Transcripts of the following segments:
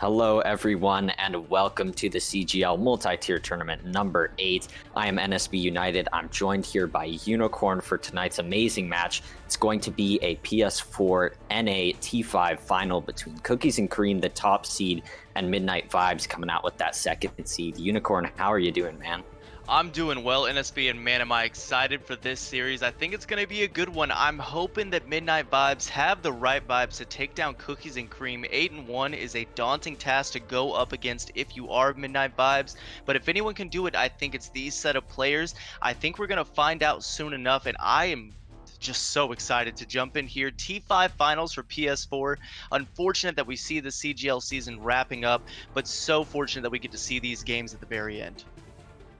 Hello, everyone, and welcome to the CGL Multi-Tier Tournament number 8. I am NSB United. I'm joined here by Unicorn for tonight's amazing match. It's going to be a PS4 NA T5 final between Cookies and Cream, the top seed, and Midnight Vibes coming out with that second seed. Unicorn, how are you doing, man? I'm doing well, NSB, and man, am I excited for this series. I think it's going to be a good one. I'm hoping that Midnight Vibes have the right vibes to take down Cookies and Cream. 8-1 is a daunting task to go up against if you are Midnight Vibes, but if anyone can do it, I think it's these set of players. I think we're going to find out soon enough, and I am just so excited to jump in here. T5 finals for PS4. Unfortunate that we see the CGL season wrapping up, but so fortunate that we get to see these games at the very end.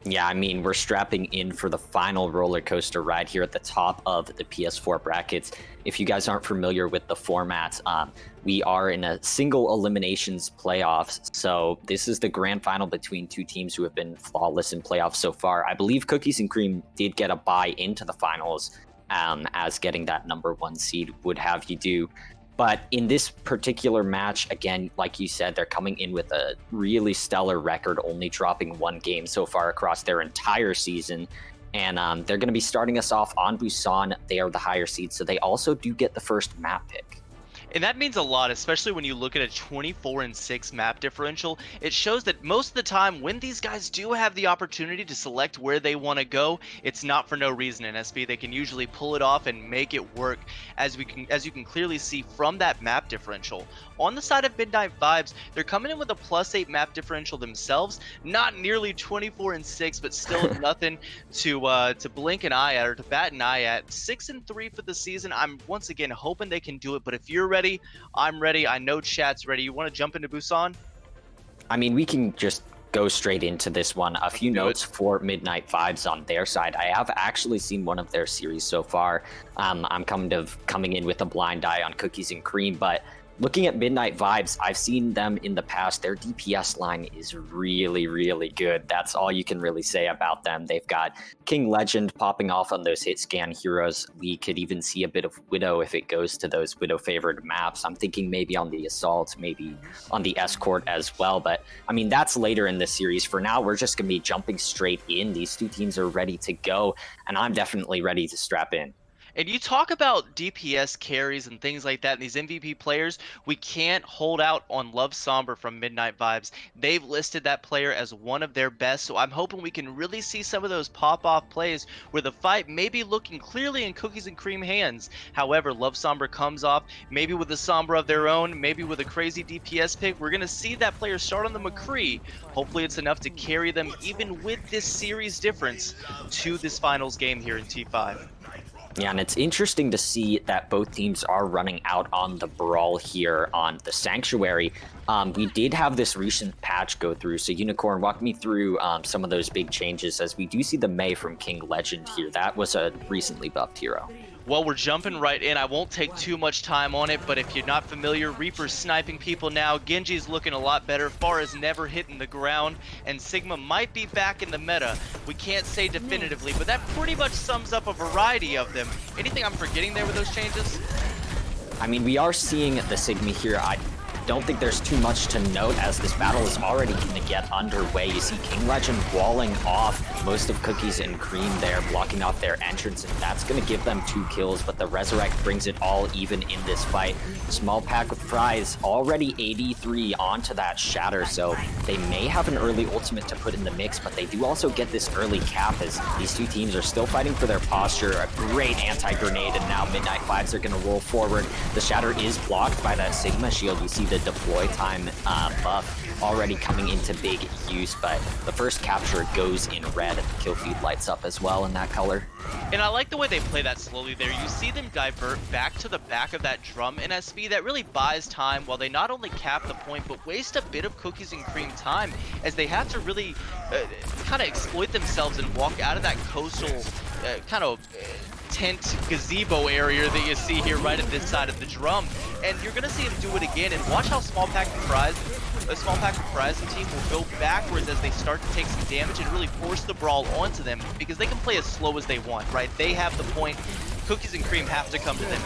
Yeah, I mean, we're strapping in for the final roller coaster ride here at the top of the PS4 brackets. If you guys aren't familiar with the format, we are in a single eliminations playoffs. So this is the grand final between two teams who have been flawless in playoffs so far. I believe Cookies and Cream did get a bye into the finals, as getting that number 1 seed would have you do. But in this particular match, again, like you said, they're coming in with a really stellar record, only dropping 1 game so far across their entire season. And they're going to be starting us off on Busan. They are the higher seed, so they also do get the first map pick. And that means a lot, especially when you look at a 24-6 map differential. It shows that most of the time when these guys do have the opportunity to select where they want to go, it's not for no reason in SB. They can usually pull it off and make it work, as you can clearly see from that map differential. On the side of Midnight Vibes, they're coming in with a +8 map differential themselves, not nearly 24-6, but still nothing to blink an eye at or to bat an eye at. 6-3 for the season. I'm once again hoping they can do it, but if you're ready, I'm ready. I know chat's ready. You want to jump into Busan? I mean, we can just go straight into this one. A few notes for Midnight Vibes on their side. I have actually seen one of their series so far. I'm coming in with a blind eye on Cookies and Cream, but looking at Midnight Vibes, I've seen them in the past. Their DPS line is really, really good. That's all you can really say about them. They've got King Legend popping off on those hit scan heroes. We could even see a bit of Widow if it goes to those Widow favored maps. I'm thinking maybe on the Assault, maybe on the Escort as well. But I mean, that's later in the series. For now, we're just going to be jumping straight in. These two teams are ready to go, and I'm definitely ready to strap in. And you talk about DPS carries and things like that, and these MVP players, we can't hold out on Love Somber from Midnight Vibes. They've listed that player as one of their best, so I'm hoping we can really see some of those pop-off plays where the fight may be looking clearly in Cookies and Cream hands. However, Love Somber comes off, maybe with a Sombra of their own, maybe with a crazy DPS pick. We're going to see that player start on the McCree. Hopefully it's enough to carry them, even with this series difference, to this finals game here in T5. Yeah, and it's interesting to see that both teams are running out on the Brawl here on the Sanctuary. We did have this recent patch go through, so Unicorn, walk me through some of those big changes, as we do see the Mei from King Legend here. That was a recently buffed hero. Well, we're jumping right in. I won't take too much time on it, but if you're not familiar, Reaper's sniping people now. Genji's looking a lot better. Pharah is never hitting the ground, and Sigma might be back in the meta. We can't say definitively, but that pretty much sums up a variety of them. Anything I'm forgetting there with those changes? I mean, we are seeing the Sigma here. I don't think there's too much to note, as this battle is already going to get underway. You see King Legend walling off most of Cookies and Cream there, blocking off their entrance, and that's going to give them 2 kills, but the Resurrect brings it all even in this fight. Small Pack with Fries already 83 onto that Shatter, so they may have an early ultimate to put in the mix, but they do also get this early cap, as these two teams are still fighting for their posture. A great anti-grenade, and now Midnight Vibes are going to roll forward. The Shatter is blocked by that Sigma shield. You see the deploy time buff already coming into big use, but the first capture goes in red, and the kill feed lights up as well in that color. And I like the way they play that slowly there. You see them divert back to the back of that drum in SB. That really buys time while they not only cap the point, but waste a bit of Cookies and Cream time, as they have to really kind of exploit themselves and walk out of that coastal tent gazebo area that you see here right at this side of the drum. And you're going to see him do it again, and watch how Small Pack and Horizon team will go backwards as they start to take some damage and really force the Brawl onto them, because they can play as slow as they want, right? They have the point. Cookies and Cream have to come to them.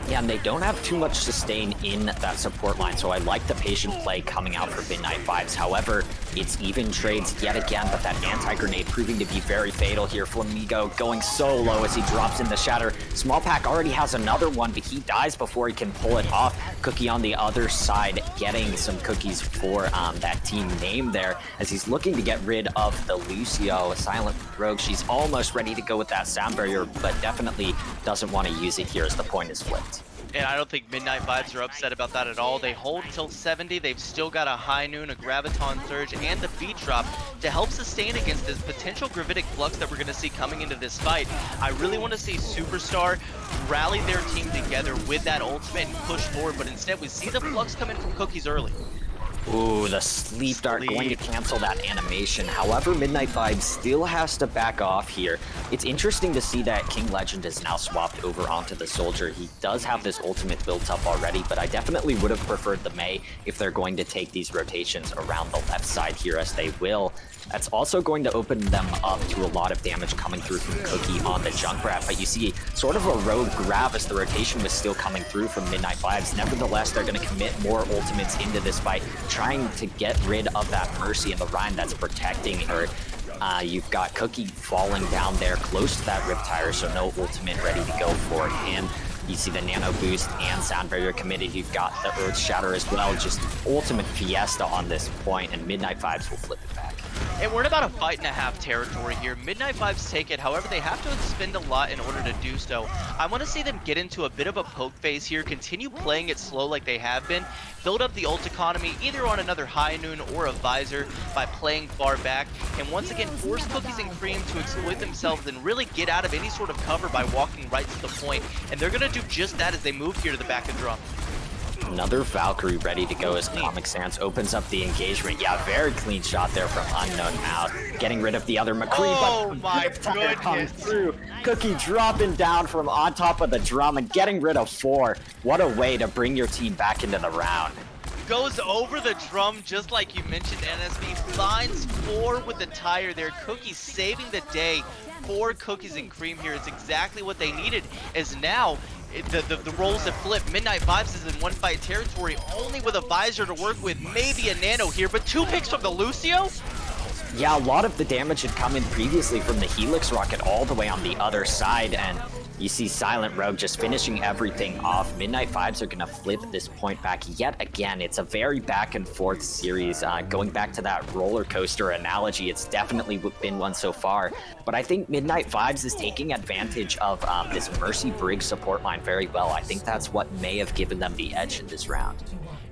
Yeah, and they don't have too much sustain in that support line, so I like the patient play coming out for Midnight Vibes. However, it's even trades yet again, but that anti-grenade proving to be very fatal here. Flamigo going so low as he drops in the shatter. Small Pack already has another one, but he dies before he can pull it off. Cookie on the other side getting some cookies for that team name there, as he's looking to get rid of the Lucio. Silent Rogue, she's almost ready to go with that sound barrier, but definitely doesn't want to use it here as the point is flipped. And I don't think Midnight Vibes are upset about that at all. They hold till 70. They've still got a High Noon, a Graviton Surge, and the Beat Drop to help sustain against this potential Gravitic Flux that we're going to see coming into this fight. I really want to see Superstar rally their team together with that ultimate and push forward, but instead we see the Flux come in from Cookies early. Ooh, the sleep dart going to cancel that animation. However, Midnight Vibes still has to back off here. It's interesting to see that King Legend is now swapped over onto the Soldier. He does have this ultimate built up already, but I definitely would have preferred the Mei if they're going to take these rotations around the left side here, as they will. That's also going to open them up to a lot of damage coming through from Cookie on the Junkrat, but you see sort of a rogue grab as the rotation was still coming through from Midnight Vibes. Nevertheless, they're going to commit more ultimates into this fight, trying to get rid of that Mercy and the Rhyme that's protecting her. You've got Cookie falling down there close to that Riptire, so no ultimate ready to go for him. You see the Nano Boost and Sound Barrier committed. You've got the Earth Shatter as well. Just ultimate fiesta on this point, and Midnight Vibes will flip it back. And we're in about a fight and a half territory here. Midnight Vibes take it, however, they have to expend a lot in order to do so. I want to see them get into a bit of a poke phase here, continue playing it slow like they have been, build up the ult economy either on another High Noon or a Visor by playing far back, and once again force Cookies and Cream to exploit themselves and really get out of any sort of cover by walking right to the point. And they're going to do just that as they move here to the back of drum. Another Valkyrie ready to go as Comic Sans opens up the engagement. Yeah, very clean shot there from Unknown Mouse. Getting rid of the other McCree, oh but my Riptire comes goodness. through. Cookie dropping down from on top of the drum and getting rid of 4. What a way to bring your team back into the round. Goes over the drum just like you mentioned, NSB. Finds 4 with the tire there. Cookie saving the day for Cookies and Cream here. It's exactly what they needed, as now the roles have flipped. Midnight Vibes is in one fight territory, only with a Visor to work with, maybe a Nano here, but 2 picks from the Lucio? Yeah, a lot of the damage had come in previously from the Helix Rocket all the way on the other side, and you see Silent Rogue just finishing everything off. Midnight Vibes are going to flip this point back yet again. It's a very back and forth series. Going back to that roller coaster analogy, it's definitely been one so far. But I think Midnight Vibes is taking advantage of this Mercy Briggs support line very well. I think that's what may have given them the edge in this round.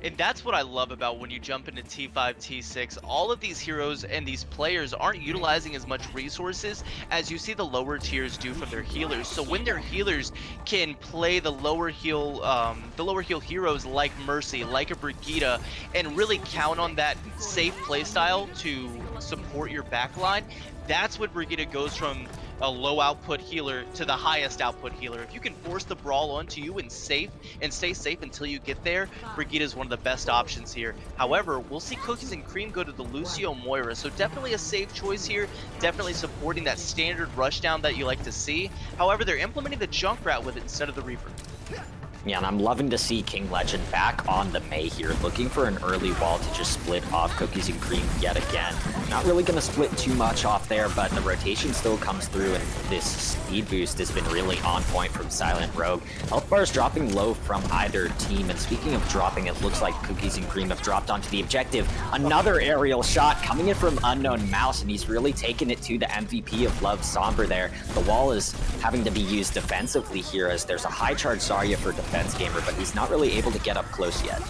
And that's what I love about when you jump into T5, T6. All of these heroes and these players aren't utilizing as much resources as you see the lower tiers do from their healers. So when their healers can play the lower heal heroes like Mercy, like a Brigitte, and really count on that safe playstyle to support your backline, that's when Brigitte goes from a low output healer to the highest output healer. If you can force the brawl onto you and stay safe until you get there, Brigitte is one of the best options here. However, we'll see Cookies and Cream go to the Lucio Moira, so definitely a safe choice here, definitely supporting that standard rushdown that you like to see. However, they're implementing the Junkrat with it instead of the Reaper. Yeah, and I'm loving to see King Legend back on the Mei here, looking for an early wall to just split off Cookies and Cream yet again. Not really going to split too much off there, but the rotation still comes through, and this speed boost has been really on point from Silent Rogue. Health bars dropping low from either team, and speaking of dropping, it looks like Cookies and Cream have dropped onto the objective. Another aerial shot coming in from Unknown Mouse, and he's really taken it to the MVP of Love Somber there. The wall is having to be used defensively here, as there's a high charge Zarya for defense gamer, but he's not really able to get up close yet.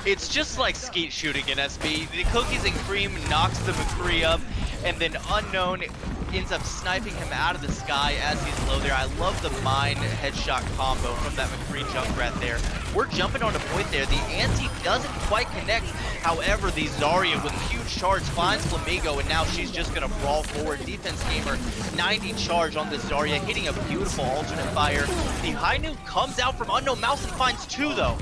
It's just like skeet shooting in SB. The Cookies and Cream knocks the McCree up, and then Unknown ends up sniping him out of the sky as he's low there. I love the mine headshot combo from that McCree Junkrat there. We're jumping on a point there. The anti doesn't quite connect. However, the Zarya with a huge charge finds Flamigo, and now she's just going to brawl forward. Defense gamer, 90 charge on the Zarya, hitting a beautiful alternate fire. The High Noon comes out from Unknown Mouse and finds 2 though.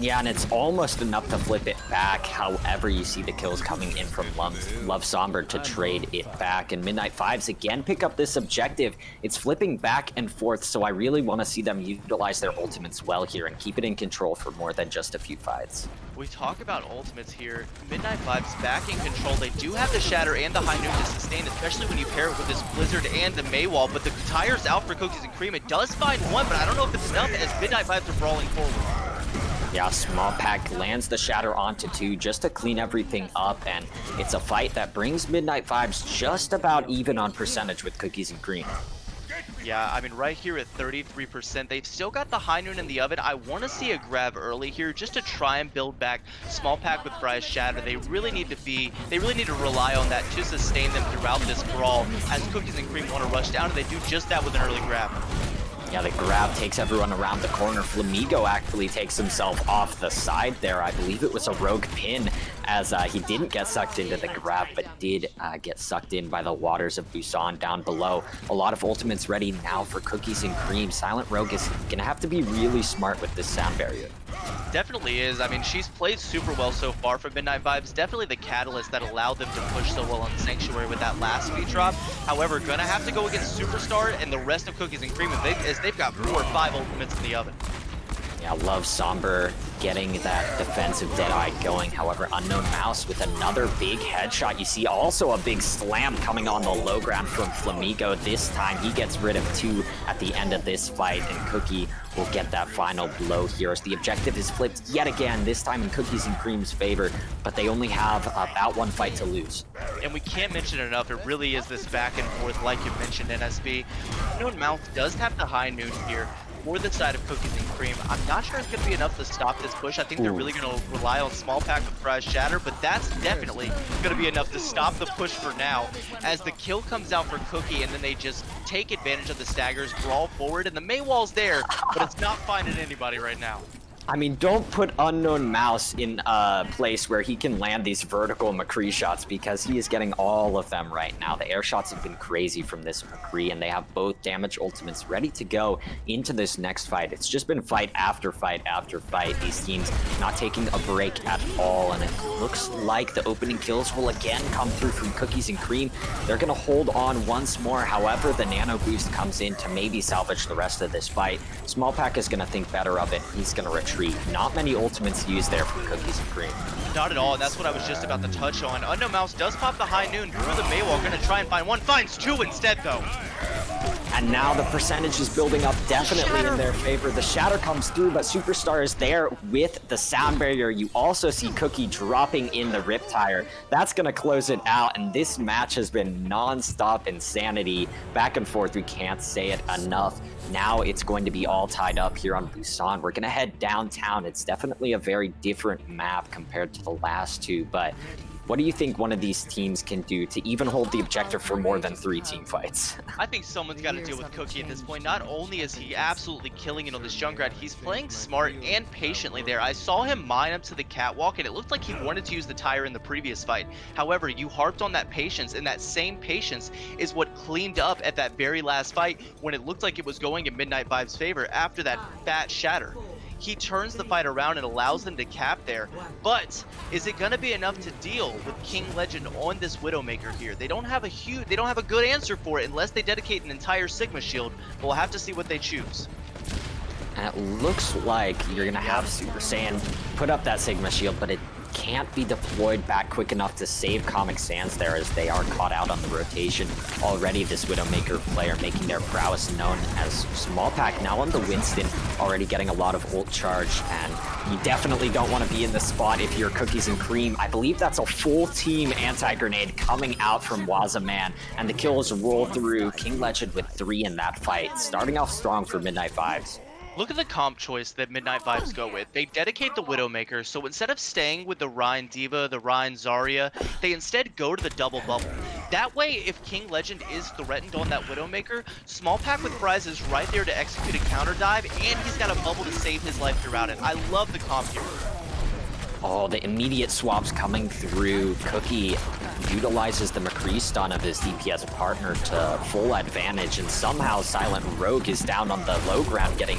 Yeah, and it's almost enough to flip it back. However, you see the kills coming in from Love Somber to trade it back. And Midnight Fives again pick up this objective. It's flipping back and forth, so I really want to see them utilize their ultimates well here and keep it in control for more than just a few fights. We talk about ultimates here. Midnight Fives back in control. They do have the Shatter and the High Noon to sustain, especially when you pair it with this Blizzard and the Maywall. But the tire's out for Cookies and Cream. It does find one, but I don't know if it's enough as Midnight Fives are brawling forward. Yeah, Small Pack lands the Shatter onto 2 just to clean everything up, and it's a fight that brings Midnight Fives just about even on percentage with Cookies and Cream. Yeah, I mean, right here at 33%, they've still got the High Noon in the oven. I want to see a grab early here just to try and build back Small Pack with Fry's Shatter. They really need to rely on that to sustain them throughout this brawl as Cookies and Cream want to rush down, and they do just that with an early grab. Yeah, the grab takes everyone around the corner. Flamigo actually takes himself off the side there. I believe it was a rogue pin as he didn't get sucked into the grab, but did get sucked in by the waters of Busan down below. A lot of ultimates ready now for Cookies and Cream. Silent Rogue is going to have to be really smart with this sound barrier. Definitely is. I mean, she's played super well so far for Midnight Fives. Definitely the catalyst that allowed them to push so well on Sanctuary with that last speed drop. However, gonna have to go against Superstar and the rest of Cookies and Cream as they've got 4 or 5 ultimates in the oven. Yeah, Love Somber getting that defensive Deadeye going. However, Unknown Mouse with another big headshot. You see also a big slam coming on the low ground from Flamigo. This time he gets rid of 2 at the end of this fight, and Cookie will get that final blow here as the objective is flipped yet again, this time in Cookies and Cream's favor, but they only have about 1 fight to lose. And we can't mention it enough, it really is this back and forth like you mentioned, NSB. Unknown Mouse does have the High Noon here for the side of Cookies and Cream. I'm not sure it's going to be enough to stop this push. I think they're really going to rely on Small Pack with Fry's Shatter, but that's definitely going to be enough to stop the push for now as the kill comes out for Cookie, and then they just take advantage of the staggers, brawl forward, and the Maywall's there, but it's not finding anybody right now. I mean, don't put Unknown Mouse in a place where he can land these vertical McCree shots because he is getting all of them right now. The air shots have been crazy from this McCree, and they have both damage ultimates ready to go into this next fight. It's just been fight after fight after fight. These teams not taking a break at all, and it looks like the opening kills will again come through from Cookies and Cream. They're going to hold on once more. However, the nano boost comes in to maybe salvage the rest of this fight. Small Pack is going to think better of it. He's going to retreat. Not many ultimates used there from Cookies and Cream. Not at all, and that's what I was just about to touch on. Unknown Mouse does pop the High Noon through the Maywall, gonna try and find one, finds 2 instead though. And now the percentage is building up definitely in their favor. The Shatter comes through, but Superstar is there with the sound barrier. You also see Cookie dropping in the Riptire. That's going to close it out, and this match has been non-stop insanity. Back and forth, we can't say it enough. Now it's going to be all tied up here on Busan. We're going to head downtown. It's definitely a very different map compared to the last 2, but what do you think one of these teams can do to even hold the objective for more than 3 team fights? I think someone's got to deal with Cookie at this point. Not only is he absolutely killing it on this Junkrat, he's playing smart and patiently there. I saw him mine up to the catwalk, and it looked like he wanted to use the tire in the previous fight. However, you harped on that patience, and that same patience is what cleaned up at that very last fight when it looked like it was going in Midnight Five's favor after that fat Shatter. He turns the fight around and allows them to cap there, but is it going to be enough to deal with King Legend on this Widowmaker here? They don't have a good answer for it unless they dedicate an entire Sigma shield, but we'll have to see what they choose. And it looks like you're going to have Super Saiyan put up that Sigma shield, but it can't be deployed back quick enough to save Comic Sans there as they are caught out on the rotation. Already this Widowmaker player making their prowess known as Small Pack now on the Winston, already getting a lot of ult charge, and you definitely don't want to be in the spot if you're Cookies and Cream. I believe that's a full team anti-grenade coming out from Wazaman, and the kills roll through. King Legend with 3 in that fight, starting off strong for Midnight Fives. Look at the comp choice that Midnight Fives go with. They dedicate the Widowmaker, so instead of staying with the Rhine Diva, the Rhine Zarya, they instead go to the double bubble. That way, if King Legend is threatened on that Widowmaker, Small Pack with Fries is right there to execute a counter dive, and he's got a bubble to save his life throughout it. I love the comp here. Oh, the immediate swaps coming through. Cookie utilizes the McCree stun of his DPS partner to full advantage, and somehow Silent Rogue is down on the low ground getting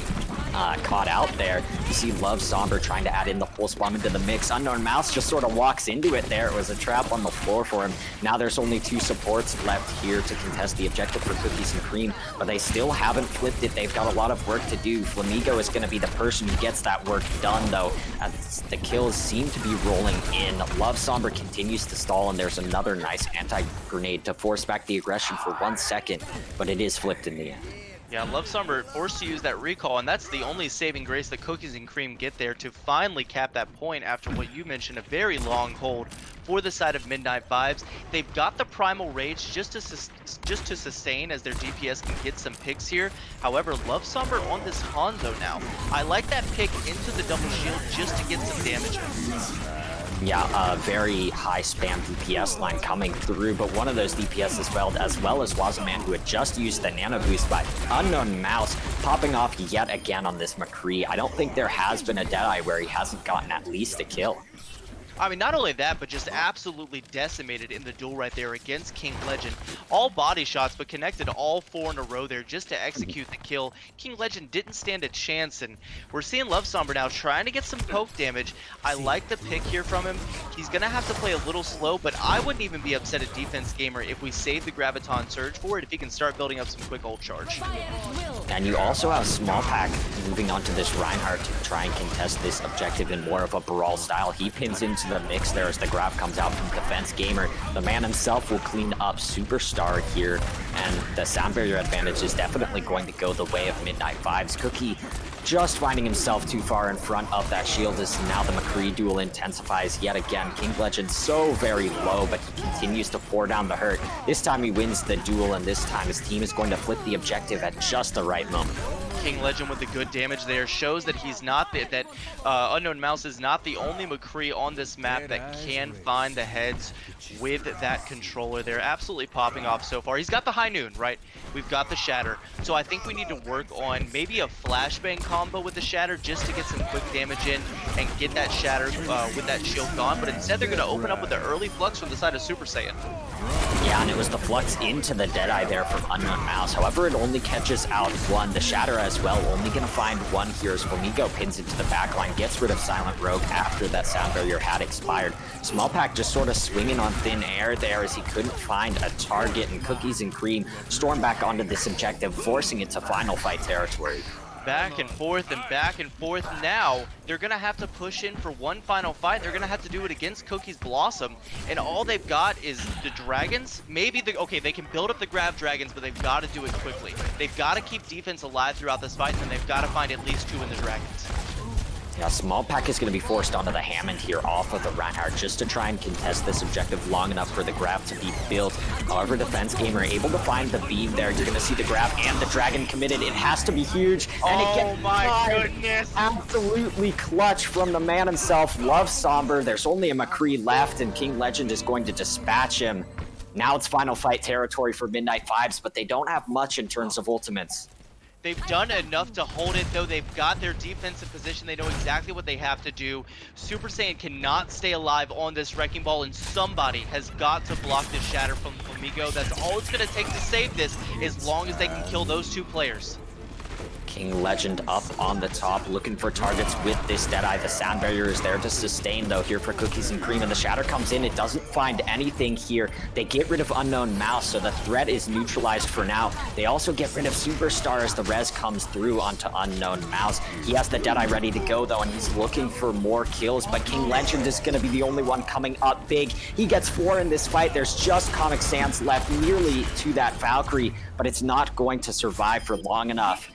caught out there. You see Love Somber trying to add in the pulse bomb into the mix. Unknown Mouse just sort of walks into it there. It was a trap on the floor for him. Now there's only 2 supports left here to contest the objective for Cookies and Cream, but they still haven't flipped it. They've got a lot of work to do. Flamigo is going to be the person who gets that work done, though, as the kills seem to be rolling in. Love Somber continues to stall, and there's another nice anti-grenade to force back the aggression for 1 second, but it is flipped in the end. Yeah, Love Somber forced to use that recall, and that's the only saving grace that Cookies and Cream get there to finally cap that point after what you mentioned, a very long hold for the side of Midnight Vibes. They've got the Primal Rage just to sustain as their DPS can get some picks here. However, Love Somber on this Hanzo now. I like that pick into the double shield just to get some damage. Yeah, a very high spam DPS line coming through, but one of those DPS is failed, as well as Wazaman, who had just used the nano boost by Unknown Mouse, popping off yet again on this McCree. I don't think there has been a Deadeye where he hasn't gotten at least a kill. I mean, not only that, but just absolutely decimated in the duel right there against King Legend. All body shots, but connected all 4 in a row there just to execute the kill. King Legend didn't stand a chance, and we're seeing Love Somber now trying to get some poke damage. I like the pick here from him. He's going to have to play a little slow, but I wouldn't even be upset at Defense Gamer if we save the Graviton Surge for it, if he can start building up some quick ult charge. And you also have Small Pack moving on to this Reinhardt to try and contest this objective in more of a brawl style. He pins into the mix there as the grab comes out from Defense Gamer. The man himself will clean up Superstar here, and the sound barrier advantage is definitely going to go the way of Midnight Vibes. Cookie just finding himself too far in front of that shield as now the McCree duel intensifies yet again. King Legend so very low, but he continues to pour down the hurt. This time he wins the duel, and this time his team is going to flip the objective at just the right moment. King Legend with the good damage there shows that he's not Unknown Mouse is not the only McCree on this map that can find the heads with that controller. They're absolutely popping off so far. He's got the High Noon, right? We've got the Shatter. So I think we need to work on maybe a flashbang combo with the Shatter just to get some quick damage in and get that Shatter with that shield gone. But instead they're going to open up with the early flux from the side of Super Saiyan. Yeah, and it was the flux into the Deadeye there from Unknown Mouse. However, it only catches out 1. The Shatter as well, only going to find 1 here as Flamigo pins into the backline, gets rid of Silent Rogue after that sound barrier had expired. Small Pack just sort of swinging on thin air there as he couldn't find a target, and Cookies and Cream storm back onto this objective, forcing it to final fight territory. Back and forth now. They're gonna have to push in for one final fight. They're gonna have to do it against Cookie's Blossom, and all they've got is the dragons. Maybe okay, they can build up the grab dragons, but they've got to do it quickly. They've got to keep defense alive throughout this fight, and they've got to find at least 2 in the dragons. Yeah, Small Pack is going to be forced onto the Hammond here off of the Reinhardt just to try and contest this objective long enough for the grab to be built. However, Defense Gamer able to find the beam there. You're going to see the grab and the dragon committed. It has to be huge. And it gets goodness. Absolutely clutch from the man himself, Love Somber. There's only a McCree left, and King Legend is going to dispatch him. Now it's final fight territory for Midnight Vibes, but they don't have much in terms of ultimates. They've done enough to hold it, though. They've got their defensive position. They know exactly what they have to do. Super Saiyan cannot stay alive on this Wrecking Ball, and somebody has got to block this Shatter from Flamigo. That's all it's going to take to save this, as long as they can kill those 2 players. King Legend up on the top, looking for targets with this Deadeye. The sound barrier is there to sustain, though, here for Cookies and Cream, and the Shatter comes in. It doesn't find anything here. They get rid of Unknown Mouse, so the threat is neutralized for now. They also get rid of Superstar as the res comes through onto Unknown Mouse. He has the Deadeye ready to go, though, and he's looking for more kills, but King Legend is going to be the only one coming up big. He gets 4 in this fight. There's just Comic Sans left nearly to that Valkyrie, but it's not going to survive for long enough.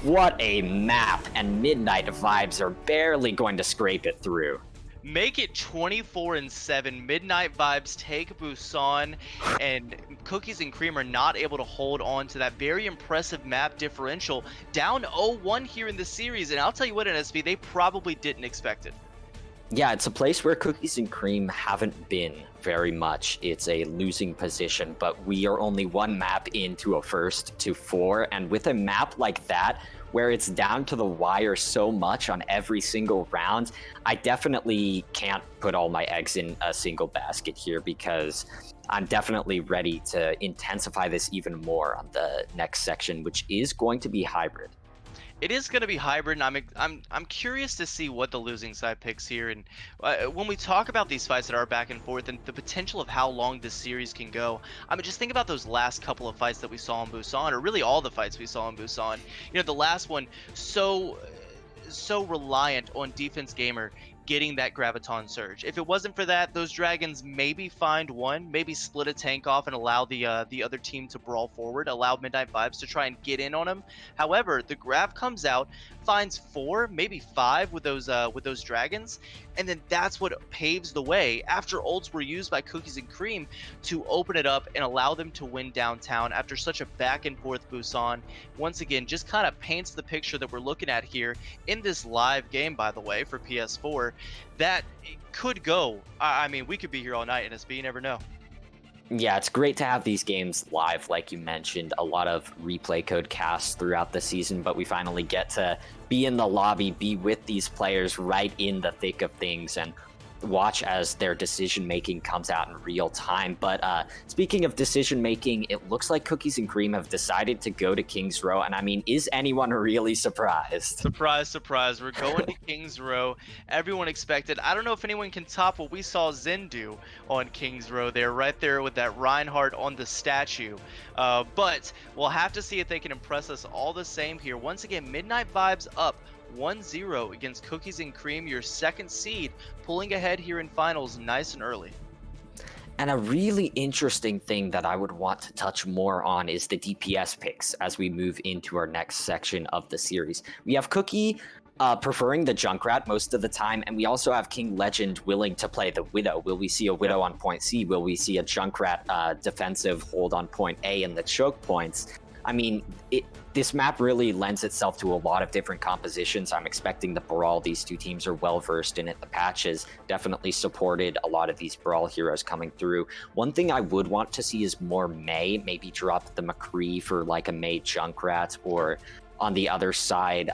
What a map, and Midnight Vibes are barely going to scrape it through. Make it 24-7. Midnight Vibes take Busan, and Cookies and Cream are not able to hold on to that very impressive map differential. Down 0-1 here in the series, and I'll tell you what, NSV, they probably didn't expect it. Yeah, it's a place where Cookies and Cream haven't been very much. It's a losing position, but we are only 1 map into a first to 4, and with a map like that, where it's down to the wire so much on every single round, I definitely can't put all my eggs in a single basket here, because I'm definitely ready to intensify this even more on the next section, which is going to be hybrid. It is going to be hybrid, and I'm curious to see what the losing side picks here. And when we talk about these fights that are back and forth, and the potential of how long this series can go, I mean, just think about those last couple of fights that we saw in Busan, or really all the fights we saw in Busan. You know, the last one, so reliant on Defense Gamer getting that Graviton Surge. If it wasn't for that, those Dragons maybe find one, maybe split a tank off and allow the other team to brawl forward, allow Midnight Vibes to try and get in on him. However, the Grav comes out, finds 4, maybe 5 with those Dragons, and then that's what paves the way after ults were used by Cookies and Cream to open it up and allow them to win downtown after such a back and forth Busan. Once again, just kind of paints the picture that we're looking at here in this live game, by the way, for PS4, that could go. I mean, we could be here all night, NSB, you never know. Yeah, it's great to have these games live, like you mentioned. A lot of replay code casts throughout the season, but we finally get to be in the lobby, be with these players right in the thick of things, and watch as their decision making comes out in real time. But speaking of decision making, it looks like Cookies and Cream have decided to go to King's Row, and I mean, is anyone really surprised? Surprise, surprise, we're going to King's Row. Everyone expected. I don't know if anyone can top what we saw Zen do on King's Row there, right there with that Reinhardt on the statue. But we'll have to see if they can impress us all the same here. Once again, Midnight Vibes up 1-0 against Cookies and Cream, your second seed, pulling ahead here in finals nice and early. And a really interesting thing that I would want to touch more on is the DPS picks as we move into our next section of the series. We have Cookie preferring the Junkrat most of the time, and we also have King Legend willing to play the Widow. Will we see a Widow on point C? Will we see a Junkrat defensive hold on point A in the choke points? I mean, this map really lends itself to a lot of different compositions. I'm expecting the Brawl. These two teams are well versed in it. The patches definitely supported a lot of these Brawl heroes coming through. One thing I would want to see is more Mei. Maybe drop the McCree for like a Mei Junkrat, or on the other side,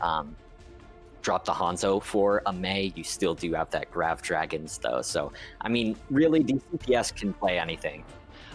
drop the Hanzo for a Mei. You still do have that Grav Dragons though. So, I mean, really, these CPS can play anything.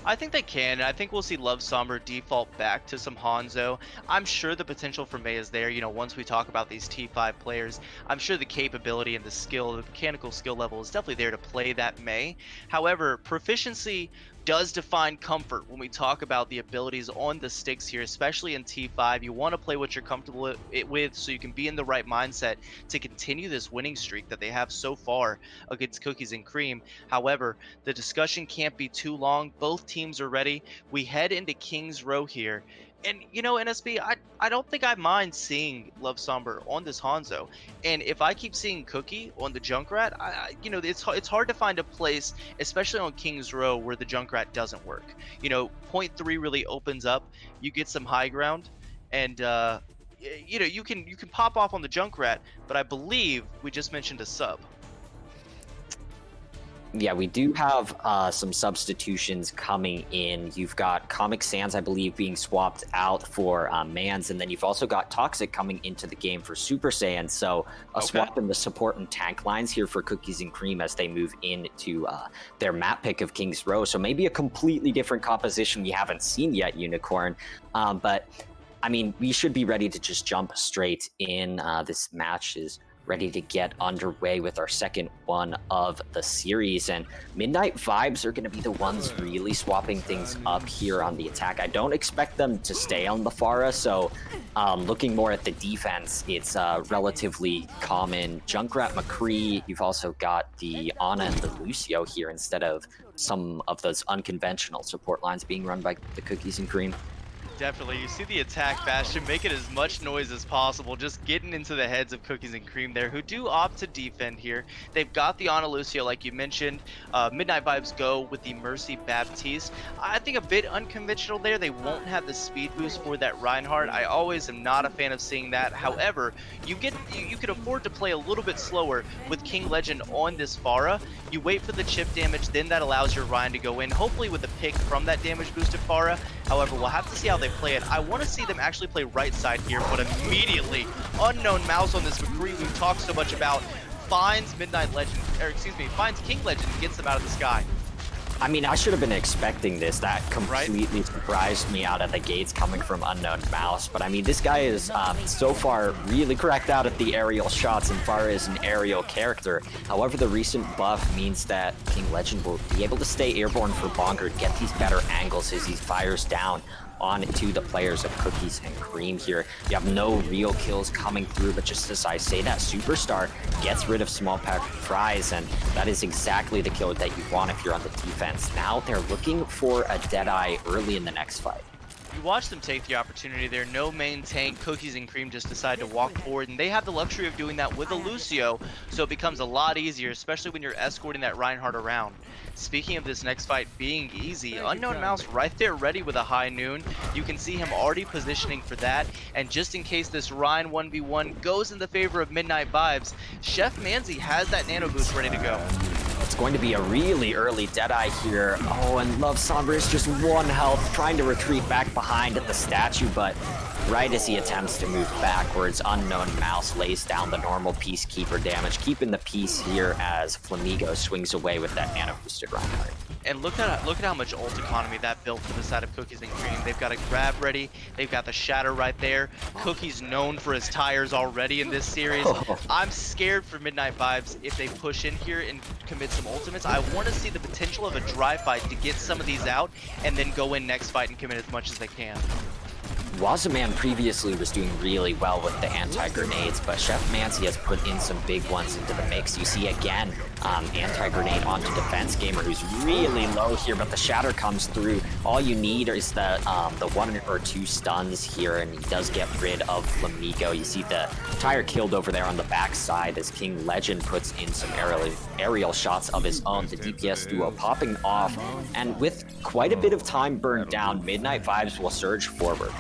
I think they can. I think we'll see Love Somber default back to some Hanzo. I'm sure the potential for Mei is there. You know, once we talk about these T5 players, I'm sure the capability and the skill, the mechanical skill level is definitely there to play that Mei. However, proficiency does define comfort when we talk about the abilities on the sticks here, especially in T5. You want to play what you're comfortable with so you can be in the right mindset to continue this winning streak that they have so far against Cookies and Cream. However, the discussion can't be too long. Both teams are ready. We head into King's Row here. And, you know, NSB, I don't think I mind seeing Love Somber on this Hanzo. And if I keep seeing Cookie on the Junkrat, you know, it's hard to find a place, especially on King's Row, where the Junkrat doesn't work. You know, point 3 really opens up. You get some high ground, and, you know, you can pop off on the Junkrat, but I believe we just mentioned a sub. Yeah, we do have some substitutions coming in. You've got Comic Sans, I believe, being swapped out for Mans, and then you've also got Toxic coming into the game for Super Saiyan. So a swap in the support and tank lines here for Cookies and Cream as they move into their map pick of King's Row. So maybe a completely different composition we haven't seen yet, Unicorn. But, I mean, we should be ready to just jump straight in. This match is ready to get underway with our second one of the series, and Midnight Vibes are going to be the ones really swapping things up here on the attack. I don't expect them to stay on the Pharah, so looking more at the defense, it's relatively common Junkrat McCree. You've also got the Ana and the Lucio here instead of some of those unconventional support lines being run by the Cookies and Cream. Definitely. You see the attack Bastion making as much noise as possible, just getting into the heads of Cookies and Cream there, who do opt to defend here. They've got the Ana Lucio, like you mentioned. Midnight Vibes go with the Mercy Baptiste. I think a bit unconventional there. They won't have the speed boost for that Reinhardt. I always am not a fan of seeing that. However, you can afford to play a little bit slower with King Legend on this Pharah. You wait for the chip damage, then that allows your Ryan to go in, hopefully with a pick from that damage boosted Pharah. However, we'll have to see how they play it. I want to see them actually play right side here, but immediately, Unknown Mouse on this McCree we've talked so much about finds Midnight Legend, or excuse me, finds King Legend and gets them out of the sky. I mean, I should have been expecting this. That completely surprised me out of the gates coming from Unknown Mouse. But I mean, this guy is so far really cracked out at the aerial shots and far as an aerial character. However, the recent buff means that King Legend will be able to stay airborne for longer, get these better angles as he fires down on to the players of Cookies and Cream here. You have no real kills coming through, but just as I say that, Superstar gets rid of Small Pack Fries, and that is exactly the kill that you want if you're on the defense. Now they're looking for a Deadeye early in the next fight. You watch them take the opportunity there. No main tank. Cookies and Cream just decide to walk forward, and they have the luxury of doing that with a Lucio, so it becomes a lot easier, especially when you're escorting that Reinhardt around. Speaking of this next fight being easy, Unknown Mouse right there ready with a high noon. You can see him already positioning for that, and just in case this Ryan 1v1 goes in the favor of Midnight Vibes, Chef Manzi has that nano boost ready to go. It's going to be a really early Deadeye here. Oh, and Love Somber is just 1 health, trying to retreat back behind at the statue, but right as he attempts to move backwards, Unknown Mouse lays down the normal Peacekeeper damage, keeping the peace here as Flamigo swings away with that nano-boosted Reinhardt. And look at how much ult economy that built for the side of Cookies and Cream. They've got a grab ready. They've got the shatter right there. Cookie's known for his tires already in this series. I'm scared for Midnight Vibes if they push in here and commit some ultimates. I want to see the potential of a dry fight to get some of these out and then go in next fight and commit as much as they can. Wazaman previously was doing really well with the anti-grenades, but Chef Manzi has put in some big ones into the mix. You see again, anti-grenade onto Defense Gamer, who's really low here, but the shatter comes through. All you need is the 1 or 2 stuns here, and he does get rid of Flamigo. You see the tire killed over there on the backside as King Legend puts in some aerial shots of his own. The DPS duo popping off, and with quite a bit of time burned down, Midnight Vibes will surge forward.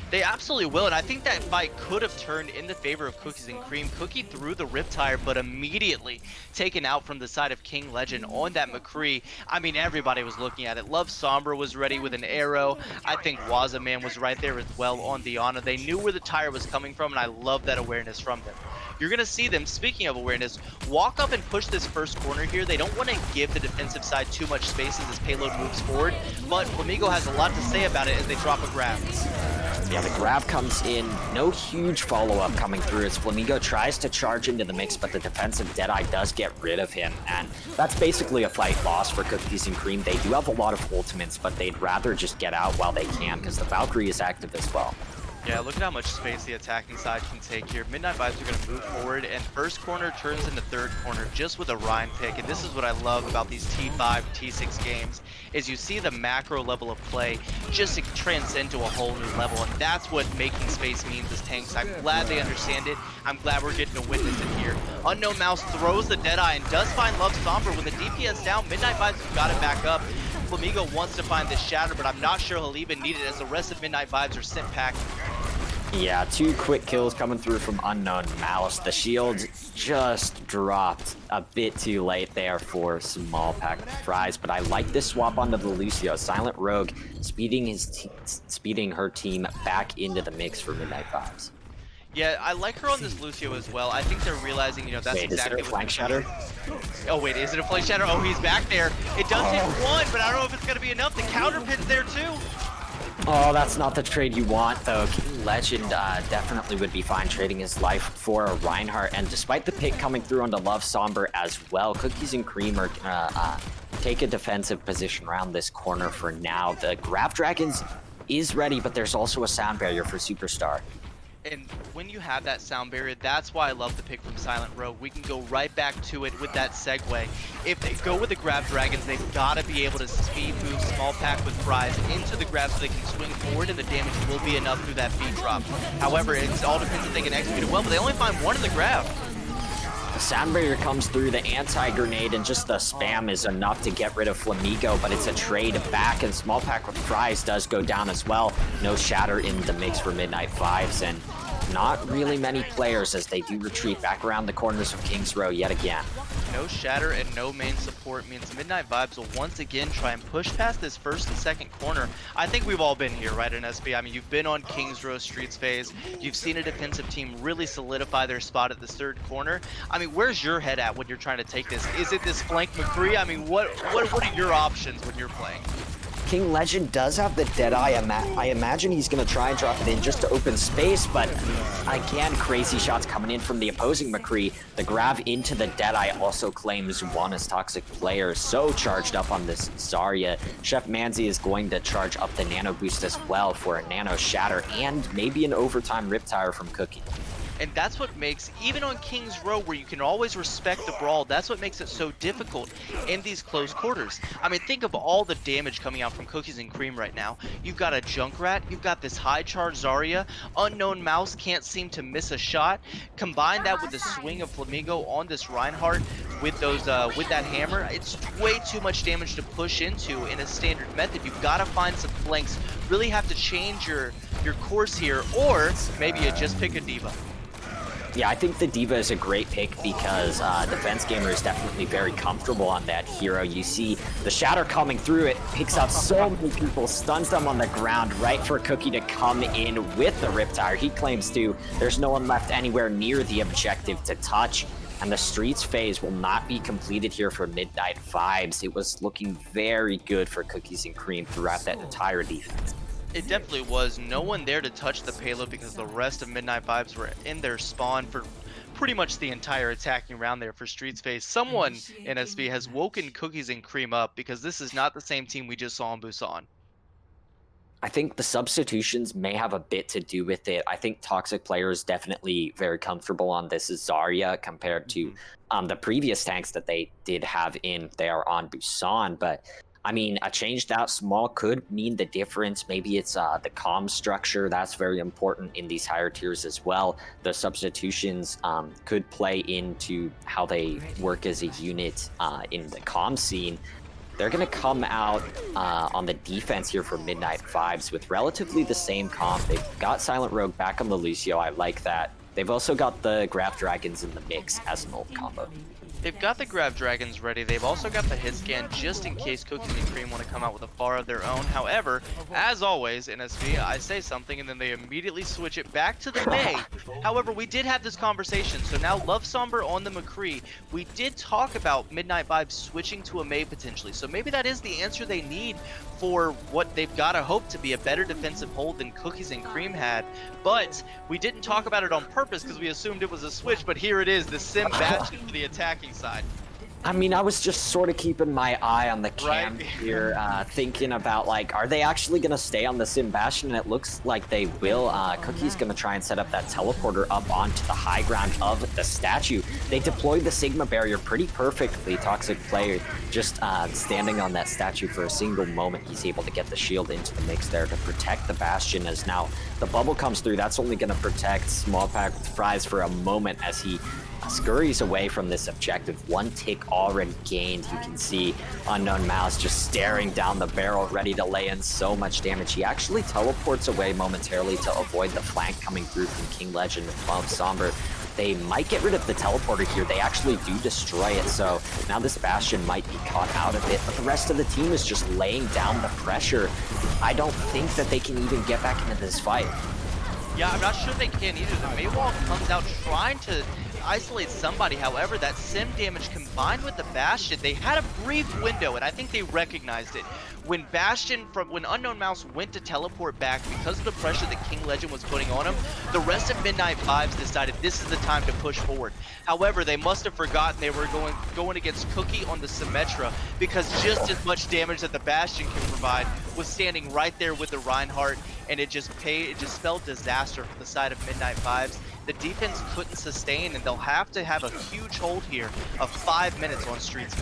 They absolutely will, and I think that fight could have turned in the favor of Cookies and Cream. Cookie threw the Riptire, but immediately taken out from the side of King Legend on that McCree. I mean, everybody was looking at it. Love Sombra was ready with an arrow. I think Wazaman was right there as well on Diana. They knew where the tire was coming from, and I love that awareness from them. You're going to see them, speaking of awareness, walk up and push this first corner here. They don't want to give the defensive side too much space as this payload moves forward, but Flamigo has a lot to say about it as they drop a grab. Yeah, the grab comes in. No huge follow-up coming through as Flamigo tries to charge into the mix, but the defensive Deadeye does get rid of him. And that's basically a fight loss for Cookies and Cream. They do have a lot of ultimates, but they'd rather just get out while they can because the Valkyrie is active as well. Yeah, look at how much space the attacking side can take here. Midnight Vibes are going to move forward, and first corner turns into third corner just with a Rhyme pick. And this is what I love about these T5, T6 games, is you see the macro level of play just transcend to a whole new level. And that's what making space means as tanks. I'm glad they understand it. I'm glad we're getting to witness it here. Unknown Mouse throws the Deadeye and does find Love Somber. When the DPS down, Midnight Vibes have got it back up. Flamigo wants to find this shatter, but I'm not sure he'll even need it as the rest of Midnight Vibes are sent packing. Yeah, 2 quick kills coming through from Unknown Mouse. The shield just dropped a bit too late there for Small Pack Fries, but I like this swap onto the Lucio. Silent Rogue speeding her team back into the mix for Midnight Vibes. Yeah, I like her on this Lucio as well. I think they're realizing, you know, that's exactly what... Flank shatter? Oh, wait, is it a flank shatter? Oh, he's back there. It does hit 1, but I don't know if it's going to be enough. The counter pin's there, too. Oh, that's not the trade you want, though. King Legend definitely would be fine trading his life for a Reinhardt, and despite the pick coming through onto Love Somber as well, Cookies and Cream are take a defensive position around this corner for now. The Grab Dragons is ready, but there's also a sound barrier for Superstar. And when you have that sound barrier, that's why I love the pick from Silent Rogue. We can go right back to it with that segue. If they go with the Grab Dragons, they've got to be able to speed move Small Pack with Fries into the grab so they can swing forward and the damage will be enough through that feed drop. However, it all depends if they can execute it well, but they only find 1 in the grab. The sound barrier comes through, the anti-grenade, and just the spam is enough to get rid of Flamigo, but it's a trade back, and Small Pack with Fries does go down as well. No shatter in the mix for Midnight Vibes, and not really many players as they do retreat back around the corners of King's Row yet again. No shatter and no main support means Midnight Vibes will once again try and push past this first and second corner. I think we've all been here, right, in SB? I mean, you've been on King's Row Streets phase. You've seen a defensive team really solidify their spot at this third corner. I mean, where's your head at when you're trying to take this? Is it this flank McCree? I mean, what are your options when you're playing? King Legend does have the Deadeye. I imagine he's going to try and drop it in just to open space, but again, crazy shots coming in from the opposing McCree. The grab into the Deadeye also claims one as Toxic player. So charged up on this Zarya. Chef Manzi is going to charge up the Nano Boost as well for a Nano Shatter and maybe an overtime Riptire from Cookie. And that's what makes, even on King's Row, where you can always respect the brawl, that's what makes it so difficult in these close quarters. I mean, think of all the damage coming out from Cookies and Cream right now. You've got a Junkrat, you've got this high charge Zarya, Unknown Mouse can't seem to miss a shot. Combine that with the swing of Flamingo on this Reinhardt with those with that hammer, it's way too much damage to push into in a standard method. You've got to find some flanks, really have to change your course here, or maybe you just pick a diva. Yeah, I think the Diva is a great pick because Defense Gamer is definitely very comfortable on that hero. You see the Shatter coming through, it picks up so many people, stuns them on the ground, right for Cookie to come in with the Riptire. He claims to, there's no one left anywhere near the objective to touch. And the Streets phase will not be completed here for Midnight Vibes. It was looking very good for Cookies and Cream throughout that entire defense. It definitely was. No one there to touch the payload because the rest of Midnight Vibes were in their spawn for pretty much the entire attacking round there for Streets phase. Someone in SV has woken Cookies and Cream up because this is not the same team we just saw in Busan. I think the substitutions may have a bit to do with it. I think Toxic player is definitely very comfortable on this Zarya compared to the previous tanks that they did have in there on Busan, but I mean, a change that small could mean the difference. Maybe it's the comm structure. That's very important in these higher tiers as well. The substitutions could play into how they work as a unit in the comm scene. They're going to come out on the defense here for Midnight Vibes with relatively the same comp. They've got Silent Rogue back on the Lucio. I like that. They've also got the Grab Dragons in the mix as an old combo. They've got the Grab Dragons ready. They've also got the hit scan just in case Cookies and Cream want to come out with a FAR of their own. However, as always in SV, I say something and then they immediately switch it back to the Mei. However, we did have this conversation. So now Love Somber on the McCree. We did talk about Midnight Vibes switching to a Mei potentially. So maybe that is the answer they need for what they've got to hope to be a better defensive hold than Cookies and Cream had. But we didn't talk about it on purpose because we assumed it was a switch, but here it is, the Sim Bastion for the attacking side. I mean, I was just sort of keeping my eye on the cam here, thinking about, like, are they actually going to stay on the Sim Bastion? And it looks like they will. Cookie's going to try and set up that teleporter up onto the high ground of the statue. They deployed the Sigma barrier pretty perfectly. Toxic player just standing on that statue for a single moment. He's able to get the shield into the mix there to protect the Bastion as now the bubble comes through. That's only going to protect Small Pack with Fries for a moment as he scurries away from this objective. One tick already gained. You can see Unknown Mouse just staring down the barrel, ready to lay in so much damage. He actually teleports away momentarily to avoid the flank coming through from King Legend of Somber. They might get rid of the teleporter here. They actually do destroy it, so now this Bastion might be caught out of it, but the rest of the team is just laying down the pressure. I don't think that they can even get back into this fight. Yeah, I'm not sure they can either. The Maywall comes out trying to isolate somebody. However, that sim damage combined with the Bastion, they had a brief window, and I think they recognized it. When Unknown Mouse went to teleport back because of the pressure that King Legend was putting on him, the rest of Midnight Vibes decided this is the time to push forward. However, they must have forgotten they were going against Cookie on the Symmetra because just as much damage that the Bastion can provide was standing right there with the Reinhardt, and it just spelled disaster for the side of Midnight Vibes. The defense couldn't sustain, and they'll have to have a huge hold here of 5 minutes on Streets.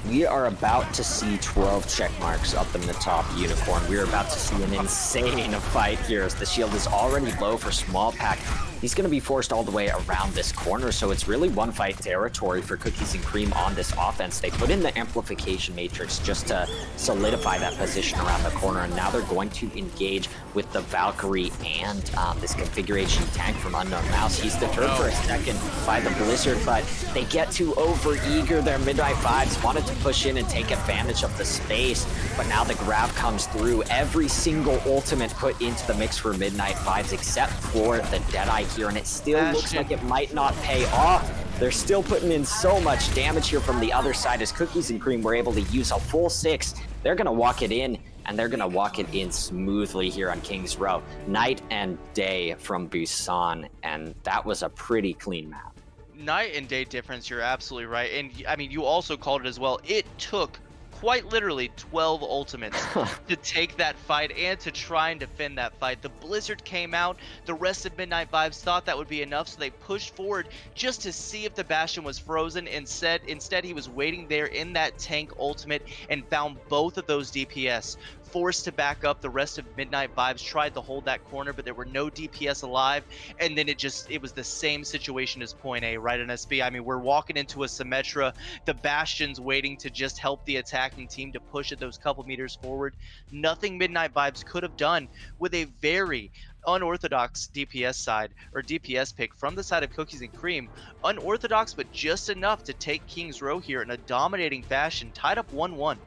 We are about to see 12 check marks up in the top Unicorn. We are about to see an insane fight here as the shield is already low for Small Pack. he's going to be forced all the way around this corner, so it's really one fight territory for Cookies and Cream on this offense. They put in the amplification matrix just to solidify that position around the corner, and now they're going to engage with the Valkyrie and this configuration tank from Unknown Mouse. He's deterred for a second by the Blizzard, but they get too over-eager. Their Midnight Vibes wanted to push in and take advantage of the space, but now the grab comes through. Every single ultimate put into the mix for Midnight Vibes except for the Deadeye here, and it still looks like it might not pay off. They're still putting in so much damage here from the other side as Cookies and Cream were able to use a full 6. They're going to walk it in, and they're going to walk it in smoothly here on King's Row. Night and day from Busan, and that was a pretty clean map. Night and day difference, you're absolutely right. And I mean, you also called it as well. It took quite literally 12 ultimates to take that fight and to try and defend that fight. The Blizzard came out, the rest of Midnight Vibes thought that would be enough, so they pushed forward just to see if the Bastion was frozen. Instead he was waiting there in that tank ultimate and found both of those DPS. Forced to back up. The rest of Midnight Vibes tried to hold that corner, but there were no DPS alive, and then it was the same situation as point A, right, in SB? I mean, we're walking into a Symmetra, the Bastion's waiting to just help the attacking team to push it those couple meters forward. Nothing Midnight Vibes could have done with a very unorthodox DPS side, or DPS pick from the side of Cookies and Cream. Unorthodox, but just enough to take King's Row here in a dominating fashion, tied up 1-1.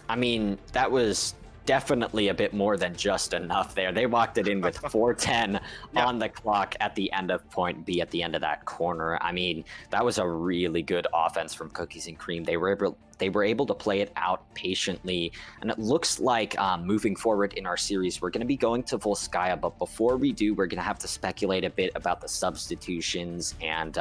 I mean, that was definitely a bit more than just enough there. They walked it in with 4:10 on the clock at the end of point B, at the end of that corner. I mean, that was a really good offense from Cookies and Cream. They were able to play it out patiently, and it looks like moving forward in our series, we're going to be going to Volskaya, but before we do, we're going to have to speculate a bit about the substitutions and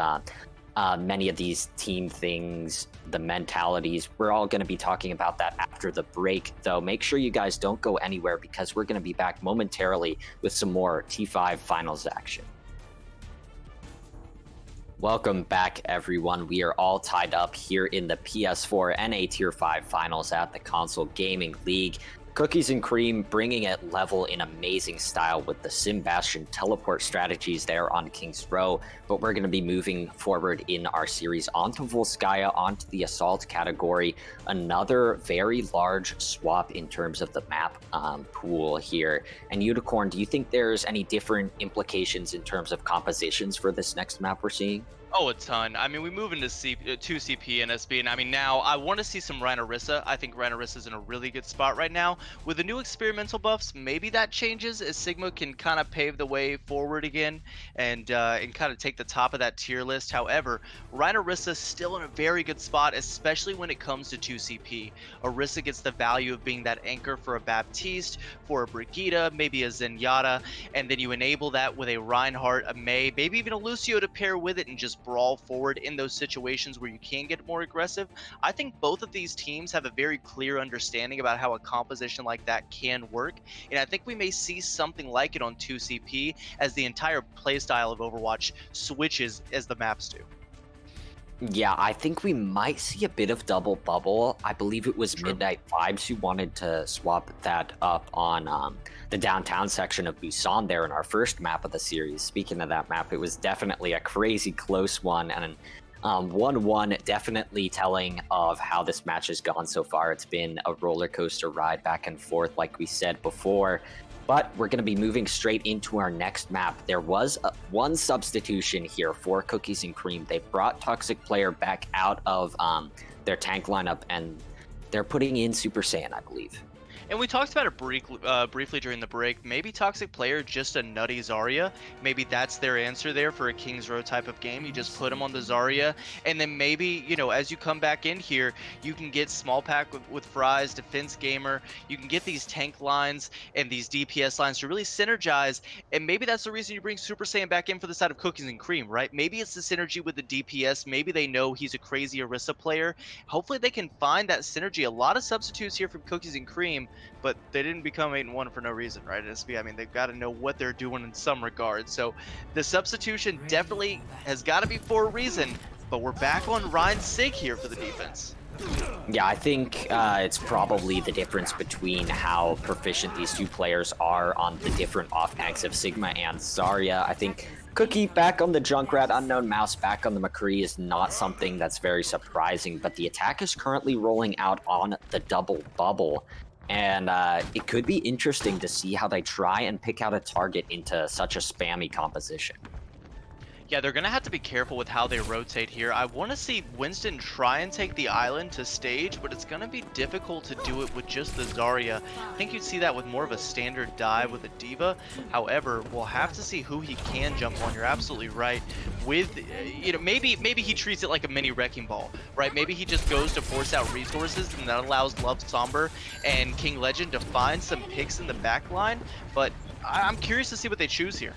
many of these team things, the mentalities. We're all going to be talking about that after the break, though. Make sure you guys don't go anywhere, because we're going to be back momentarily with some more T5 finals action. Welcome back, everyone. We are all tied up here in the PS4 NA Tier 5 finals at the Console Gaming League. Cookies and Cream bringing it level in amazing style with the Sim Bastion teleport strategies there on King's Row, but we're going to be moving forward in our series onto Volskaya, onto the Assault category. Another very large swap in terms of the map pool here. And Unicorn, do you think there's any different implications in terms of compositions for this next map we're seeing? Oh, a ton. I mean, we move into 2CP and SB, and I mean, now I want to see some Rhinoarissa. I think Rhinoarissa's in a really good spot right now. With the new experimental buffs, maybe that changes as Sigma can kind of pave the way forward again and kind of take the top of that tier list. However, Rhinoarissa's still in a very good spot, especially when it comes to 2CP. Orisa gets the value of being that anchor for a Baptiste, for a Brigitte, maybe a Zenyatta, and then you enable that with a Reinhardt, a Mei, maybe even a Lucio to pair with it and just brawl forward in those situations where you can get more aggressive. I think both of these teams have a very clear understanding about how a composition like that can work, and I think we may see something like it on 2CP as the entire playstyle of Overwatch switches as the maps do. Yeah, I think we might see a bit of double bubble. I believe it was Midnight Vibes who wanted to swap that up on the downtown section of Busan there in our first map of the series. Speaking of that map, it was definitely a crazy close one, and 1-1, definitely telling of how this match has gone so far. It's been a roller coaster ride back and forth, like we said before. But we're going to be moving straight into our next map. There was one substitution here for Cookies and Cream. They brought Toxic Player back out of their tank lineup, and they're putting in Super Saiyan, I believe. And we talked about it briefly during the break. Maybe Toxic Player, just a nutty Zarya. Maybe that's their answer there for a King's Row type of game. You just put them on the Zarya, and then maybe, you know, as you come back in here, you can get small pack with Fry's, Defense Gamer. You can get these tank lines and these DPS lines to really synergize, and maybe that's the reason you bring Super Saiyan back in for the side of Cookies and Cream, right? Maybe it's the synergy with the DPS. Maybe they know he's a crazy Orisa player. Hopefully they can find that synergy. A lot of substitutes here from Cookies and Cream, but they didn't become 8-1 for no reason, right? SB, I mean, they've got to know what they're doing in some regards. So the substitution definitely has got to be for a reason, but we're back on Ryan's Sig here for the defense. Yeah, I think it's probably the difference between how proficient these two players are on the different off tanks of Sigma and Zarya. I think Cookie back on the Junkrat, Unknown Mouse back on the McCree is not something that's very surprising, but the attack is currently rolling out on the double bubble. And it could be interesting to see how they try and pick out a target into such a spammy composition. Yeah, they're going to have to be careful with how they rotate here. I want to see Winston try and take the island to stage, but it's going to be difficult to do it with just the Zarya. I think you'd see that with more of a standard dive with a D.Va. However, we'll have to see who he can jump on. You're absolutely right. With, you know, maybe he treats it like a mini wrecking ball, right? Maybe he just goes to force out resources, and that allows Love Somber and King Legend to find some picks in the back line. But I'm curious to see what they choose here.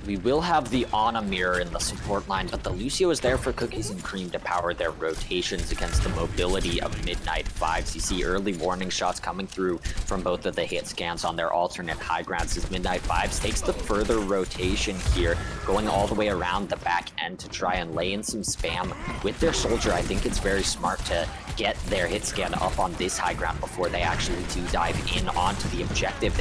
We will have the Ana mirror in the support line, but the Lucio is there for Cookies and Cream to power their rotations against the mobility of Midnight Fives. You see early warning shots coming through from both of the hit scans on their alternate high grounds as Midnight Fives takes the further rotation here, going all the way around the back end to try and lay in some spam with their soldier. I think it's very smart to get their hit scan up on this high ground before they actually do dive in onto the objective.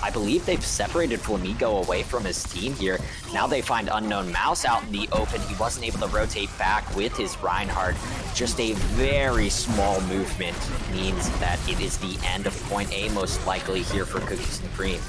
I believe they've separated Flamigo away from his team here. Now they find Unknown Mouse out in the open. He wasn't able to rotate back with his Reinhardt. Just a very small movement means that it is the end of point A most likely here for Cookies and Cream.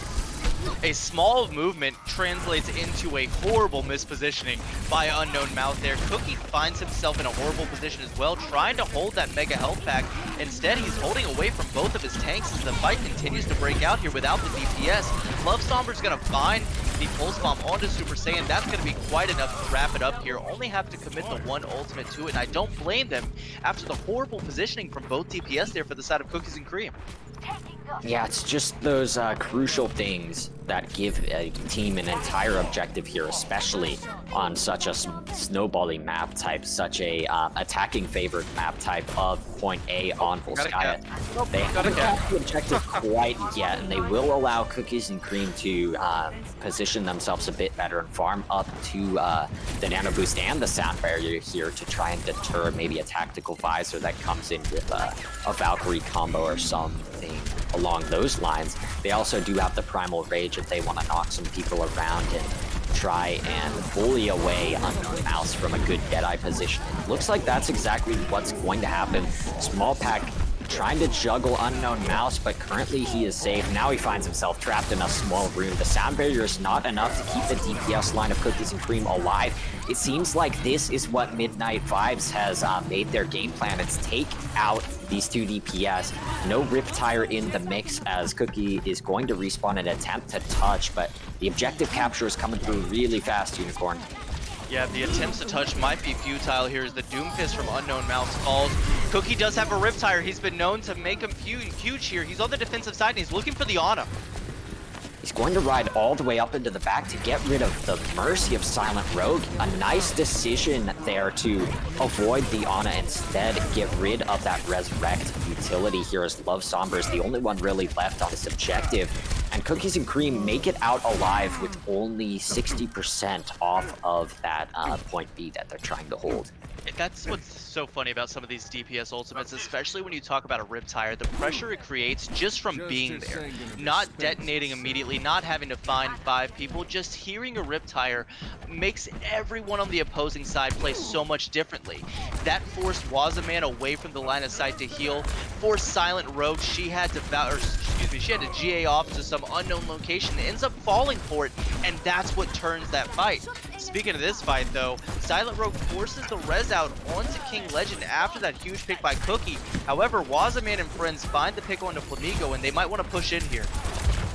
A small movement translates into a horrible mispositioning by Unknown Mouse there. Cookie finds himself in a horrible position as well, trying to hold that mega health pack. Instead, he's holding away from both of his tanks as the fight continues to break out here without the DPS. Love Somber's going to find the Pulse Bomb onto Super Saiyan. That's going to be quite enough to wrap it up here. Only have to commit the one ultimate to it, and I don't blame them after the horrible positioning from both DPS there for the side of Cookies and Cream. Yeah, it's just those crucial things that give a team an entire objective here, especially on such a snowballing map type, such a attacking favored map type of point A on Volskaya. They haven't got the objective quite yet, and they will allow Cookies and Cream to position themselves a bit better and farm up to the Nano Boost and the Sound Barrier here to try and deter maybe a tactical visor that comes in with a Valkyrie combo or something along those lines. They also do have the Primal Rage if they want to knock some people around and try and bully away Unknown Mouse from a good Deadeye position. It looks like that's exactly what's going to happen. Small Pack trying to juggle Unknown Mouse, but currently he is safe. Now he finds himself trapped in a small room. The Sound Barrier is not enough to keep the DPS line of Cookies and Cream alive. It seems like this is what Midnight Fives has made their game plan. It's take out these two DPS. No Riptire in the mix as Cookie is going to respawn and attempt to touch, but the objective capture is coming through really fast, Unicorn. Yeah, the attempts to touch might be futile here as the Doom Fist from Unknown Mouse calls. Cookie does have a Riptire. He's been known to make him huge here. He's on the defensive side and he's looking for the Ana. He's going to ride all the way up into the back to get rid of the mercy of Silent Rogue. A nice decision there to avoid the Ana, instead get rid of that Resurrect utility here as Love Somber is the only one really left on this objective. And Cookies and Cream make it out alive with only 60% off of that point B that they're trying to hold. That's what's so funny about some of these DPS ultimates, especially when you talk about a Riptire. The pressure it creates just from being there, not detonating immediately, not having to find 5 people, just hearing a Riptire makes everyone on the opposing side play so much differently. That forced Wazaman away from the line of sight to heal. For Silent Rogue, she had to GA off to some unknown location, ends up falling for it, and that's what turns that fight. Speaking of this fight though, Silent Rogue forces the res out onto King Legend after that huge pick by Cookie. However, Wazaman and friends find the pick onto Flamigo, and they might want to push in here.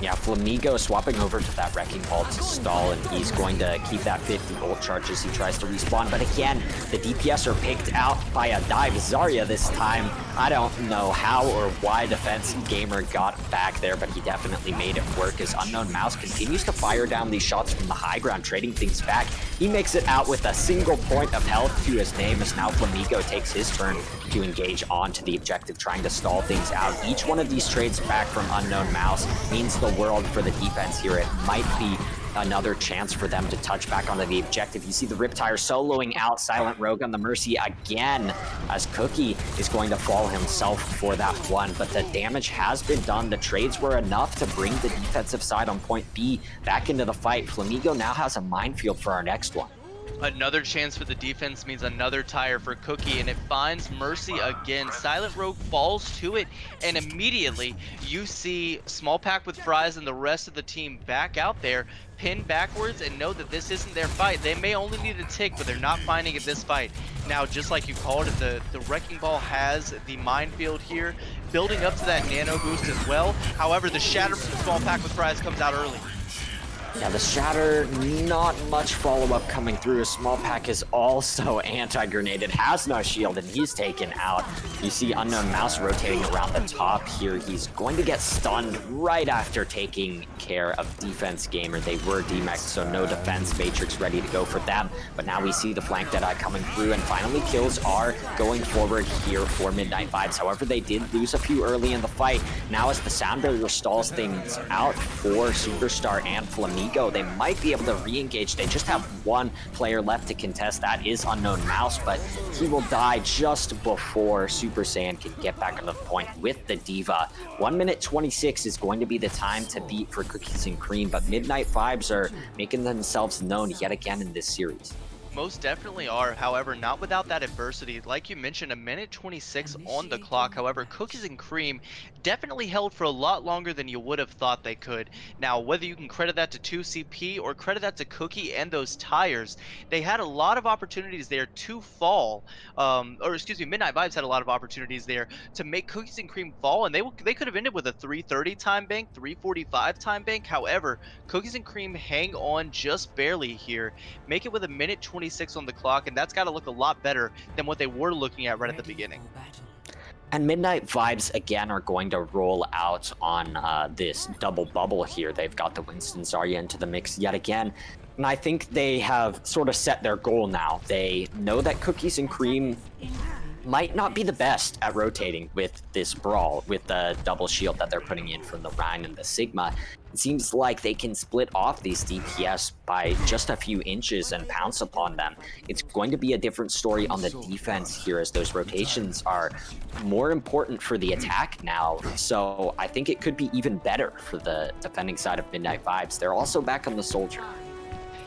Yeah, Flamigo swapping over to that Wrecking Ball to stall, and he's going to keep that 50 ult charge as he tries to respawn. But again, the DPS are picked out by a dive Zarya this time. I don't know how or why Defense Gamer got back there, but he definitely made it work as Unknown Mouse continues to fire down these shots from the high ground, trading things back. He makes it out with a single point of health to his name as now Flamigo takes his turn to engage onto the objective, trying to stall things out. Each one of these trades back from Unknown Mouse means the world for the defense here. It might be another chance for them to touch back onto the objective. You see the Riptire soloing out Silent Rogue on the Mercy again, as Cookie is going to fall himself for that one, but the damage has been done. The trades were enough to bring the defensive side on point B back into the fight. Flamigo now has a minefield for our next one. Another chance for the defense means another tire for Cookie, and it finds Mercy again. Silent Rogue falls to it, and immediately you see Small Pack with Fries and the rest of the team back out there, pinned backwards, and know that this isn't their fight. They may only need a tick, but they're not finding it this fight. Now, just like you called it, the Wrecking Ball has the minefield here, building up to that nano boost as well. However, the Shatter from Small Pack with Fries comes out early. Yeah, the Shatter, not much follow-up coming through. Small Pack is also anti-grenaded, has no shield, and he's taken out. You see Unknown Mouse rotating around the top here. He's going to get stunned right after taking care of Defense Gamer. They were demexed, so no defense. Matrix ready to go for them, but now we see the flank Deadeye coming through, and finally kills are going forward here for Midnight Vibes. However, they did lose a few early in the fight. Now as the Sound Barrier stalls things out for Superstar and Flamigo, they might be able to re-engage. They just have one player left to contest. That is Unknown Mouse, but he will die just before Super Saiyan can get back on the point with the Diva. 1 minute 26 is going to be the time to beat for Cookies and Cream, but Midnight Vibes are making themselves known yet again in this series. Most definitely are, however, not without that adversity. Like you mentioned, 1 minute 26 on the clock. However, Cookies and Cream definitely held for a lot longer than you would have thought they could. Now, whether you can credit that to 2CP or credit that to Cookie and those tires, they had a lot of opportunities there to fall. Midnight Vibes had a lot of opportunities there to make Cookies and Cream fall, and they could have ended with a 3:30 time bank, 3:45 time bank. However, Cookies and Cream hang on just barely here, make it with 1 minute 26 on the clock, and that's got to look a lot better than what they were looking at right at the beginning. And Midnight Vibes, again, are going to roll out on this double bubble here. They've got the Winston Zarya into the mix yet again. And I think they have sort of set their goal now. They know that Cookies and Cream might not be the best at rotating with this brawl, with the double shield that they're putting in from the Rhine and the Sigma. It seems like they can split off these DPS by just a few inches and pounce upon them. It's going to be a different story on the defense here, as those rotations are more important for the attack now. So I think it could be even better for the defending side of Midnight Vibes. They're also back on the Soldier.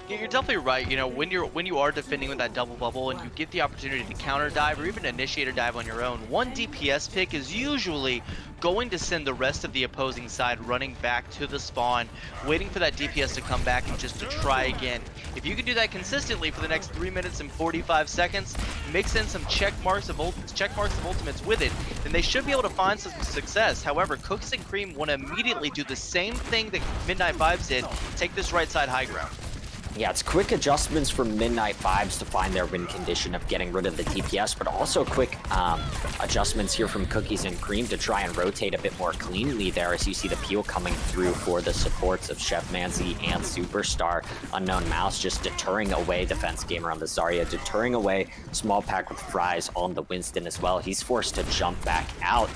Yeah, you're definitely right. You know, when you are defending with that double bubble and you get the opportunity to counter dive or even initiator dive on your own, one DPS pick is usually going to send the rest of the opposing side running back to the spawn, waiting for that DPS to come back and just to try again. If you can do that consistently for the next 3 minutes and 45 seconds, mix in some check marks of ultimates with it, then they should be able to find some success. However, Cookies and Cream want to immediately do the same thing that Midnight Vibes did, take this right side high ground. Yeah, it's quick adjustments from Midnight Vibes to find their win condition of getting rid of the DPS, but also quick adjustments here from Cookies and Cream to try and rotate a bit more cleanly there, as you see the peel coming through for the supports of Chef Manzi and Superstar. Unknown Mouse just deterring away Defense Gamer on the Zarya, deterring away Small Pack with Fries on the Winston as well. He's forced to jump back out.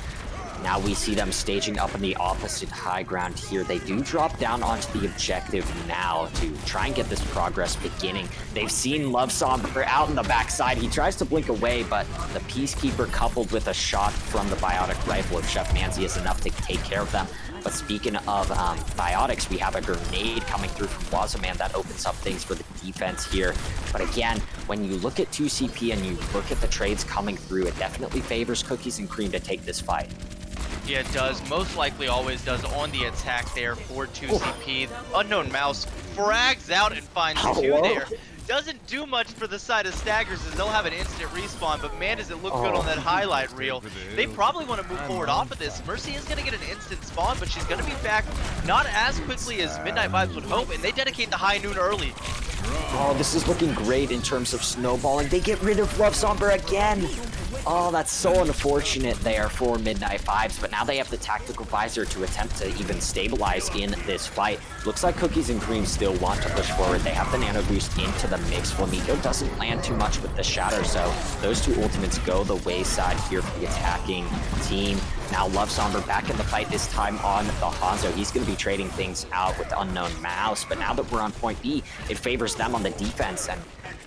Now we see them staging up on the opposite high ground here. They do drop down onto the objective now to try and get this progress beginning. They've seen Love Somber out in the backside. He tries to blink away, but the Peacekeeper coupled with a shot from the Biotic Rifle of Chef Manzi is enough to take care of them. But speaking of biotics, we have a grenade coming through from Wazaman that opens up things for the defense here. But again, when you look at 2CP and you look at the trades coming through, it definitely favors Cookies and Cream to take this fight. Yeah, it does. Most likely always does on the attack there for 2CP. Unknown Mouse frags out and finds two there. Doesn't do much for the side of Staggers, as they'll have an instant respawn, but man, does it look good on that highlight reel. They probably want to move forward off of this. Mercy is going to get an instant spawn, but she's going to be back not as quickly as Midnight Vibes would hope, and they dedicate the high noon early. Oh, this is looking great in terms of snowballing. They get rid of Love Somber again. Oh, that's so unfortunate there for Midnight Vibes, but now they have the Tactical Visor to attempt to even stabilize in this fight. Looks like Cookies and Cream still want to push forward. They have the Nano Boost into the mix. Flamigo doesn't land too much with the Shatter, so those two ultimates go the wayside here for the attacking team. Now Love Somber back in the fight, this time on the Hanzo. He's going to be trading things out with Unknown Mouse, but now that we're on point B, it favors them on the defense, and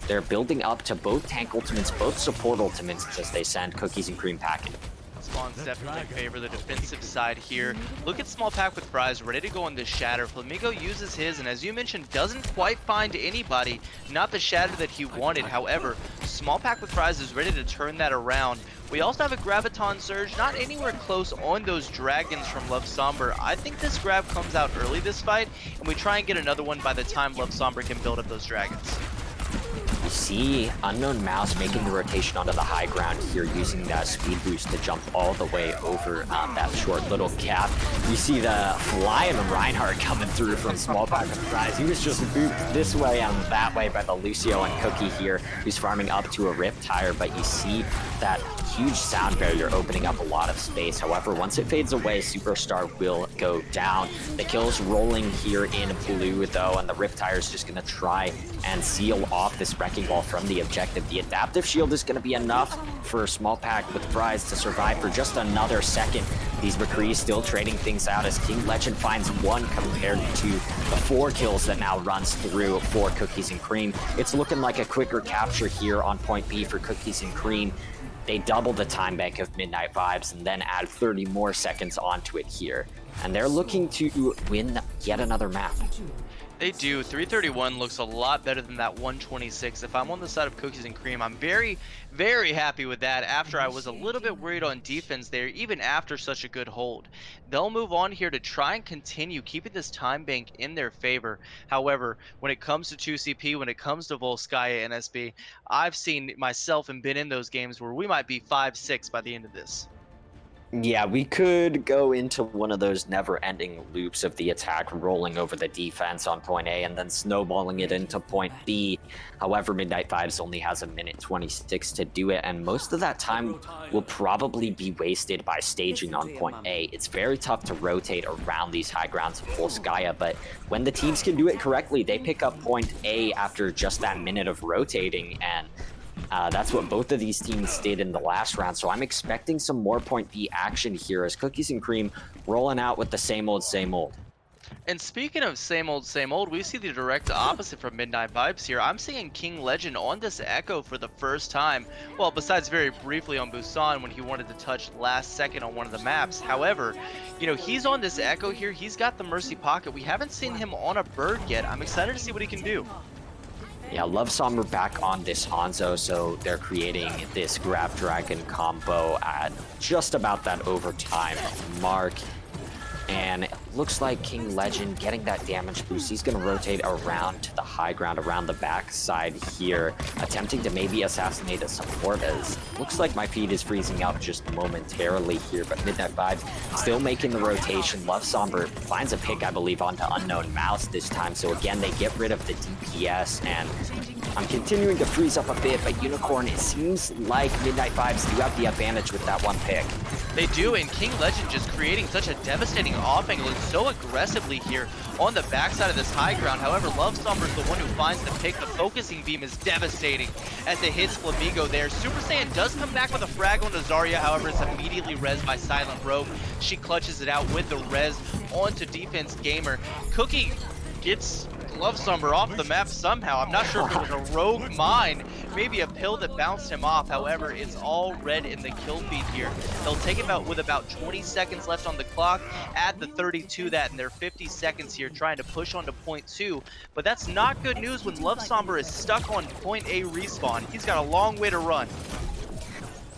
they're building up to both tank ultimates, both support ultimates as they send Cookies and Cream packing. Spawns definitely favor the defensive side here. Look at Small Pack with Fries ready to go on this Shatter. Flamingo uses his, and as you mentioned, doesn't quite find anybody. Not the Shatter that he wanted. However, Small Pack with Fries is ready to turn that around. We also have a Graviton Surge, not anywhere close on those Dragons from Love Somber. I think this grab comes out early this fight, and we try and get another one by the time Love Somber can build up those Dragons. You see Unknown Mouse making the rotation onto the high ground here, using that speed boost to jump all the way over that short little gap. You see the flying Reinhardt coming through from Small Pack of Fries. He was just booped this way and that way by the Lucio and Cookie here, who's farming up to a Riptire, but you see that huge sound barrier opening up a lot of space. However, once it fades away, Superstar will go down. The kill's rolling here in blue though, and the Riptire is just going to try and seal off this wrecking ball from the objective. The adaptive shield is going to be enough for Small Pack with Fries to survive for just another second. These McCrees still trading things out as King Legend finds one compared to the 4 kills that now runs through for Cookies and Cream. It's looking like a quicker capture here on point B for Cookies and Cream. They double the time bank of Midnight Vibes and then add 30 more seconds onto it here. And they're looking to win yet another map. They do. 331 looks a lot better than that 126. If I'm on the side of Cookies and Cream, I'm very, very happy with that after I was a little bit worried on defense there, even after such a good hold. They'll move on here to try and continue keeping this time bank in their favor. However, when it comes to 2CP, when it comes to Volskaya and SB, I've seen myself and been in those games where we might be 5-6 by the end of this. Yeah, we could go into one of those never-ending loops of the attack rolling over the defense on point A and then snowballing it into point B. However, Midnight Vibes only has a minute 26 to do it, and most of that time will probably be wasted by staging on point A. It's very tough to rotate around these high grounds of Volskaya, but when the teams can do it correctly, they pick up point A after just that minute of rotating, and that's what both of these teams did in the last round, so I'm expecting some more point B action here as Cookies and Cream rolling out with the same old, same old. And speaking of same old, we see the direct opposite from Midnight Vibes here. I'm seeing King Legend on this Echo for the first time. Well, besides very briefly on Busan when he wanted to touch last second on one of the maps. However, you know, he's on this Echo here. He's got the Mercy Pocket. We haven't seen him on a bird yet. I'm excited to see what he can do. Yeah, Love Somber back on this Hanzo, so they're creating this Grab Dragon combo at just about that overtime mark. And it looks like King Legend getting that damage boost. He's going to rotate around to the high ground, around the back side here, attempting to maybe assassinate a support, as looks like my feed is freezing up just momentarily here, but Midnight Vibes still making the rotation. Love Somber finds a pick, I believe, onto Unknown Mouse this time, so again, they get rid of the DPS, and I'm continuing to freeze up a bit, but Unicorn, it seems like Midnight Vibes do have the advantage with that one pick. They do, and King Legend just creating such a devastating off angle and so aggressively here on the backside of this high ground. However, Love Somber is the one who finds the pick. The focusing beam is devastating as it hits Flamingo there. Super Saiyan does come back with a frag on Zarya, however, it's immediately rezzed by Silent Rogue. She clutches it out with the res onto Defense Gamer. Cookie gets Love Somber off the map somehow. I'm not sure if it was a rogue mine, maybe a pill that bounced him off. However, it's all red in the kill feed here. They'll take it with about 20 seconds left on the clock, add the 32 that, and they're 50 seconds here trying to push on to point 2. But that's not good news when Love Somber is stuck on point A respawn. He's got a long way to run.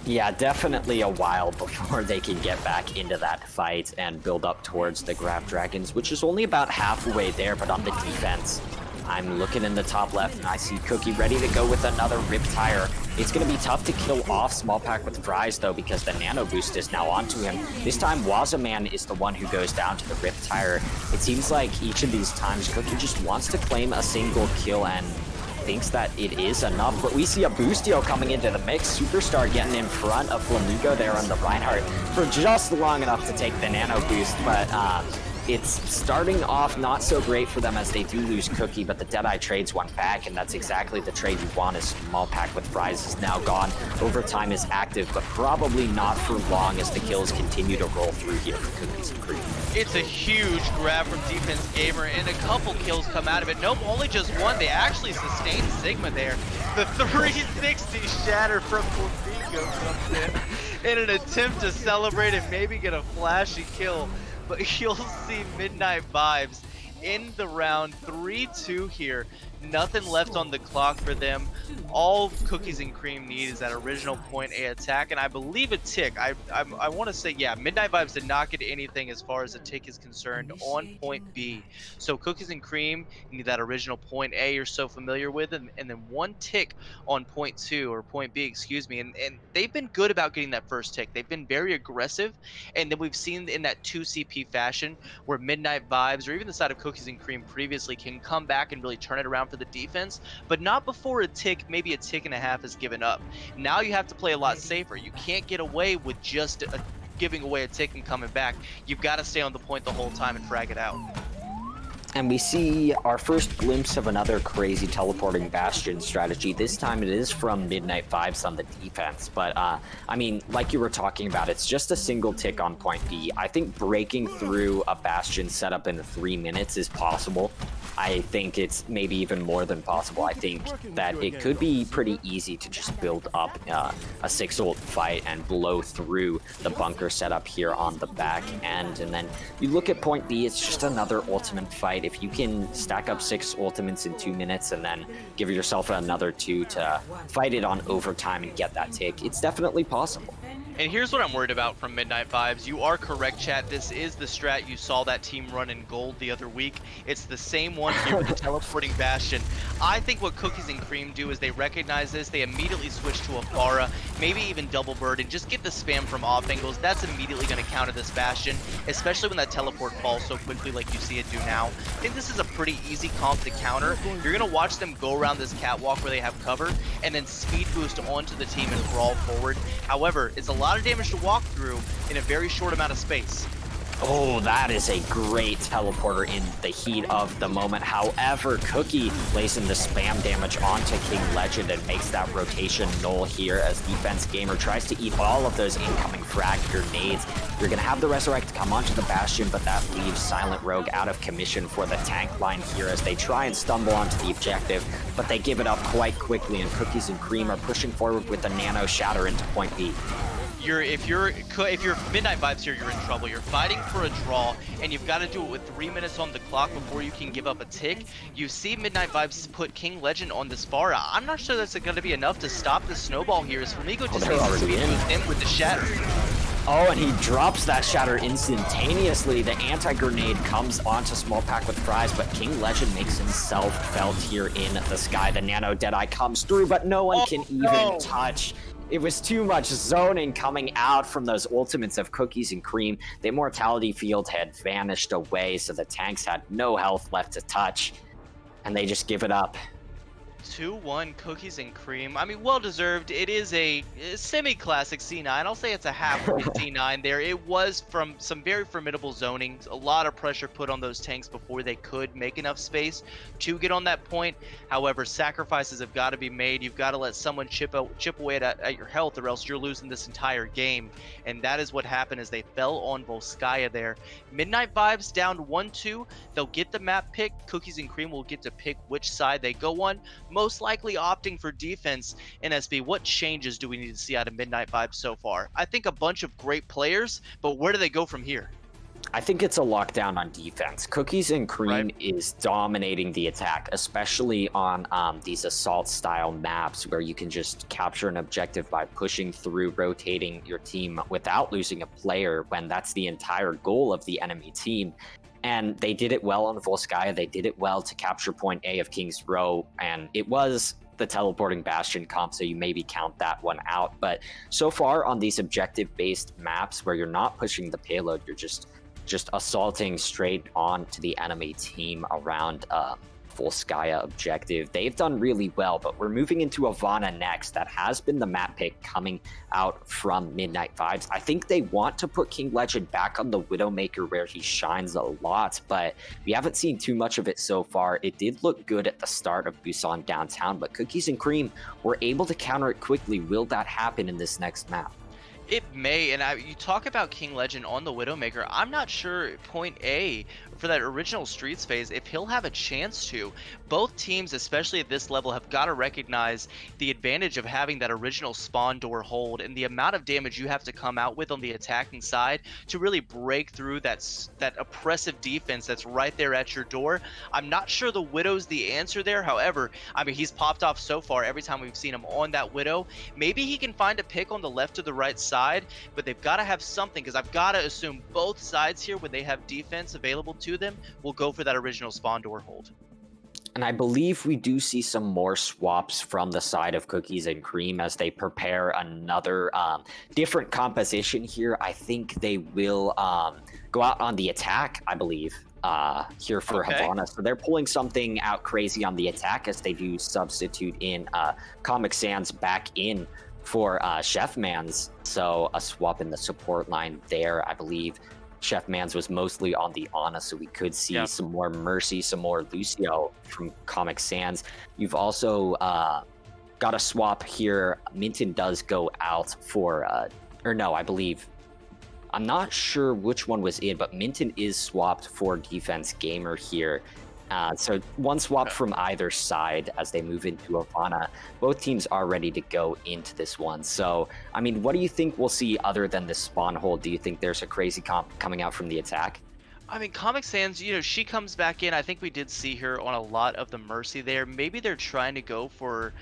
Yeah, definitely a while before they can get back into that fight and build up towards the Grab Dragons, which is only about halfway there, but on the defense, I'm looking in the top left and I see Cookie ready to go with another Riptire. It's going to be tough to kill off Small Pack with Fries though, because the Nano Boost is now onto him. This time, Wazaman is the one who goes down to the Riptire. It seems like each of these times, Cookie just wants to claim a single kill and thinks that it is enough, but we see a Boostio coming into the mix. Superstar getting in front of Flamingo there on the Reinhardt for just long enough to take the Nano Boost, but It's starting off not so great for them as they do lose Cookie, but the Deadeye trades one back, and that's exactly the trade you want, as Small Pack with Fries is now gone. Overtime is active, but probably not for long as the kills continue to roll through here for Cookies and Cream. It's a huge grab from Defense Gamer, and a couple kills come out of it. Nope, only just one. They actually sustained Sigma there. The 360 shatter from Corvigo comes in an attempt to celebrate and maybe get a flashy kill. But you'll see Midnight Vibes in the round 3-2 here. Nothing left on the clock for them. All Cookies and Cream need is that original point A attack, and I believe a tick. I want to say, yeah, Midnight Vibes did not get anything as far as a tick is concerned on point B. So Cookies and Cream need that original point A you're so familiar with, and then one tick on point 2, or point B, excuse me. And they've been good about getting that first tick. They've been very aggressive, and then we've seen in that 2 CP fashion where Midnight Vibes, or even the side of Cookies and Cream previously, can come back and really turn it around for the defense, but not before a tick, maybe a tick and a half, is given up. Now you have to play a lot safer. You can't get away with just giving away a tick and coming back. You've got to stay on the point the whole time and frag it out. And we see our first glimpse of another crazy teleporting Bastion strategy. This time it is from Midnight Vibes on the defense. But, I mean, like you were talking about, it's just a single tick on point B. I think breaking through a Bastion setup in 3 minutes is possible. I think it's maybe even more than possible. I think that it could be pretty easy to just build up a 6-ult fight and blow through the bunker setup here on the back end. And then you look at point B, it's just another ultimate fight. If you can stack up 6 ultimates in 2 minutes and then give yourself another 2 to fight it on overtime and get that tick, it's definitely possible. And here's what I'm worried about from Midnight Vibes. You are correct, chat. This is the strat you saw that team run in gold the other week. It's the same one here with the teleporting Bastion. I think what Cookies and Cream do is they recognize this. They immediately switch to a Pharah, maybe even double bird, and just get the spam from off angles. That's immediately going to counter this Bastion, especially when that teleport falls so quickly like you see it do now. I think this is a pretty easy comp to counter. You're going to watch them go around this catwalk where they have cover, and then speed boost onto the team and crawl forward. However, it's a lot of damage to walk through in a very short amount of space. Oh, that is a great teleporter in the heat of the moment. However, Cookie lays in the spam damage onto King Legend and makes that rotation null here as Defense Gamer tries to eat all of those incoming frag grenades. You're going to have the Resurrect come onto the Bastion, but that leaves Silent Rogue out of commission for the tank line here as they try and stumble onto the objective, but they give it up quite quickly, and Cookies and Cream are pushing forward with the Nano Shatter into point B. If you're Midnight Vibes here, you're in trouble. You're fighting for a draw, and you've got to do it with 3 minutes on the clock before you can give up a tick. You see Midnight Vibes put King Legend on this Pharah. I'm not sure that's going to be enough to stop the snowball here, as Flamigo just needs to move in with the Shatter. Oh, and he drops that Shatter instantaneously. The anti-grenade comes onto Small Pack with Fries, but King Legend makes himself felt here in the sky. The Nano Deadeye comes through, but no one can even touch. It was too much zoning coming out from those ultimates of Cookies and Cream. The Immortality Field had vanished away, so the tanks had no health left to touch, and they just give it up. 2-1 Cookies and Cream. I mean, well deserved. It is a semi-classic C9. I'll say it's a half C9 there. It was from some very formidable zoning. A lot of pressure put on those tanks before they could make enough space to get on that point. However, sacrifices have got to be made. You've got to let someone chip away at your health, or else you're losing this entire game. And that is what happened as they fell on Volskaya there. Midnight Vibes down 1-2. They'll get the map pick. Cookies and Cream will get to pick which side they go on. Most likely opting for defense. In SB, what changes do we need to see out of Midnight Vibes so far? I think a bunch of great players, but where do they go from here? I think it's a lockdown on defense. Cookies and Cream is dominating the attack, especially on these assault-style maps where you can just capture an objective by pushing through, rotating your team without losing a player, when that's the entire goal of the enemy team. And they did it well on Volskaya. They did it well to capture point A of King's Row, and it was the teleporting Bastion comp, so you maybe count that one out. But so far on these objective-based maps where you're not pushing the payload, you're just assaulting straight on to the enemy team around Volskaya objective. They've done really well, but we're moving into Ivana next. That has been the map pick coming out from Midnight Vibes. I think they want to put King Legend back on the Widowmaker where he shines a lot, but we haven't seen too much of it so far. It did look good at the start of Busan Downtown, but Cookies and Cream were able to counter it quickly. Will that happen in this next map? It may, and you talk about King Legend on the Widowmaker. I'm not sure Point A for that original Streets phase if he'll have a chance to. Both teams, especially at this level, have got to recognize the advantage of having that original spawn door hold and the amount of damage you have to come out with on the attacking side to really break through that oppressive defense that's right there at your door. I'm not sure the Widow's the answer there. However, I mean, he's popped off so far every time we've seen him on that Widow. Maybe he can find a pick on the left or the right side, but they've got to have something, because I've got to assume both sides here, when they have defense available to them, will go for that original spawn door hold. And I believe we do see some more swaps from the side of Cookies and Cream as they prepare another different composition here. I think they will go out on the attack, I believe, here for Havana. So they're pulling something out crazy on the attack as they do substitute in Comic Sans back in for Chef Mans. So a swap in the support line there, I believe. Chef Mans was mostly on the Ana, so we could see some more Mercy, some more Lucio from Comic Sans. You've also got a swap here. Minton does go out for, or no, I believe, I'm not sure which one was in, but Minton is swapped for Defense Gamer here. So one swap from either side as they move into Ivana. Both teams are ready to go into this one. So, I mean, what do you think we'll see other than this spawn hold? Do you think there's a crazy comp coming out from the attack? I mean, Comic Sans, you know, she comes back in. I think we did see her on a lot of the Mercy there. Maybe they're trying to go for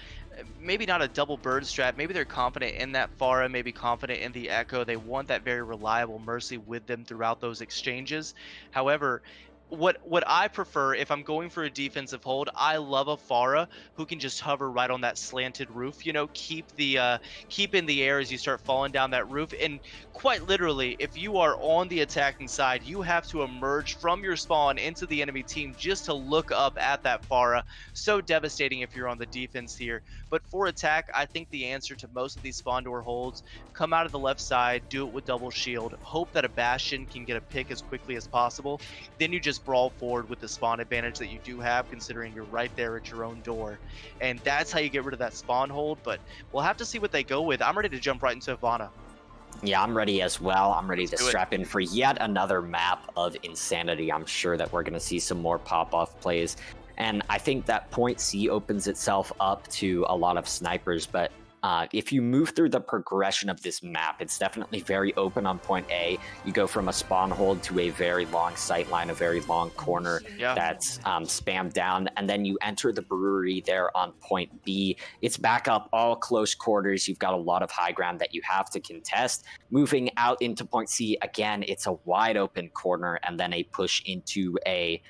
maybe not a double bird strat. Maybe they're confident in that Pharah, maybe confident in the Echo. They want that very reliable Mercy with them throughout those exchanges. However, what I prefer, if I'm going for a defensive hold, I love a Pharah who can just hover right on that slanted roof, you know, keep in the air as you start falling down that roof. And quite literally, if you are on the attacking side, you have to emerge from your spawn into the enemy team just to look up at that Pharah. So devastating if you're on the defense here. But for attack, I think the answer to most of these spawn door holds, come out of the left side, do it with double shield, hope that a Bastion can get a pick as quickly as possible. Then you just brawl forward with the spawn advantage that you do have, considering you're right there at your own door. And that's how you get rid of that spawn hold, but we'll have to see what they go with. I'm ready to jump right into Ivana. Yeah, I'm ready as well. I'm ready to strap in for yet another map of insanity. I'm sure that we're going to see some more pop-off plays. And I think that point C opens itself up to a lot of snipers, but if you move through the progression of this map, it's definitely very open on point A. You go from a spawn hold to a very long sight line, a very long corner that's spammed down, and then you enter the brewery there on point B. It's back up, all close quarters. You've got a lot of high ground that you have to contest. Moving out into point C, again, it's a wide open corner, and then a push into a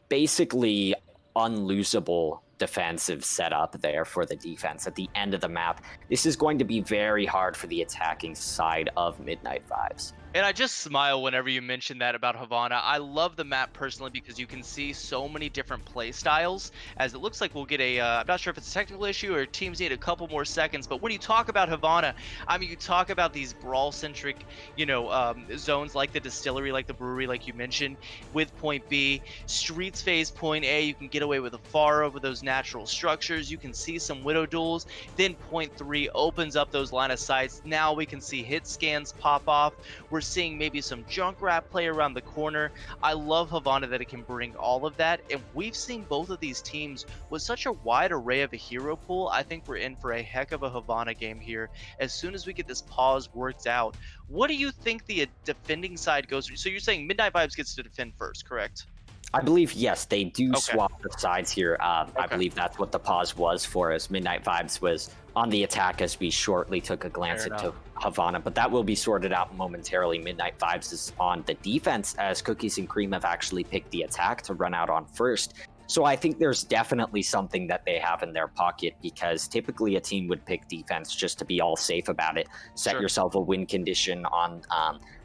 basically unlosable defensive setup there for the defense at the end of the map. This is going to be very hard for the attacking side of Midnight Vibes. And I just smile whenever you mention that about Havana. I love the map personally because you can see so many different play styles, as it looks like we'll get a, I'm not sure if it's a technical issue or teams need a couple more seconds, but when you talk about Havana, I mean, you talk about these brawl-centric, you know, zones like the distillery, like the brewery, like you mentioned, with point B. Streets phase point A, you can get away with a Pharah with those natural structures. You can see some Widow duels. Then point 3 opens up those line of sights. Now we can see hit scans pop off. We're seeing maybe some Junkrat play around the corner. I love Havana that it can bring all of that, and we've seen both of these teams with such a wide array of a hero pool. I think we're in for a heck of a Havana game here as soon as we get this pause worked out. What do you think the defending side goes through? So you're saying Midnight Vibes gets to defend first, correct? I believe, yes, they do swap the sides here. I believe that's what the pause was for, as Midnight Vibes was on the attack as we shortly took a glance into Havana, but that will be sorted out momentarily. Midnight Vibes is on the defense as Cookies and Cream have actually picked the attack to run out on first. So I think there's definitely something that they have in their pocket, because typically a team would pick defense just to be all safe about it. Set Sure. yourself a win condition on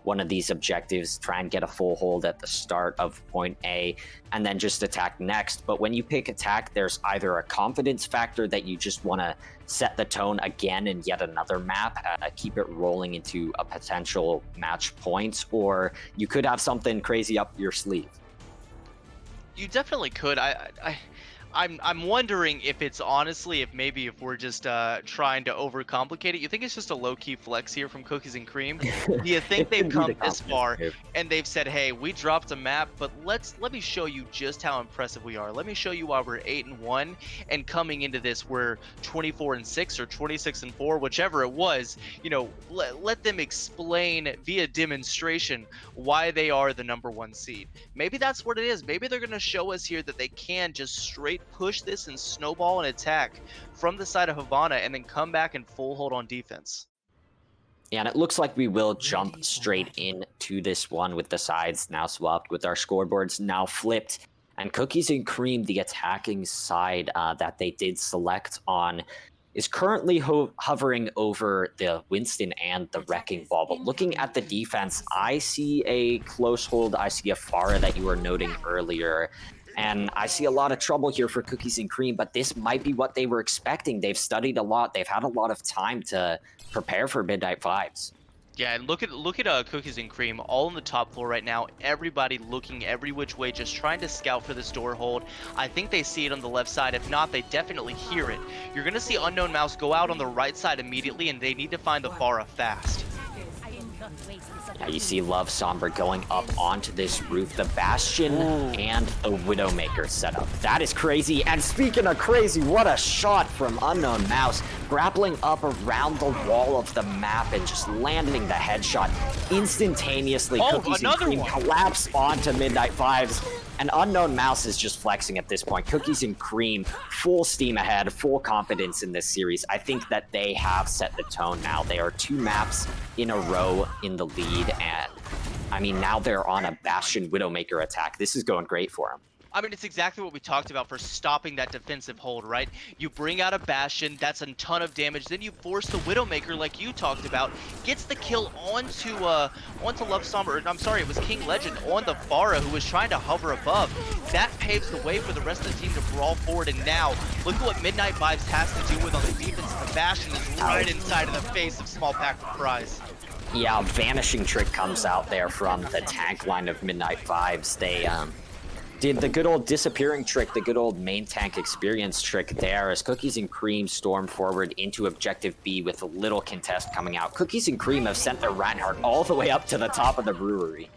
one of these objectives, try and get a full hold at the start of point A, and then just attack next. But when you pick attack, there's either a confidence factor that you just want to set the tone again in yet another map, keep it rolling into a potential match points, or you could have something crazy up your sleeve. You definitely could. I'm wondering if it's honestly, if we're just trying to overcomplicate it. You think it's just a low-key flex here from Cookies and Cream? Do you think It they've could be come the this confidence far move. and they've said, "Hey, we dropped a map, but let me show you just how impressive we are. Let me show you why we're 8-1, and coming into this we're 24-6 or 26-4, whichever it was. You know, let them explain via demonstration why they are the #1 seed. Maybe that's what it is. Maybe they're gonna show us here that they can just straight push this and snowball and attack from the side of Havana, and then come back and full hold on defense." And it looks like we will jump straight into this one with the sides now swapped, with our scoreboards now flipped. And Cookies and Cream, the attacking side that they did select on, is currently hovering over the Winston and the Wrecking Ball. But looking at the defense, I see a close hold. I see a Pharah that you were noting earlier. And I see a lot of trouble here for Cookies and Cream, but this might be what they were expecting. They've studied a lot. They've had a lot of time to prepare for Midnight Vibes. Yeah, and look at Cookies and Cream all on the top floor right now. Everybody looking every which way, just trying to scout for this door hold. I think they see it on the left side. If not, they definitely hear it. You're gonna see Unknown Mouse go out on the right side immediately, and they need to find the Pharah fast. Now you see Love Somber going up onto this roof, the Bastion and the Widowmaker setup. That is crazy. And speaking of crazy, what a shot from Unknown Mouse, grappling up around the wall of the map and just landing the headshot instantaneously. Cookies and Cream collapse onto Midnight Vibes, and Unknown Mouse is just flexing at this point. Cookies and Cream, full steam ahead, full confidence in this series. I think that they have set the tone now. They are 2 maps in a row in the lead, and I mean, now they're on a Bastion Widowmaker attack. This is going great for them. I mean, it's exactly what we talked about for stopping that defensive hold, right? You bring out a Bastion, that's a ton of damage, then you force the Widowmaker like you talked about, gets the kill onto Love Somber, I'm sorry, it was King Legend on the Pharah, who was trying to hover above. That paves the way for the rest of the team to brawl forward, and now, look at what Midnight Vibes has to do with on the defense. The Bastion is right inside of the face of Small Pack of Fries. Yeah, Vanishing Trick comes out there from the tank line of Midnight Vibes. They did the good old disappearing trick, the good old main tank experience trick there, as Cookies and Cream storm forward into Objective B with a little contest coming out. Cookies and Cream have sent their Reinhardt all the way up to the top of the brewery.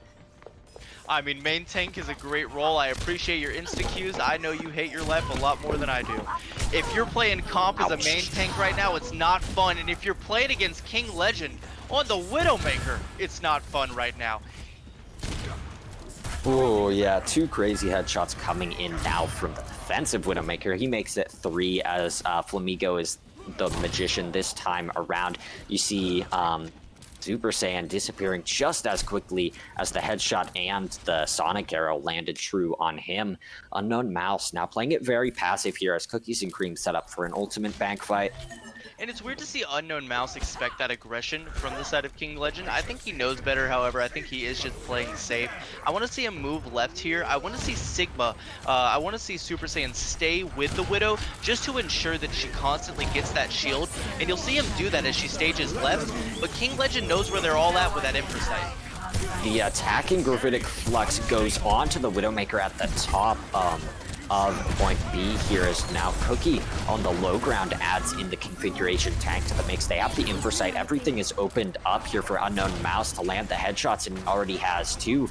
I mean, main tank is a great role. I appreciate your insta-Qs. I know you hate your life a lot more than I do. If you're playing comp as a main tank right now, it's not fun. And if you're playing against King Legend on the Widowmaker, it's not fun right now. Oh, yeah, 2 crazy headshots coming in now from the defensive Widowmaker. He makes it 3 as Flamigo is the Magician this time around. You see Super Saiyan disappearing just as quickly as the headshot and the Sonic Arrow landed true on him. Unknown Mouse now playing it very passive here as Cookies and Cream set up for an ultimate bank fight. And it's weird to see Unknown Mouse expect that aggression from the side of King Legend. I think he knows better, however. I think he is just playing safe. I want to see him move left here. I want to see Sigma. I want to see Super Saiyan stay with the Widow just to ensure that she constantly gets that shield. And you'll see him do that as she stages left. But King Legend knows where they're all at with that Impresight. The attacking Gravitic Flux goes on to the Widowmaker at the top of point B here, is now Cookie on the low ground adds in the configuration tank to the mix. They have the Impresight. Everything is opened up here for Unknown Mouse to land the headshots, and already has 2.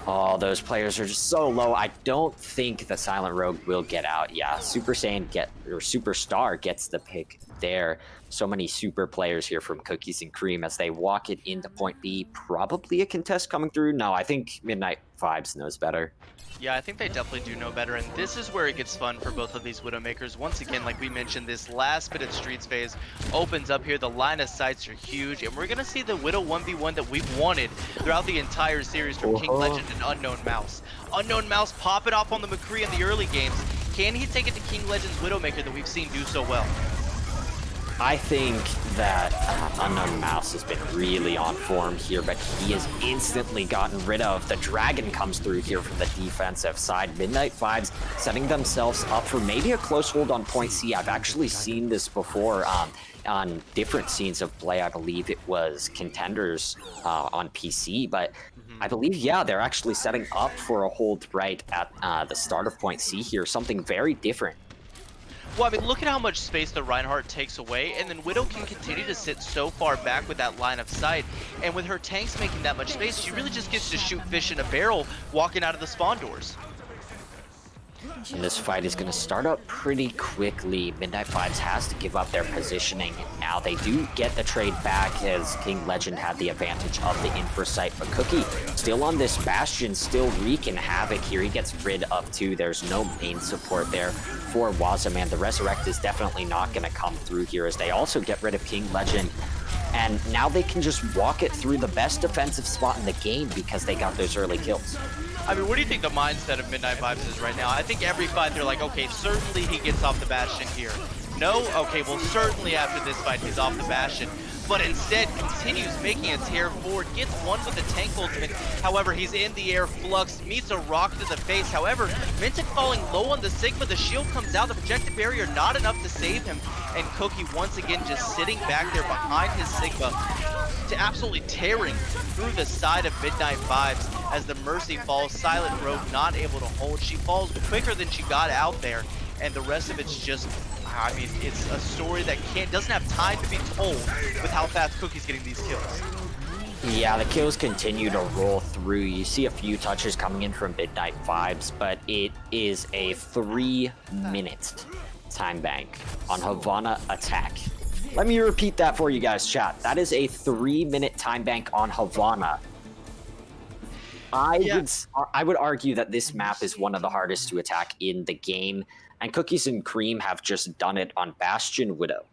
Oh, those players are just so low. I don't think the Silent Rogue will get out. Yeah, Super Saiyan or Superstar gets the pick there. So many super players here from Cookies and Cream as they walk it into point B. Probably a contest coming through. No, I think Midnight Vibes knows better. Yeah, I think they definitely do know better, and this is where it gets fun for both of these Widowmakers. Once again, like we mentioned, this last bit of Streets phase opens up here. The line of sights are huge, and we're going to see the Widow 1v1 that we've wanted throughout the entire series from King Legend and Unknown Mouse. Unknown Mouse popping off on the McCree in the early games. Can he take it to King Legend's Widowmaker that we've seen do so well? I think that Unknown Mouse has been really on form here, but he has instantly gotten rid of. The Dragon comes through here from the defensive side. Midnight Vibes setting themselves up for maybe a close hold on point C. I've actually seen this before on different scenes of play. I believe it was Contenders on PC, but I believe, yeah, they're actually setting up for a hold right at the start of point C here, something very different. Well, I mean, look at how much space the Reinhardt takes away, and then Widow can continue to sit so far back with that line of sight. And with her tanks making that much space, she really just gets to shoot fish in a barrel walking out of the spawn doors. And this fight is going to start up pretty quickly. Midnight Vibes has to give up their positioning. Now they do get the trade back as King Legend had the advantage of the infra site, but Cookie still on this Bastion, still wreaking havoc here. He gets rid of two. There's no main support there for Wazaman. The Resurrect is definitely not going to come through here as they also get rid of King Legend. And now they can just walk it through the best defensive spot in the game because they got those early kills. I mean, what do you think the mindset of Midnight Vibes is right now? I think every fight they're like, okay, certainly he gets off the Bastion here. No? Okay, well, certainly after this fight he's off the Bastion. But instead continues making a tear forward, gets one with the tank ultimate. However, he's in the air, Flux meets a rock to the face. However, Mintic falling low on the Sigma, the shield comes out, the projected barrier not enough to save him. And Cookie once again just sitting back there behind his Sigma, to absolutely tearing through the side of Midnight Vibes as the Mercy falls. Silent Rogue not able to hold. She falls quicker than she got out there, and the rest of it's just, I mean, it's a story that doesn't have time to be told with how fast Cookie's getting these kills. Yeah, the kills continue to roll through. You see a few touches coming in from Midnight Vibes, but it is a 3-minute time bank on Havana Attack. Let me repeat that for you guys, chat. That is a 3-minute time bank on Havana. I would argue that this map is one of the hardest to attack in the game, and Cookies and Cream have just done it on Bastion Widow.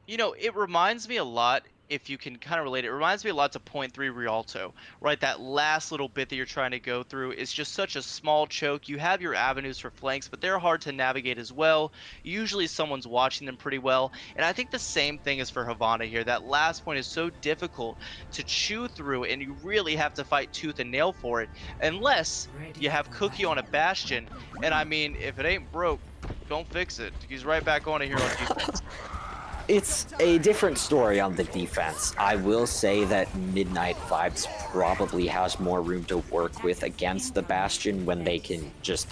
You know, it reminds me a lot, if you can kind of relate, it reminds me a lot to Point 3 Rialto, right? That last little bit that you're trying to go through is just such a small choke. You have your avenues for flanks, but they're hard to navigate as well. Usually someone's watching them pretty well, and I think the same thing is for Havana here. That last point is so difficult to chew through, and you really have to fight tooth and nail for it, unless you have Cookie on a Bastion. And I mean, if it ain't broke, don't fix it. He's right back on it here on defense. It's a different story on the defense. I will say that Midnight Vibes probably has more room to work with against the Bastion when they can just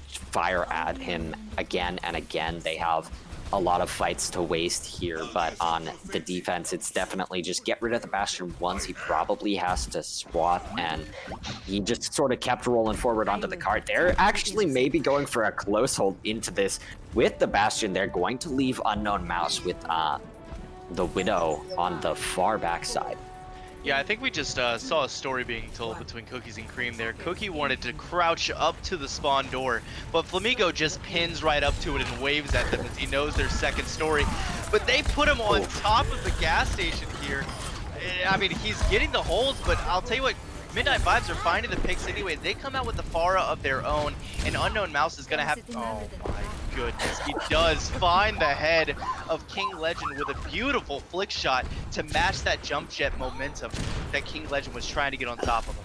fire at him again and again. They have a lot of fights to waste here, but on the defense, it's definitely just get rid of the Bastion once. He probably has to swat, and he just sort of kept rolling forward onto the cart. They're actually maybe going for a close hold into this with the Bastion. They're going to leave Unknown Mouse with the Widow on the far back side. Yeah, I think we just saw a story being told between Cookies and Cream there. Cookie wanted to crouch up to the spawn door, but Flamigo just pins right up to it and waves at them as he knows their second story. But they put him on top of the gas station here. I mean, he's getting the holds, but I'll tell you what, Midnight Vibes are finding the picks anyway. They come out with the Pharah of their own, and Unknown Mouse is going to have... Oh my goodness, he does find the head of King Legend with a beautiful flick shot to match that jump jet momentum that King Legend was trying to get on top of him.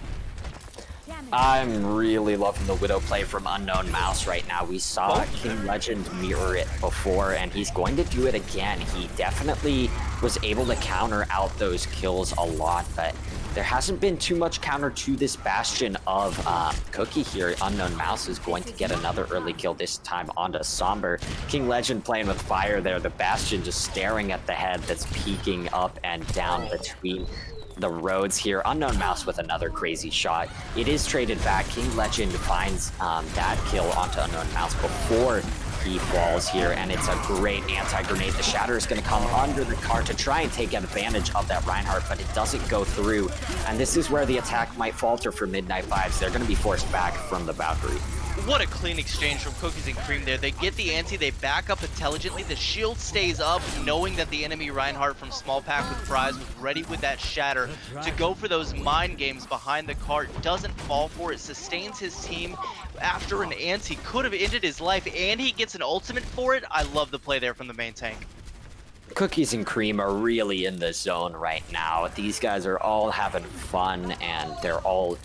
I'm really loving the Widow play from Unknown Mouse right now. We saw King Legend mirror it before, and he's going to do it again. He definitely was able to counter out those kills a lot, but there hasn't been too much counter to this Bastion of Cookie here. Unknown Mouse is going to get another early kill, this time onto Somber. King Legend playing with fire there. The Bastion just staring at the head that's peeking up and down between the roads here. Unknown Mouse with another crazy shot. It is traded back. King Legend finds that kill onto Unknown Mouse before he falls here, and it's a great anti-grenade. The Shatter is going to come under the cart to try and take advantage of that Reinhardt, but it doesn't go through. And this is where the attack might falter for Midnight Vibes. They're going to be forced back from the Valkyrie. What a clean exchange from Cookies and Cream there. They get the anti, they back up intelligently, the shield stays up, knowing that the enemy Reinhardt from Small Pack with Fries was ready with that Shatter to go for those mind games behind the cart. Doesn't fall for it, sustains his team after an anti, could have ended his life, and he gets an ultimate for it. I love the play there from the main tank. Cookies and Cream are really in the zone right now. These guys are all having fun, and they're all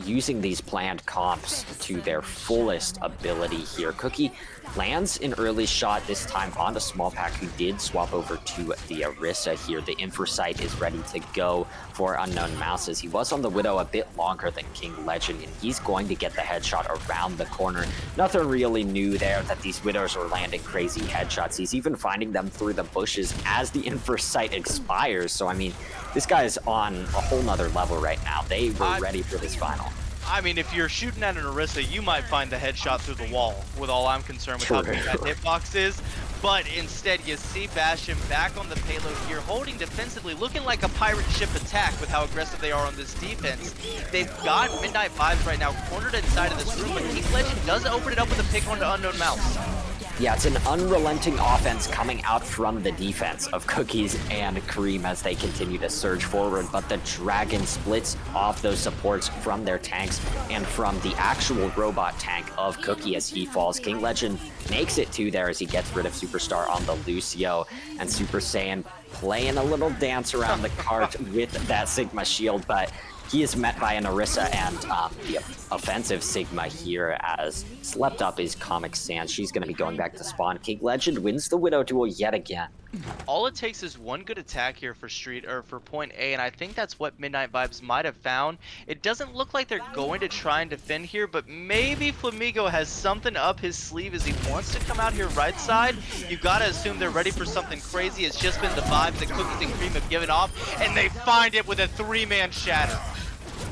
using these planned comps to their fullest ability here. Cookie lands an early shot this time on the Small Pack, who did swap over to the Orisa here. The Infrasight is ready to go for Unknown Mouse, as he was on the Widow a bit longer than King Legend, and he's going to get the headshot around the corner. Nothing really new there that these Widows are landing crazy headshots. He's even finding them through the bushes as the Infrasight expires. So, I mean, this guy is on a whole nother level right now. They were ready for this final. I mean, if you're shooting at an Orisa, you might find the headshot through the wall, with all I'm concerned with how big that hitbox is. But instead, you see Bastion back on the payload here, holding defensively, looking like a pirate ship attack with how aggressive they are on this defense. They've got Midnight Vibes right now cornered inside of this room, but King Legend does open it up with a pick onto Unknown Mouse. Yeah, it's an unrelenting offense coming out from the defense of Cookies and Cream as they continue to surge forward, but the Dragon splits off those supports from their tanks and from the actual robot tank of Cookie as he falls. King Legend makes it to there as he gets rid of Superstar on the Lucio, and Super Saiyan playing a little dance around the cart with that Sigma shield, but he is met by an Orisa and the offensive Sigma here as Slept Up is Comic Sans. She's going to be going back to spawn. King Legend wins the Widow duel yet again. All it takes is one good attack here for for point A, and I think that's what Midnight Vibes might have found. It doesn't look like they're going to try and defend here, but maybe Flamigo has something up his sleeve as he wants to come out here right side. You gotta assume they're ready for something crazy. It's just been the vibes that Cookies and Cream have given off, and they find it with a 3-man Shatter.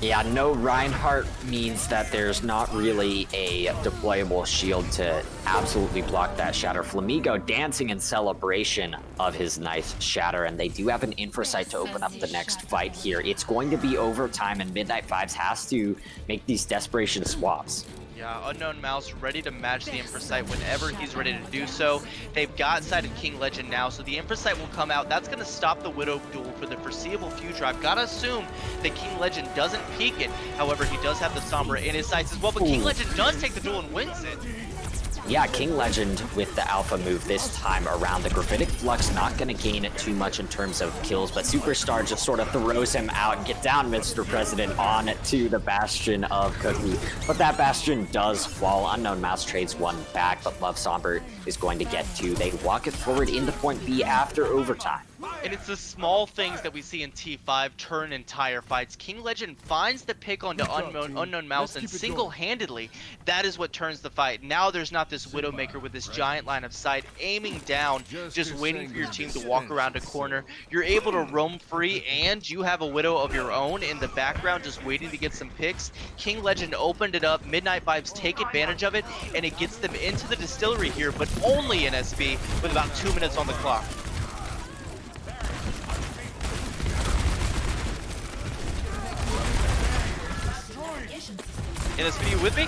Yeah, no Reinhardt means that there's not really a deployable shield to absolutely block that Shatter. Flamigo dancing in celebration of his nice Shatter, and they do have an Infrasight to open up the next fight here. It's going to be overtime, and Midnight Vibes has to make these desperation swaps. Yeah, Unknown Mouse ready to match the Infrasight whenever he's ready to do so. They've got sighted King Legend now, so the Infrasight will come out. That's going to stop the Widow duel for the foreseeable future. I've got to assume that King Legend doesn't peek it. However, he does have the Sombra in his sights as well, but King Legend does take the duel and wins it. Yeah, King Legend with the alpha move this time around. The Gravitic Flux not going to gain it too much in terms of kills, but Superstar just sort of throws him out. Get down, Mr. President, on to the Bastion of Cookie. But that Bastion does fall. Unknown Mouse trades one back, but Love Somber is going to get two. They walk it forward into point B after overtime. And it's the small things that we see in T5 turn entire fights. King Legend finds the pick onto Unknown Mouse, and single-handedly, that is what turns the fight. Now there's not this Widowmaker with this giant line of sight aiming down, just waiting for your team to walk around a corner. You're able to roam free, and you have a Widow of your own in the background just waiting to get some picks. King Legend opened it up. Midnight Vibes take advantage of it, and it gets them into the distillery here, but only in SB with about 2 minutes on the clock. NSP, you with me?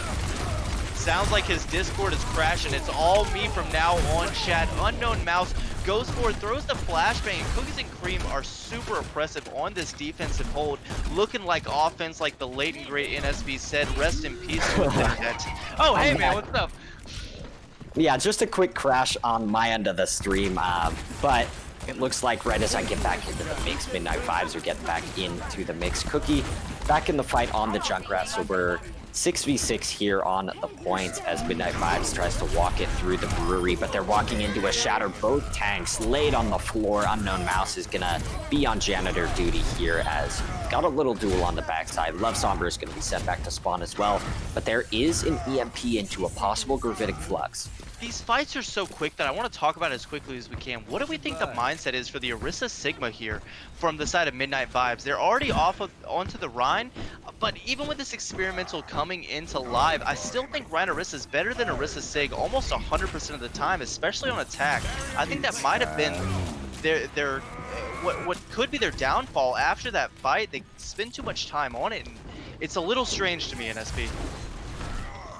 Sounds like his Discord is crashing. It's all me from now on, chat. Unknown Mouse goes for it, throws the flashbang. Cookies and Cream are super oppressive on this defensive hold, looking like offense, like the late and great NSB said. Rest in peace with that. Oh, hey man, what's up? Yeah, just a quick crash on my end of the stream, but it looks like right as I get back into the mix, Midnight Vibes are getting back into the mix. Cookie back in the fight on the Junkrat, so we're 6v6 here on the point as Midnight Vibes tries to walk it through the brewery, but they're walking into a Shatter. Both tanks laid on the floor. Unknown Mouse is gonna be on janitor duty here as got a little duel on the backside. Love Somber is gonna be sent back to spawn as well, but there is an EMP into a possible Gravitic Flux. These fights are so quick that I want to talk about it as quickly as we can. What do we think the mindset is for the Orisa Sigma here from the side of Midnight Vibes? They're already onto the Rhine, but even with this experimental comeback, coming into live, I still think Rhinoris is better than Orisa Sig almost 100% of the time, especially on attack. I think that might have been their what could be their downfall after that fight. They spend too much time on it, and it's a little strange to me in SP.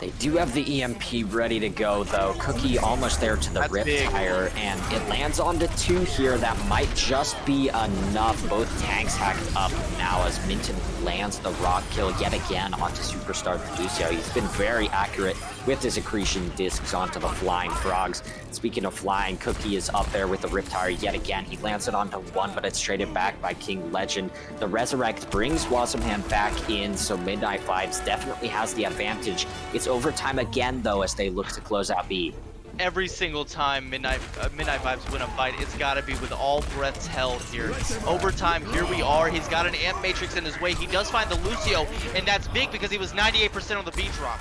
They do have the EMP ready to go, though. Cookie almost there to the Riptire, and it lands onto 2 here. That might just be enough. Both tanks hacked up now as Minton lands the rock kill yet again onto Superstar Lucio. He's been very accurate with his accretion discs onto the flying frogs. Speaking of flying, Cookie is up there with the Riptire yet again. He lands it onto 1, but it's traded back by King Legend. The Resurrect brings Wasimhan back in, so Midnight Vibes definitely has the advantage. It's overtime again, though, as they look to close out B. Every single time Midnight Vibes win a fight, it's got to be with all breaths held here. Overtime, here we are. He's got an Amp Matrix in his way. He does find the Lucio, and that's big because he was 98% on the B drop.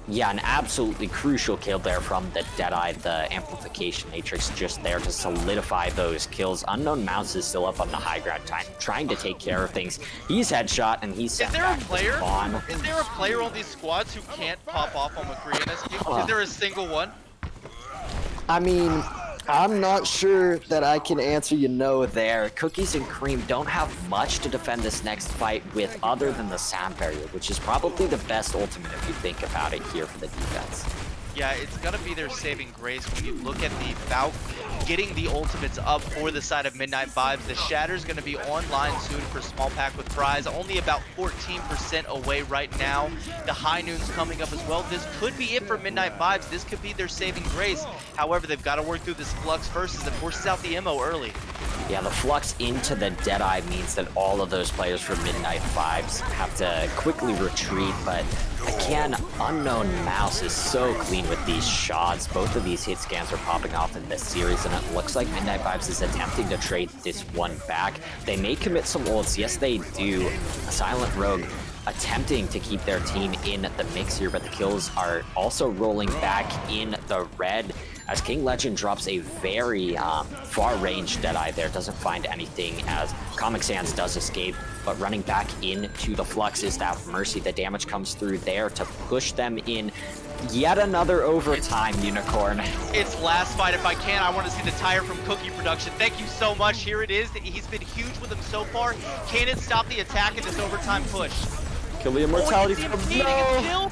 Yeah, an absolutely crucial kill there from the Deadeye, the Amplification Matrix just there to solidify those kills. Unknown Mouse is still up on the high ground time, trying to take care of things. He's headshot, and he's sent back to spawn. Is there a player on these squads who can't pop off on McCree and SP? Is there a single one? I mean, I'm not sure that I can answer you no there. Cookies and Cream don't have much to defend this next fight with other than the sound barrier, which is probably the best ultimate if you think about it here for the defense. Yeah, it's gonna be their saving grace when you look at the Valk getting the ultimates up for the side of Midnight Vibes. The Shatter's gonna be online soon for Small Pack with Prize, only about 14% away right now. The High Noon's coming up as well. This could be it for Midnight Vibes. This could be their saving grace. However, they've got to work through this Flux first as it forces out the MO early. Yeah, the Flux into the Deadeye means that all of those players from Midnight Vibes have to quickly retreat, but again, Unknown Mouse is so clean with these shots. Both of these hit scans are popping off in this series, and it looks like Midnight Vibes is attempting to trade this one back. They may commit some ults, yes they do. A Silent Rogue attempting to keep their team in the mix here, but the kills are also rolling back in the red as King Legend drops a very far-range Deadeye there, doesn't find anything as Comic Sans does escape, but running back into the Flux is that Mercy. The damage comes through there to push them in yet another overtime, Unicorn. It's last fight. If I can, I want to see the tire from Cookie Production. Thank you so much. Here it is. He's been huge with them so far. Can it stop the attack in this overtime push? Kill the Immortality from no!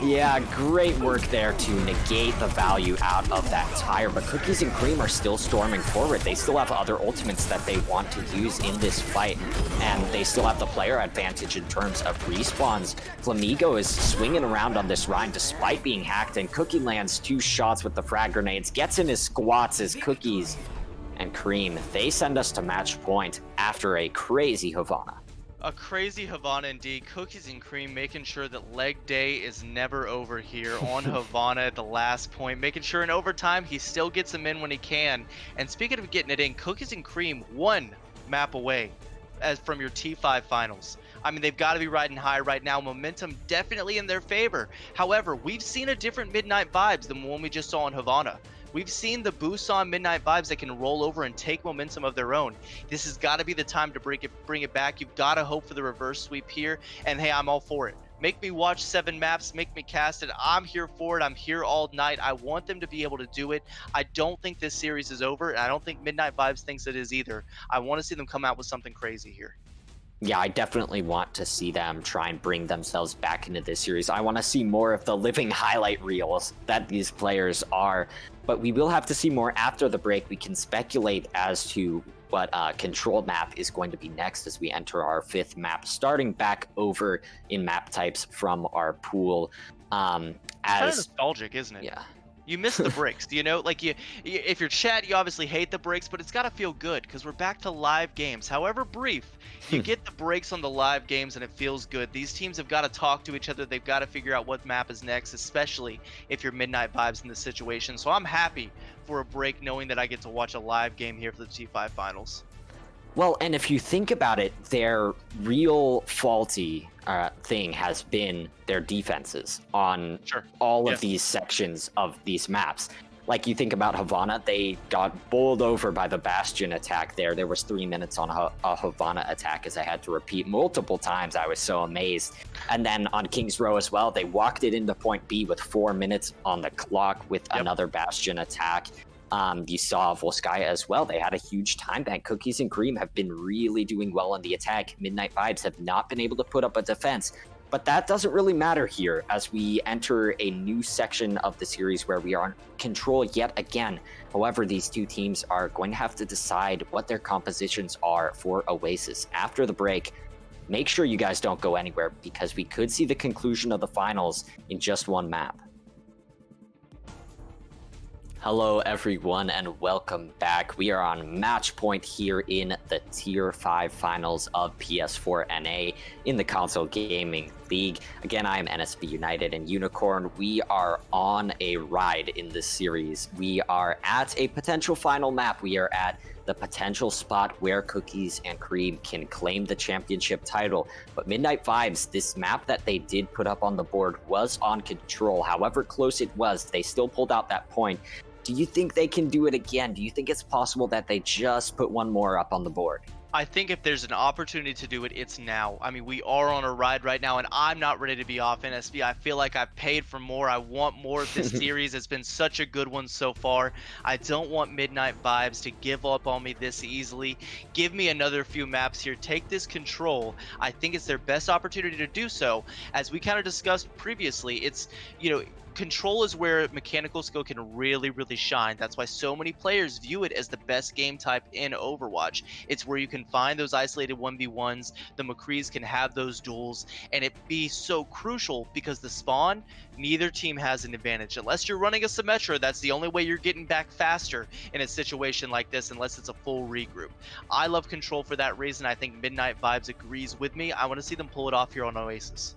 Yeah, great work there to negate the value out of that tire, but Cookies and Cream are still storming forward. They still have other ultimates that they want to use in this fight, and they still have the player advantage in terms of respawns. Flamigo is swinging around on this Rhine despite being hacked, and Cookie lands 2 shots with the frag grenades, gets in his squats as Cookies and Cream. They send us to match point after a crazy Havana. A crazy Havana indeed. Cookies and Cream making sure that leg day is never over here on Havana at the last point. Making sure in overtime he still gets them in when he can. And speaking of getting it in, Cookies and Cream 1 map away as from your T5 finals. I mean, they've got to be riding high right now. Momentum definitely in their favor. However, we've seen a different Midnight Vibes than the one we just saw in Havana. We've seen the boosts on Midnight Vibes that can roll over and take momentum of their own. This has got to be the time to bring it back. You've got to hope for the reverse sweep here. And hey, I'm all for it. Make me watch 7 maps, make me cast it. I'm here for it. I'm here all night. I want them to be able to do it. I don't think this series is over, and I don't think Midnight Vibes thinks it is either. I want to see them come out with something crazy here. Yeah, I definitely want to see them try and bring themselves back into this series. I want to see more of the living highlight reels that these players are, but we will have to see more after the break. We can speculate as to what control map is going to be next as we enter our 5th map, starting back over in map types from our pool. Kind of nostalgic, isn't it? Yeah. You miss the breaks, you know? Like, if you're chat, you obviously hate the breaks, but it's got to feel good because we're back to live games. However brief, you get the breaks on the live games and it feels good. These teams have got to talk to each other. They've got to figure out what map is next, especially if you're Midnight Vibes in this situation. So I'm happy for a break knowing that I get to watch a live game here for the T5 finals. Well, and if you think about it, their real faulty thing has been their defenses on all of these sections of these maps. like you think about Havana, they got bowled over by the Bastion attack there. There was 3 minutes on a Havana attack, as I had to repeat multiple times. I was so amazed. And then on King's Row as well, they walked it into point B with 4 minutes on the clock with another Bastion attack. You saw Volskaya as well. They had a huge time bank. Cookies and Cream have been really doing well on the attack. Midnight Vibes have not been able to put up a defense. But that doesn't really matter here as we enter a new section of the series where we are on control yet again. However, these two teams are going to have to decide what their compositions are for Oasis. After the break, make sure you guys don't go anywhere because we could see the conclusion of the finals in just one map. Hello everyone and welcome back. We are on match point here in the Tier 5 finals of PS4 NA in the Console Gaming League. Again, I am NSB United and Unicorn. We are on a ride in this series. We are at a potential final map. We are at the potential spot where Cookies and Cream can claim the championship title. But Midnight Vibes, this map that they did put up on the board was on control. However close it was, they still pulled out that point. Do you think they can do it again? Do you think it's possible that they just put one more up on the board? I think if there's an opportunity to do it, it's now. I mean, we are on a ride right now, and I'm not ready to be off NSB. I feel like I've paid for more. I want more of this series. It's been such a good one so far. I don't want Midnight Vibes to give up on me this easily. Give me another few maps here. Take this control. I think it's their best opportunity to do so. As we kind of discussed previously, it's, control is where mechanical skill can really shine. That's why so many players view it as the best game type in Overwatch. It's where you can find those isolated 1v1s, the McCrees can have those duels, and it be so crucial because the spawn, neither team has an advantage. Unless you're running a Symmetra, that's the only way you're getting back faster in a situation like this, unless it's a full regroup. I love control for that reason. I think Midnight Vibes agrees with me. I want to see them pull it off here on Oasis.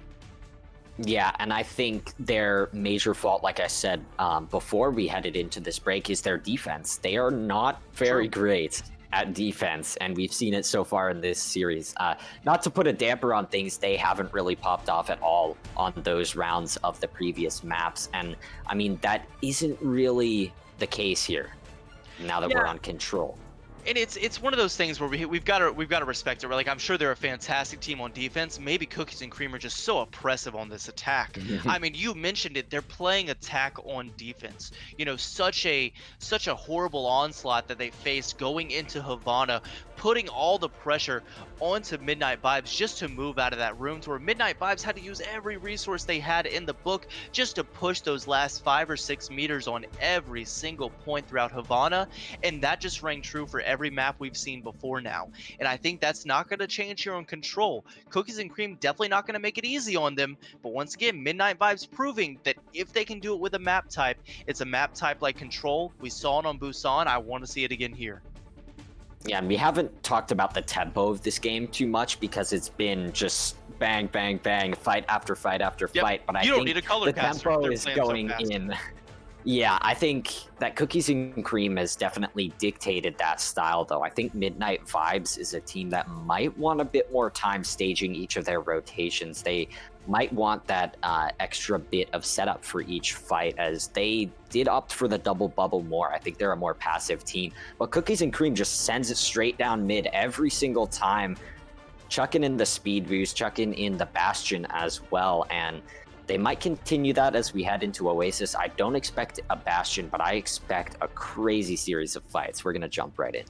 Yeah, and I think their major fault, like I said before we headed into this break, is their defense. They are not very great at defense, and we've seen it so far in this series. Not to put a damper on things, they haven't really popped off at all on those rounds of the previous maps, and I mean, that isn't really the case here, now that we're on control. And it's one of those things where we've got to respect it. We're like, I'm sure they're a fantastic team on defense. Maybe Cookies and Cream are just so oppressive on this attack. I mean, you mentioned it. They're playing attack on defense. Such a horrible onslaught that they faced going into Havana, putting all the pressure onto Midnight Vibes just to move out of that room, to where Midnight Vibes had to use every resource they had in the book just to push those last 5 or 6 meters on every single point throughout Havana, and that just rang true for every map we've seen before now. And I think that's not going to change here on control. Cookies and Cream definitely not going to make it easy on them, but once again, Midnight Vibes proving that if they can do it with a map type, it's a map type like control. We saw it on Busan. I want to see it again here. Yeah, and we haven't talked about the tempo of this game too much because it's been just bang, bang, bang, fight after fight after fight. But I think the tempo is going in. Yeah, I think that Cookies and Cream has definitely dictated that style, though. I think Midnight Vibes is a team that might want a bit more time staging each of their rotations. They might want that extra bit of setup for each fight, as they did opt for the double bubble more. I think they're a more passive team. But Cookies and Cream just sends it straight down mid every single time, chucking in the speed boost, chucking in the Bastion as well, and they might continue that as we head into Oasis. I don't expect a Bastion, but I expect a crazy series of fights. We're going to jump right in.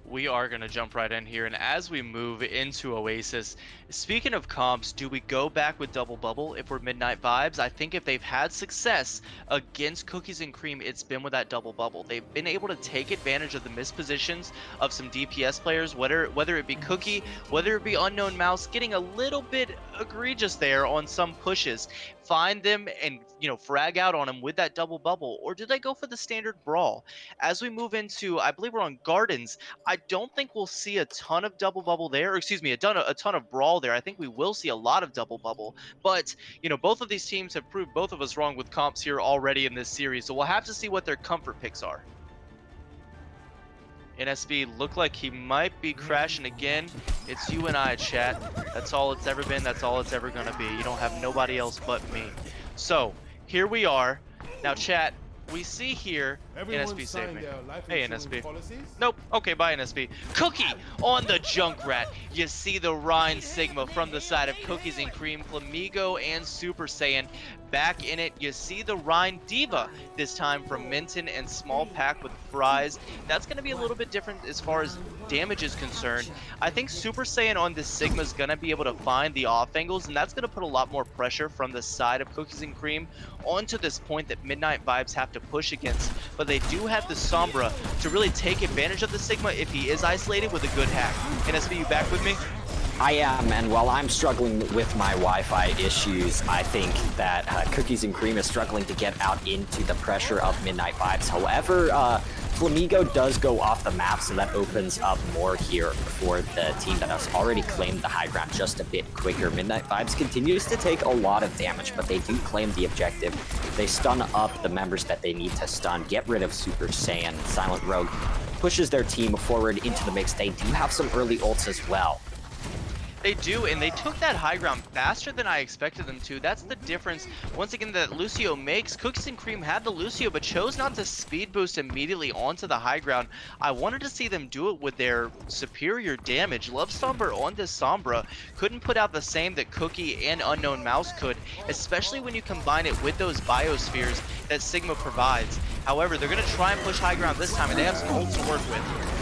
We are going to jump right in here, and as we move into Oasis, speaking of comps, do we go back with double bubble if we're Midnight Vibes? I think if they've had success against Cookies and Cream, it's been with that double bubble. They've been able to take advantage of the missed positions of some DPS players, whether it be Cookie, whether it be Unknown Mouse, getting a little bit egregious there on some pushes. Find them and frag out on them with that double bubble, or do they go for the standard brawl? As we move into, I believe we're on Gardens, I don't think we'll see a ton of double bubble there, or excuse me, a ton of brawl there. I think we will see a lot of double bubble, but both of these teams have proved both of us wrong with comps here already in this series, so we'll have to see what their comfort picks are. NSB look like he might be crashing again. It's you and I, chat. That's all it's ever been. That's all it's ever going to be. You don't have nobody else but me. So, here we are. Now, chat, we see here NSB save me. Hey NSB. Policies? Nope. Okay, bye NSB. Cookie on the Junkrat. You see the Rhine Sigma from the side of Cookies and Cream, Flamigo, and Super Saiyan. Back in it, you see the Rhine Diva, this time from Minton and Small Pack with Fries. That's going to be a little bit different as far as damage is concerned. I think Super Saiyan on this Sigma is going to be able to find the off angles, and that's going to put a lot more pressure from the side of Cookies and Cream onto this point that Midnight Vibes have to push against. But they do have the Sombra to really take advantage of the Sigma if he is isolated with a good hack. NSB, you back with me? I am, and while I'm struggling with my Wi-Fi issues, I think that Cookies and Cream is struggling to get out into the pressure of Midnight Vibes. However, Flamigo does go off the map, so that opens up more here for the team that has already claimed the high ground just a bit quicker. Midnight Vibes continues to take a lot of damage, but they do claim the objective. They stun up the members that they need to stun, get rid of Super Saiyan. Silent Rogue pushes their team forward into the mix. They do have some early ults as well. They do, and they took that high ground faster than I expected them to. That's the difference, once again, that Lucio makes. Cookies and Cream had the Lucio, but chose not to speed boost immediately onto the high ground. I wanted to see them do it with their superior damage. Love Sombra on this Sombra couldn't put out the same that Cookie and Unknown Mouse could, especially when you combine it with those biospheres that Sigma provides. However, they're going to try and push high ground this time, and they have some ults to work with.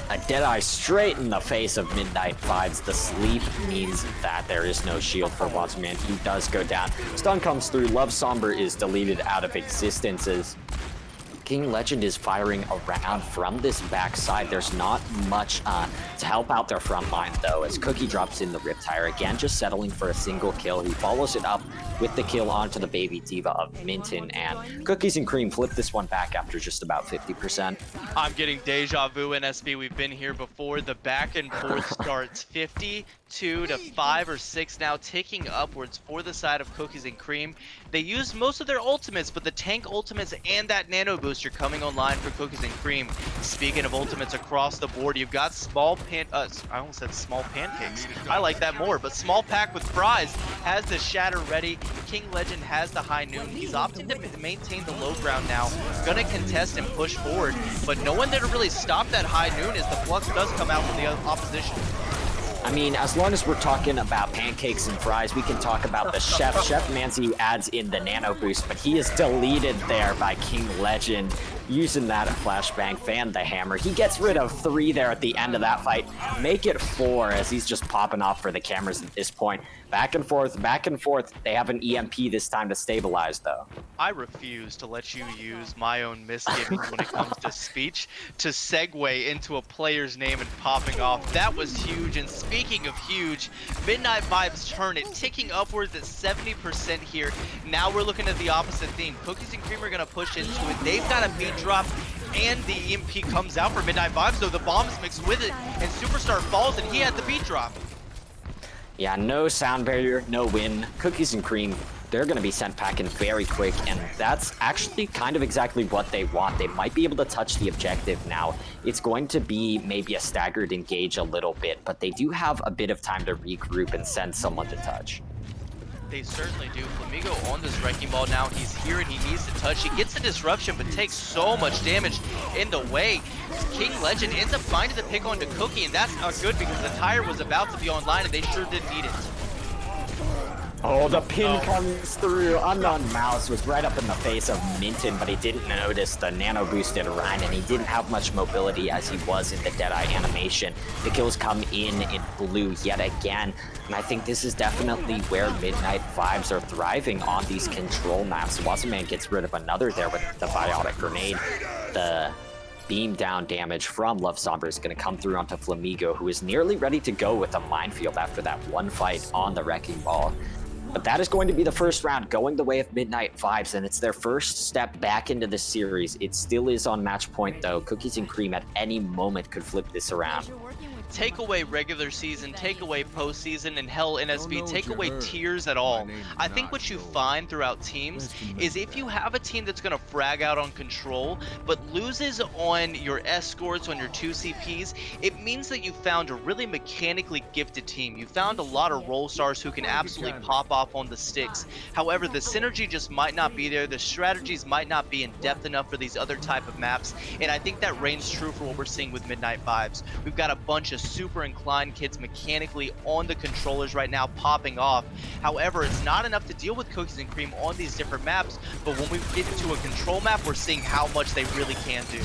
A Deadeye straight in the face of Midnight Vibes. The sleep means that there is no shield for Watsman. He does go down. Stun comes through. Love Somber is deleted out of existence as King Legend is firing around from this backside. There's not much to help out their front line, though, as Cookie drops in the Riptire. Again, just settling for a single kill. He follows it up with the kill onto the Baby Diva of Minton, and Cookies and Cream flip this one back after just about 50%. I'm getting deja vu, NSB. We've been here before. The back and forth starts 52 to 5 or 6 now, ticking upwards for the side of Cookies and Cream. They used most of their ultimates, but the tank ultimates and that nano booster coming online for Cookies and Cream. Speaking of ultimates across the board, you've got I almost said small pancakes. I like that more, but Small Pack with Fries has the Shatter ready. King Legend has the High Noon. He's opting to maintain the low ground now. Gonna contest and push forward, but no one there to really stop that High Noon as the Flux does come out from the opposition. I mean, as long as we're talking about pancakes and fries, we can talk about the chef. Chef Manzi adds in the nano boost, but he is deleted there by King Legend. Using that flashbang, fan the hammer. He gets rid of 3 there at the end of that fight. Make it 4 as he's just popping off for the cameras at this point. Back and forth, back and forth. They have an EMP this time to stabilize, though. I refuse to let you use my own misgivings when it comes to speech to segue into a player's name and popping off. That was huge, and speaking of huge, Midnight Vibes turn it, ticking upwards at 70% here. Now we're looking at the opposite theme. Cookies and Cream are going to push into it. They've got a beat drop, and the EMP comes out for Midnight Vibes, though the bomb is mixed with it, and Superstar falls, and he had the beat drop. Yeah, no sound barrier, no win. Cookies and Cream, they're going to be sent packing very quick, and that's actually kind of exactly what they want. They might be able to touch the objective now. It's going to be maybe a staggered engage a little bit, but they do have a bit of time to regroup and send someone to touch. They certainly do. Flamigo on this Wrecking Ball now. He's here and he needs to touch. He gets the disruption, but takes so much damage in the way. King Legend ends up finding the pick onto Cookie, and that's not good because the tire was about to be online and they sure did need it. Oh, the pin comes through. Unknown Mouse was right up in the face of Minton, but he didn't notice the nano boosted Rhine, and he didn't have much mobility as he was in the Deadeye animation. The kills come in blue yet again, and I think this is definitely where Midnight Vibes are thriving on these control maps. Wasaman gets rid of another there with the Biotic Grenade. The beam down damage from Love Somber is going to come through onto Flamigo, who is nearly ready to go with a minefield after that one fight on the Wrecking Ball. But that is going to be the first round going the way of Midnight Vibes, and it's their first step back into the series. It still is on match point, though. Cookies and Cream at any moment could flip this around. take away regular season, take away postseason, and hell, NSB, take away tiers at all. I think what you find throughout teams is if you have a team that's going to frag out on control, but loses on your escorts, on your 2CPs, it means that you found a really mechanically gifted team. You found a lot of role stars who can absolutely pop off on the sticks. However, the synergy just might not be there. The strategies might not be in depth enough for these other type of maps. And I think that reigns true for what we're seeing with Midnight Vibes. We've got a bunch of super inclined kids mechanically on the controllers right now popping off. However, it's not enough to deal with Cookies and Cream on these different maps. But when we get into a control map, we're seeing how much they really can do.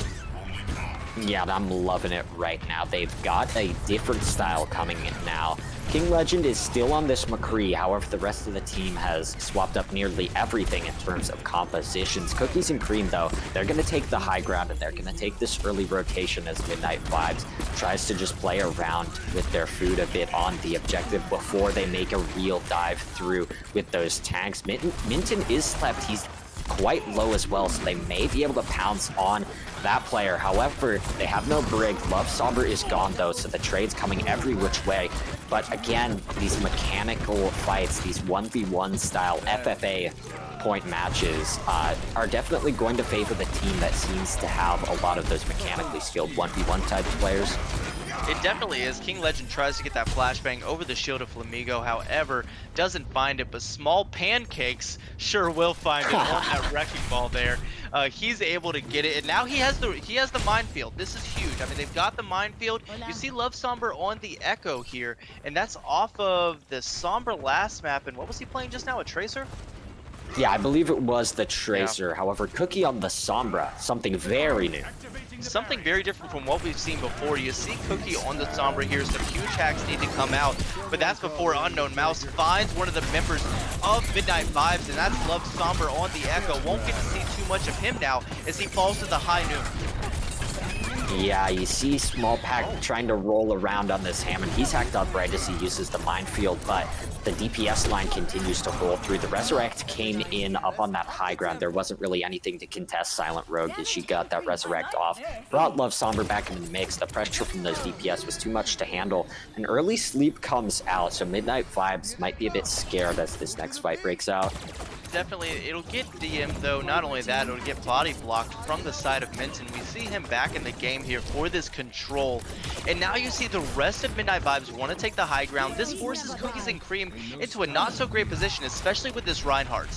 Yeah, I'm loving it right now. They've got a different style coming in now. King Legend is still on this McCree, however, the rest of the team has swapped up nearly everything in terms of compositions. Cookies and Cream, though, they're going to take the high ground, and they're going to take this early rotation as Midnight Vibes tries to just play around with their food a bit on the objective before they make a real dive through with those tanks. Minton is slept. He's quite low as well, so they may be able to pounce on that player. However, they have no brig. Love Somber is gone though, so the trade's coming every which way. But again, these mechanical fights, these 1v1 style FFA point matches are definitely going to favor the team that seems to have a lot of those mechanically skilled 1v1 type of players. It definitely is. King Legend tries to get that flashbang over the shield of Flamigo, however, doesn't find it, but Small Pancakes sure will find it on that wrecking ball there. He's able to get it, and now he has the minefield. This is huge. I mean, they've got the minefield. You see Love Somber on the Echo here, and that's off of the Somber last map, and what was he playing just now, a Tracer? Yeah, I believe it was the Tracer. Yeah. However, Cookie on the Sombra, something very new. Something very different from what we've seen before. You see Cookie on the Sombra here, some huge hacks need to come out, but that's before Unknown Mouse finds one of the members of Midnight Vibes, and that's Love Somber on the Echo. Won't get to see too much of him now as he falls to the high noon. Yeah, you see Small Pack trying to roll around on this Hammond. He's hacked up right as he uses the minefield, but the DPS line continues to roll through. The Resurrect came in up on that high ground. There wasn't really anything to contest Silent Rogue as she got that Resurrect off. Brought Love Somber back in the mix. The pressure from those DPS was too much to handle. An early sleep comes out, so Midnight Vibes might be a bit scared as this next fight breaks out. Definitely, it'll get DM though. Not only that, it'll get body blocked from the side of Minton. We see him back in the game here for this control. And now you see the rest of Midnight Vibes want to take the high ground. This forces Cookies and Cream into a not so great position, especially with this Reinhardt.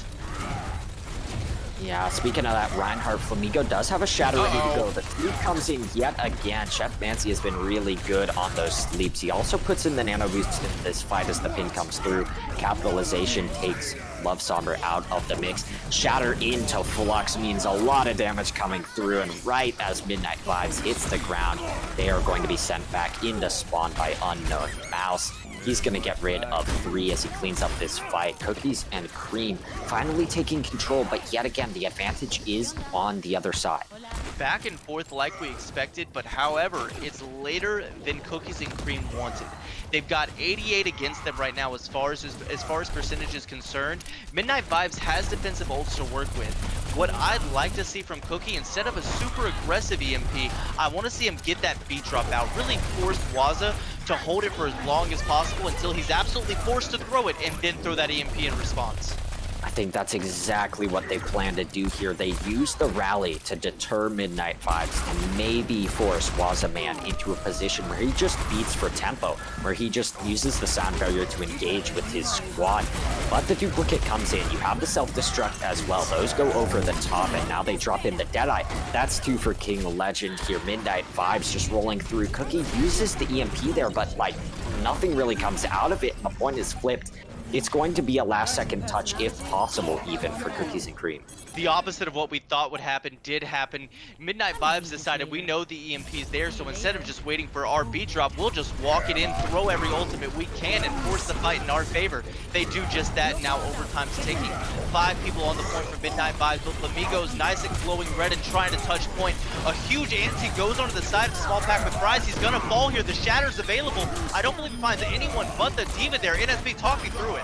Yeah, speaking of that, Reinhardt, Flamigo does have a Shatter ready to go. The sleep comes in yet again. Chef Mancy has been really good on those sleeps. He also puts in the nano boost in this fight as the pin comes through. Capitalization takes Love Somber out of the mix. Shatter into Flux means a lot of damage coming through, and right as Midnight Vibes hits the ground, they are going to be sent back into spawn by Unknown Mouse. He's going to get rid of 3 as he cleans up this fight. Cookies and Cream finally taking control, but yet again, the advantage is on the other side. Back and forth like we expected, but however, it's later than Cookies and Cream wanted. They've got 88 against them right now as far as percentage is concerned. Midnight Vibes has defensive ults to work with. What I'd like to see from Cookie, instead of a super aggressive EMP, I want to see him get that beat drop out. Really force Waza to hold it for as long as possible until he's absolutely forced to throw it and then throw that EMP in response. I think that's exactly what they plan to do here. They use the rally to deter Midnight Vibes and maybe force Wazaman into a position where he just beats for tempo, where he just uses the sound barrier to engage with his squad. But the duplicate comes in. You have the self-destruct as well. Those go over the top, and now they drop in the Deadeye. That's 2 for King Legend here. Midnight Vibes just rolling through. Cookie uses the EMP there, but like nothing really comes out of it, and the point is flipped. It's going to be a last-second touch, if possible, even for Cookies and Cream. The opposite of what we thought would happen did happen. Midnight Vibes decided we know the EMP's there, so instead of just waiting for our beat drop, we'll just walk it in, throw every ultimate we can, and force the fight in our favor. They do just that. Now overtime's taking 5 people on the point for Midnight Vibes, but Flamigo's nice and glowing red and trying to touch point. A huge anti goes onto the side of Small Pack with Fries. He's gonna fall here. The Shatter's available. I don't believe he finds anyone but the Diva there. NSB talking through it.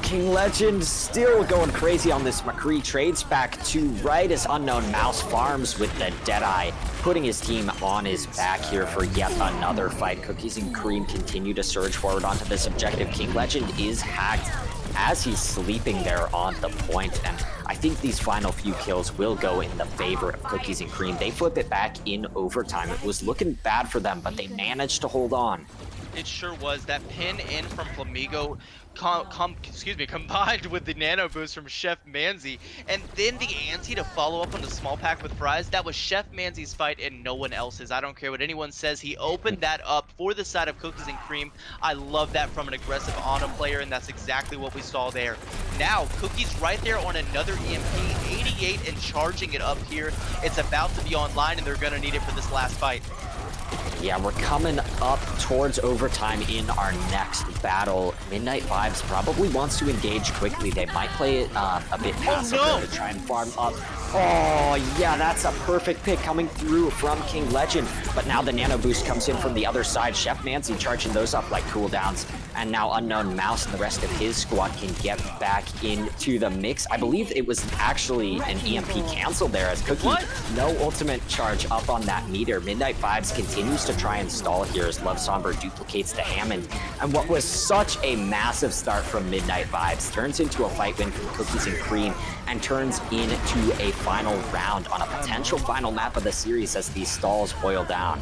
King Legend still going crazy on this. McCree trades back to right as Unknown Mouse farms with the Deadeye, putting his team on his back here for yet another fight. Cookies and Cream continue to surge forward onto this objective. King Legend is hacked as he's sleeping there on the point, and I think these final few kills will go in the favor of Cookies and Cream. They flip it back in overtime. It was looking bad for them, but they managed to hold on. It sure was. That pin in from Flamigo combined with the nano boost from Chef Manzi, and then the ante to follow up on the small pack with Fries. That was Chef Manzi's fight and no one else's. I don't care what anyone says. He opened that up for the side of Cookies and Cream. I love that from an aggressive Ana player, and that's exactly what we saw there. Now, Cookies right there on another EMP, 88 and charging it up here. It's about to be online, and they're going to need it for this last fight. Yeah, we're coming up towards overtime in our next battle. Midnight Vibes probably wants to engage quickly. They might play it a bit passive to try and farm up. Oh, yeah, that's a perfect pick coming through from King Legend. But now the nano boost comes in from the other side. Chef Nancy charging those up like cooldowns. And now Unknown Mouse and the rest of his squad can get back into the mix. I believe it was actually an EMP cancel there as Cookie. No ultimate charge up on that meter. Midnight Vibes continues to try and stall here as Love Somber duplicates the Hammond. And what was such a massive start from Midnight Vibes turns into a fight win from Cookies and Cream and turns into a final round on a potential final map of the series as these stalls boil down.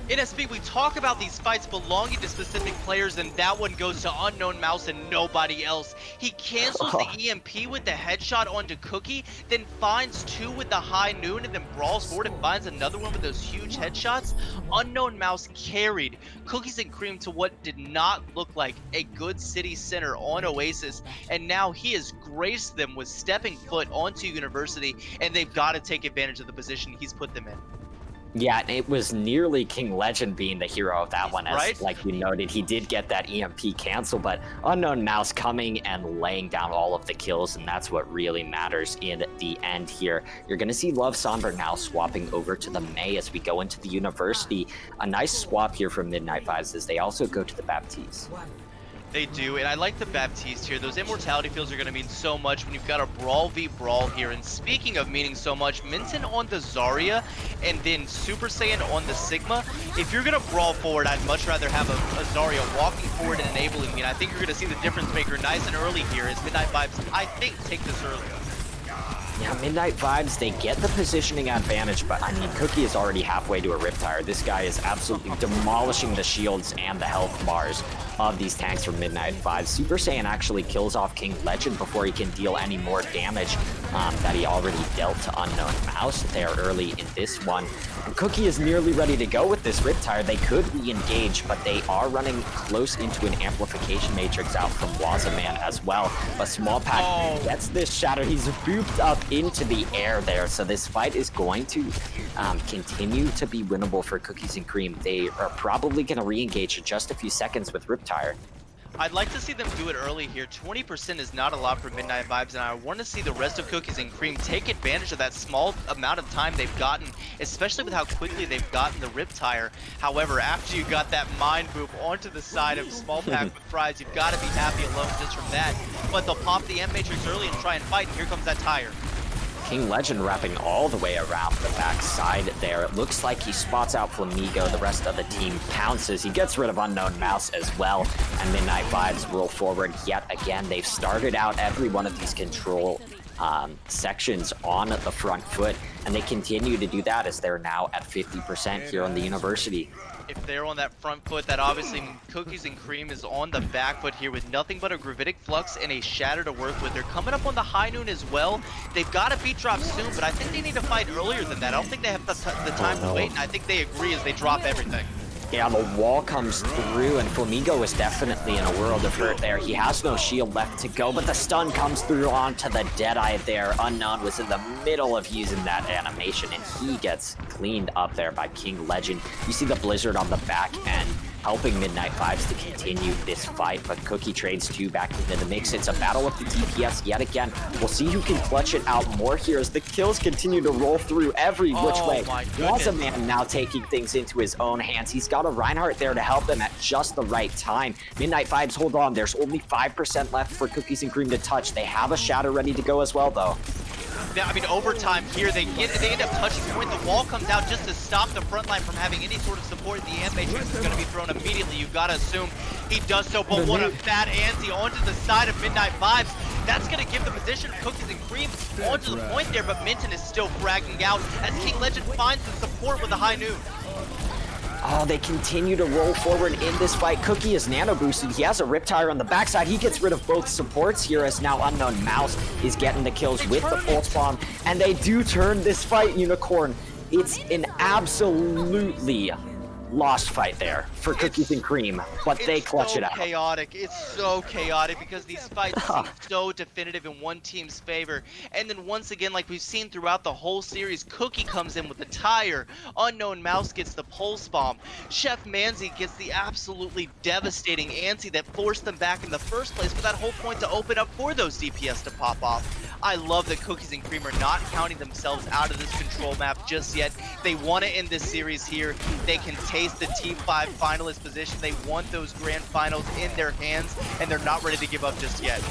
In SB, we talk about these fights belonging to specific players, and that one goes to Unknown Mouse and nobody else. He cancels the EMP with the headshot onto Cookie, then finds two with the high noon, and then brawls forward and finds another one with those huge headshots. Unknown Mouse carried Cookies and Cream to what did not look like a good city center on Oasis, and now he has graced them with stepping foot onto University, and they've got to take advantage of the position he's put them in. Yeah, it was nearly King Legend being the hero of that one, as right? Like you noted, he did get that EMP cancel, but Unknown Mouse coming and laying down all of the kills, and that's what really matters in the end here. You're going to see Love Somber now swapping over to the May as we go into the University. A nice swap here from Midnight Vibes as they also go to the Baptiste. They do, and I like the Baptiste here. Those immortality fields are going to mean so much when you've got a Brawl v Brawl here. And speaking of meaning so much, Minton on the Zarya and then Super Saiyan on the Sigma. If you're going to brawl forward, I'd much rather have a Zarya walking forward and enabling me. And I think you're going to see the difference maker nice and early here as Midnight Vibes, I think, take this early. Yeah, Midnight Vibes, they get the positioning advantage, but I mean, Cookie is already halfway to a Riptire. This guy is absolutely demolishing the shields and the health bars of these tanks from Midnight Vibes. Super Saiyan actually kills off King Legend before he can deal any more damage that he already dealt to Unknown Mouse there early in this one. And Cookie is nearly ready to go with this Riptire. They could re-engage, but they are running close into an amplification matrix out from Wazaman as well. But Small Pack gets this shatter. He's booped up into the air there, so this fight is going to continue to be winnable for Cookies and Cream. They are probably going to re-engage in just a few seconds with Riptire. I'd like to see them do it early here. 20% is not a lot for Midnight Vibes, and I want to see the rest of Cookies and Cream take advantage of that small amount of time they've gotten, especially with how quickly they've gotten the Riptire. However, after you got that Mind Boop onto the side of Small Pack with Fries, you've got to be happy alone just from that. But they'll pop the M-Matrix early and try and fight, and here comes that tire. King Legend wrapping all the way around the backside there. It looks like he spots out Flamigo. The rest of the team pounces. He gets rid of Unknown Mouse as well. And Midnight Vibes roll forward yet again. They've started out every one of these control sections on the front foot, and they continue to do that as they're now at 50% here on the University. If they're on that front foot, that obviously Cookies and Cream is on the back foot here with nothing but a Gravitic Flux and a Shatter to work with. They're coming up on the high noon as well. They've got a beat drop soon, but I think they need to fight earlier than that. I don't think they have the time to wait, and I think they agree as they drop everything. Yeah, the wall comes through, and Flamigo is definitely in a world of hurt there. He has no shield left to go, but the stun comes through onto the Deadeye there. Unknown was in the middle of using that animation, and he gets cleaned up there by King Legend. You see the Blizzard on the back end helping Midnight Fives to continue this fight, but Cookie trades 2 back into the mix. It's a battle of the DPS yet again. We'll see who can clutch it out more here as the kills continue to roll through every which way. Man now taking things into his own hands. He's got a Reinhardt there to help him at just the right time. Midnight Fives hold on. There's only 5% left for Cookies and Cream to touch. They have a Shatter ready to go as well, though. I mean, overtime here, they end up touching point. The wall comes out just to stop the front line from having any sort of support. The Ant Matrix is going to be thrown immediately. You've got to assume he does so, but what a fat anti onto the side of Midnight Vibes. That's going to give the position of Cookies and Cream onto the point there, but Minton is still fragging out as King Legend finds the support with a high noon. Oh, they continue to roll forward in this fight. Cookie is nano boosted. He has a Riptire on the backside. He gets rid of both supports here as now Unknown Mouse is getting the kills with the Pulse Bomb. And they do turn this fight, Unicorn. It's an absolutely lost fight there for Cookies and Cream, but they clutch it out. It's so chaotic because these fights seem so definitive in one team's favor. And then once again, like we've seen throughout the whole series, Cookie comes in with the tire, Unknown Mouse gets the Pulse Bomb, Chef Manzi gets the absolutely devastating anti that forced them back in the first place for that whole point to open up for those DPS to pop off. I love that Cookies and Cream are not counting themselves out of this control map just yet. They want to end this series here. They can taste the T5 finalist position. They want those grand finals in their hands, and they're not ready to give up just yet.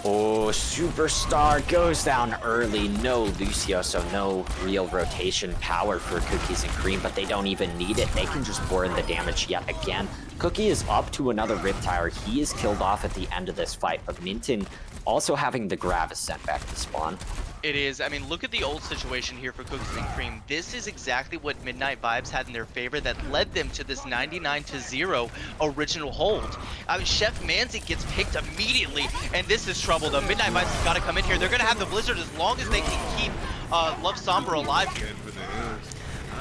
Oh, Superstar goes down early. No Lucio, so no real rotation power for Cookies and Cream, but they don't even need it. They can just burn the damage yet again. Cookie is up to another Riptire. He is killed off at the end of this fight, but Minton also having the Gravis sent back to spawn. It is. I mean, look at the old situation here for Cookies and Cream. This is exactly what Midnight Vibes had in their favor that led them to this 99-0 original hold. I mean, Chef Manzi gets picked immediately, and this is trouble, though. Midnight Vibes has got to come in here. They're going to have the Blizzard as long as they can keep Love Somber alive here.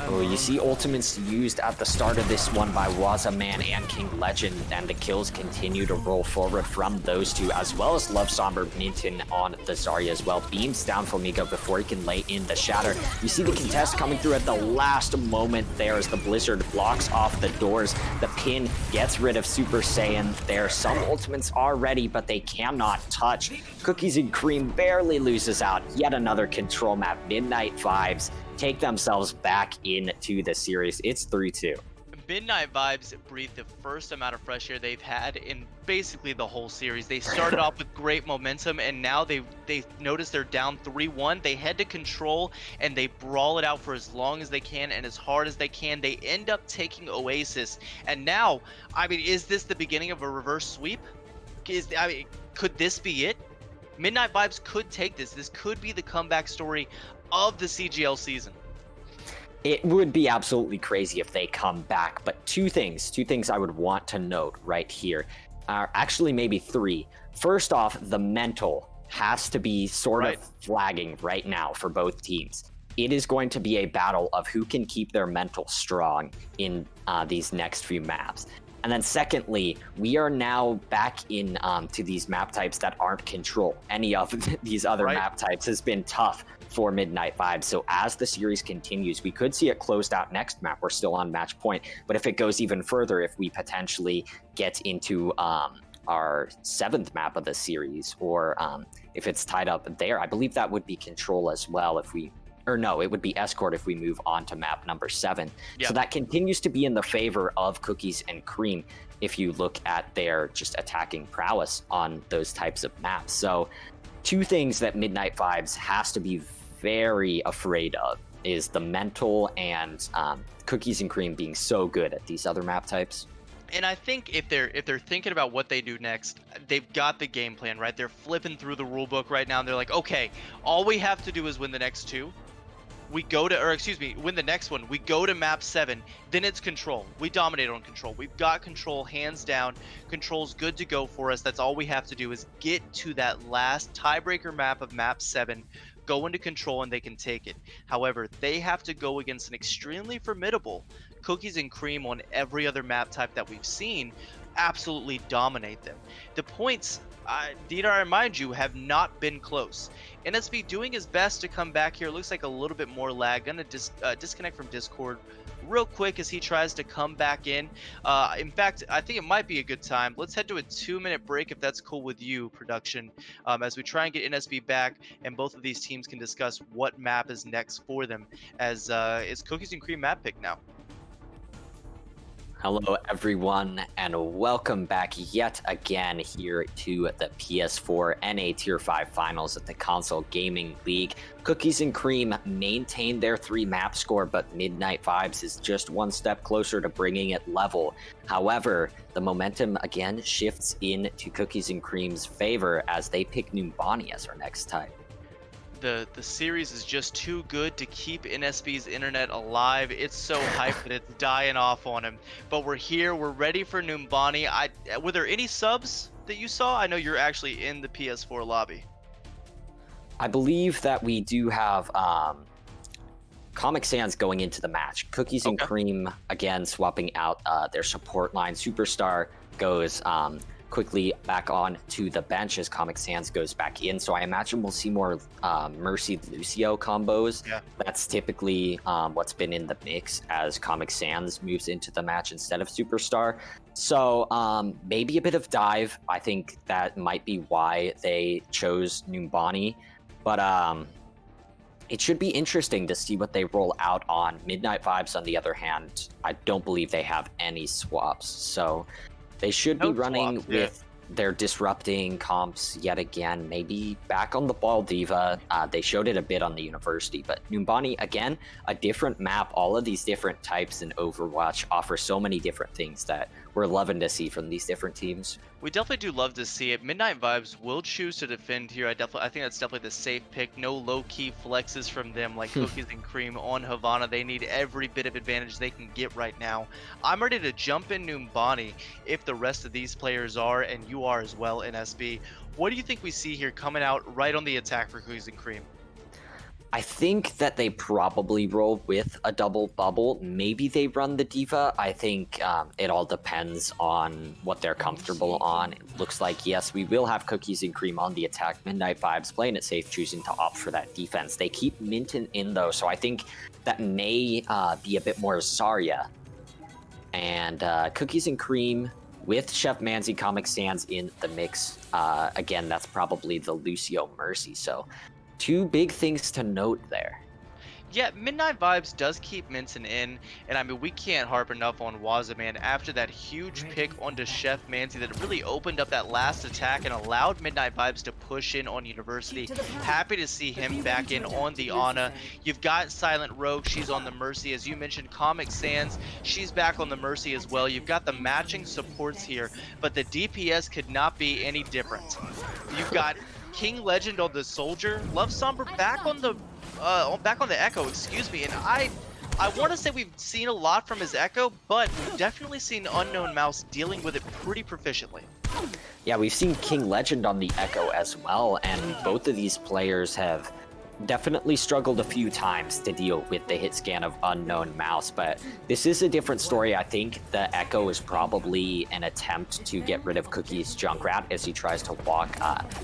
Oh, you see ultimates used at the start of this one by Wazaman and King Legend, and the kills continue to roll forward from those two, as well as Love Somber Minton on the Zarya as well. Beams down Flamingo before he can lay in the Shatter. You see the contest coming through at the last moment there as the Blizzard blocks off the doors. The pin gets rid of Super Saiyan there. Some ultimates are ready, but they cannot touch. Cookies and Cream barely loses out. Yet another control map. Midnight Vibes take themselves back into the series. It's 3-2. Midnight Vibes breathed the first amount of fresh air they've had in basically the whole series. They started off with great momentum, and now they notice they're down 3-1. They head to control, and they brawl it out for as long as they can and as hard as they can. They end up taking Oasis, and now, I mean, is this the beginning of a reverse sweep? Could this be it? Midnight Vibes could take this. This could be the comeback story of the CGL season. It would be absolutely crazy if they come back, but two things I would want to note right here are actually maybe three. First off, the mental has to be sort of flagging right now for both teams. It is going to be a battle of who can keep their mental strong in these next few maps. And then secondly, we are now back in to these map types that aren't control. Any of these other map types has been tough for Midnight Vibes. So as the series continues, we could see it closed out next map. We're still on match point. But if it goes even further, if we potentially get into our 7th map of the series, or if it's tied up there, I believe that would be control as well if we... Or no, it would be Escort if we move on to map number 7. Yep. So that continues to be in the favor of Cookies and Cream if you look at their just attacking prowess on those types of maps. So two things that Midnight Vibes has to be very afraid of is the mental and Cookies and Cream being so good at these other map types. And I think if they're thinking about what they do next, they've got the game plan, right? They're flipping through the rule book right now, and they're like, okay, all we have to do is win the next two. We go to, or excuse me, win the next one. We go to map 7, then it's control. We dominate on control. We've got control hands down. Control's good to go for us. That's all we have to do is get to that last tiebreaker map of map 7, go into control, and they can take it. However, they have to go against an extremely formidable Cookies and Cream on every other map type that we've seen, absolutely dominate them. The points, Dina, I remind you, have not been close. NSB doing his best to come back here. Looks like a little bit more lag. Gonna disconnect from Discord real quick as he tries to come back in. In fact, I think it might be a good time. Let's head to a 2-minute break if that's cool with you, production, as we try and get NSB back, and both of these teams can discuss what map is next for them, as it's Cookies and Cream map pick now. Hello everyone, and welcome back yet again here to the PS4 NA Tier 5 Finals at the Console Gaming League. Cookies and Cream maintained their 3 map score, but Midnight Vibes is just one step closer to bringing it level. However, the momentum again shifts into Cookies and Cream's favor as they pick Numbani as our next type. The series is just too good to keep NSB's internet alive. It's so hyped that it's dying off on him. But we're here, we're ready for Numbani. Were there any subs that you saw? I know you're actually in the PS4 lobby. I believe that we do have Comic Sans going into the match. Cookies and Cream again swapping out their support line. Superstar goes quickly back on to the bench as Comic Sans goes back in. So I imagine we'll see more Mercy Lucio combos. Yeah. That's typically what's been in the mix as Comic Sans moves into the match instead of Superstar. So maybe a bit of dive. I think that might be why they chose Numbani. But it should be interesting to see what they roll out on. Midnight Vibes, on the other hand, I don't believe they have any swaps. So they should be running with their disrupting comps yet again, maybe back on the ball Diva. They showed it a bit on the University, but Numbani, again, a different map. All of these different types in Overwatch offer so many different things that we're loving to see from these different teams. We definitely do love to see it. Midnight Vibes will choose to defend here. I think that's definitely the safe pick. No low-key flexes from them like Cookies and Cream on Havana. They need every bit of advantage they can get right now. I'm ready to jump in Numbani if the rest of these players are, and you are as well, NSB. What do you think we see here coming out right on the attack for Cookies and Cream? I think that they probably roll with a double bubble. Maybe they run the Diva. I think it all depends on what they're comfortable on. It looks like, yes, we will have Cookies and Cream on the attack. Midnight Vibes playing it safe, choosing to opt for that defense. They keep Minton in, though, so I think that may be a bit more Zarya. And Cookies and Cream with Chef Manzi Comic Sans in the mix. Again, that's probably the Lucio Mercy, so 2 big things to note there. Yeah, Midnight Vibes does keep Minton in, and I mean, we can't harp enough on Wazaman after that huge pick onto Chef Manzi that really opened up that last attack and allowed Midnight Vibes to push in on University. Happy to see him back in on the Ana. You've got Silent Rogue, she's on the Mercy. As you mentioned, Comic Sans, she's back on the Mercy as well. You've got the matching supports here, but the DPS could not be any different. You've got King Legend on the Soldier, Love Somber back on the Echo, excuse me, and I want to say we've seen a lot from his Echo, but we've definitely seen Unknown Mouse dealing with it pretty proficiently. Yeah, we've seen King Legend on the Echo as well, and both of these players have definitely struggled a few times to deal with the hit scan of Unknown Mouse, but this is a different story. I think the Echo is probably an attempt to get rid of Cookie's Junkrat as he tries to walk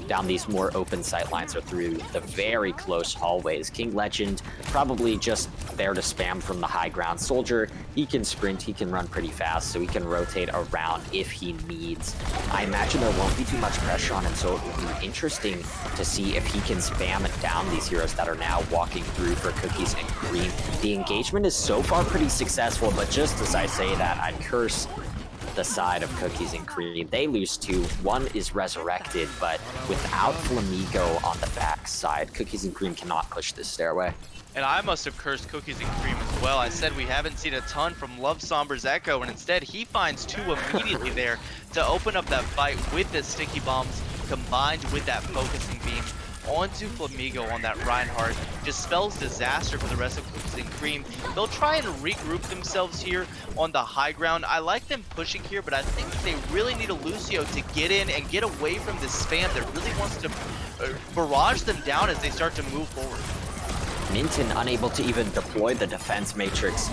down these more open sight lines or through the very close hallways. King Legend probably just there to spam from the high ground. Soldier, he can sprint, he can run pretty fast, so he can rotate around if he needs. I imagine there won't be too much pressure on him, so it will be interesting to see if he can spam down these heroes that are now walking through for Cookies and Cream. The engagement is so far pretty successful, but just as I say that, I'd curse the side of Cookies and Cream. They lose 2. 1 is resurrected, but without Flamigo on the back side, Cookies and Cream cannot push this stairway. And I must have cursed Cookies and Cream as well. I said we haven't seen a ton from Love Somber's Echo, and instead he finds 2 immediately there to open up that fight with the sticky bombs combined with that focusing beam onto Flamigo on that Reinhardt. Just spells disaster for the rest of Cookies and Cream. They'll try and regroup themselves here on the high ground. I like them pushing here, but I think they really need a Lucio to get in and get away from this spam that really wants to barrage them down as they start to move forward. Minton unable to even deploy the defense matrix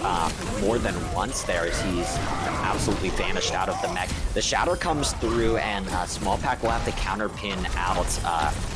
more than once there as he's absolutely vanished out of the mech. The Shatter comes through and Small Pack will have to counterpin out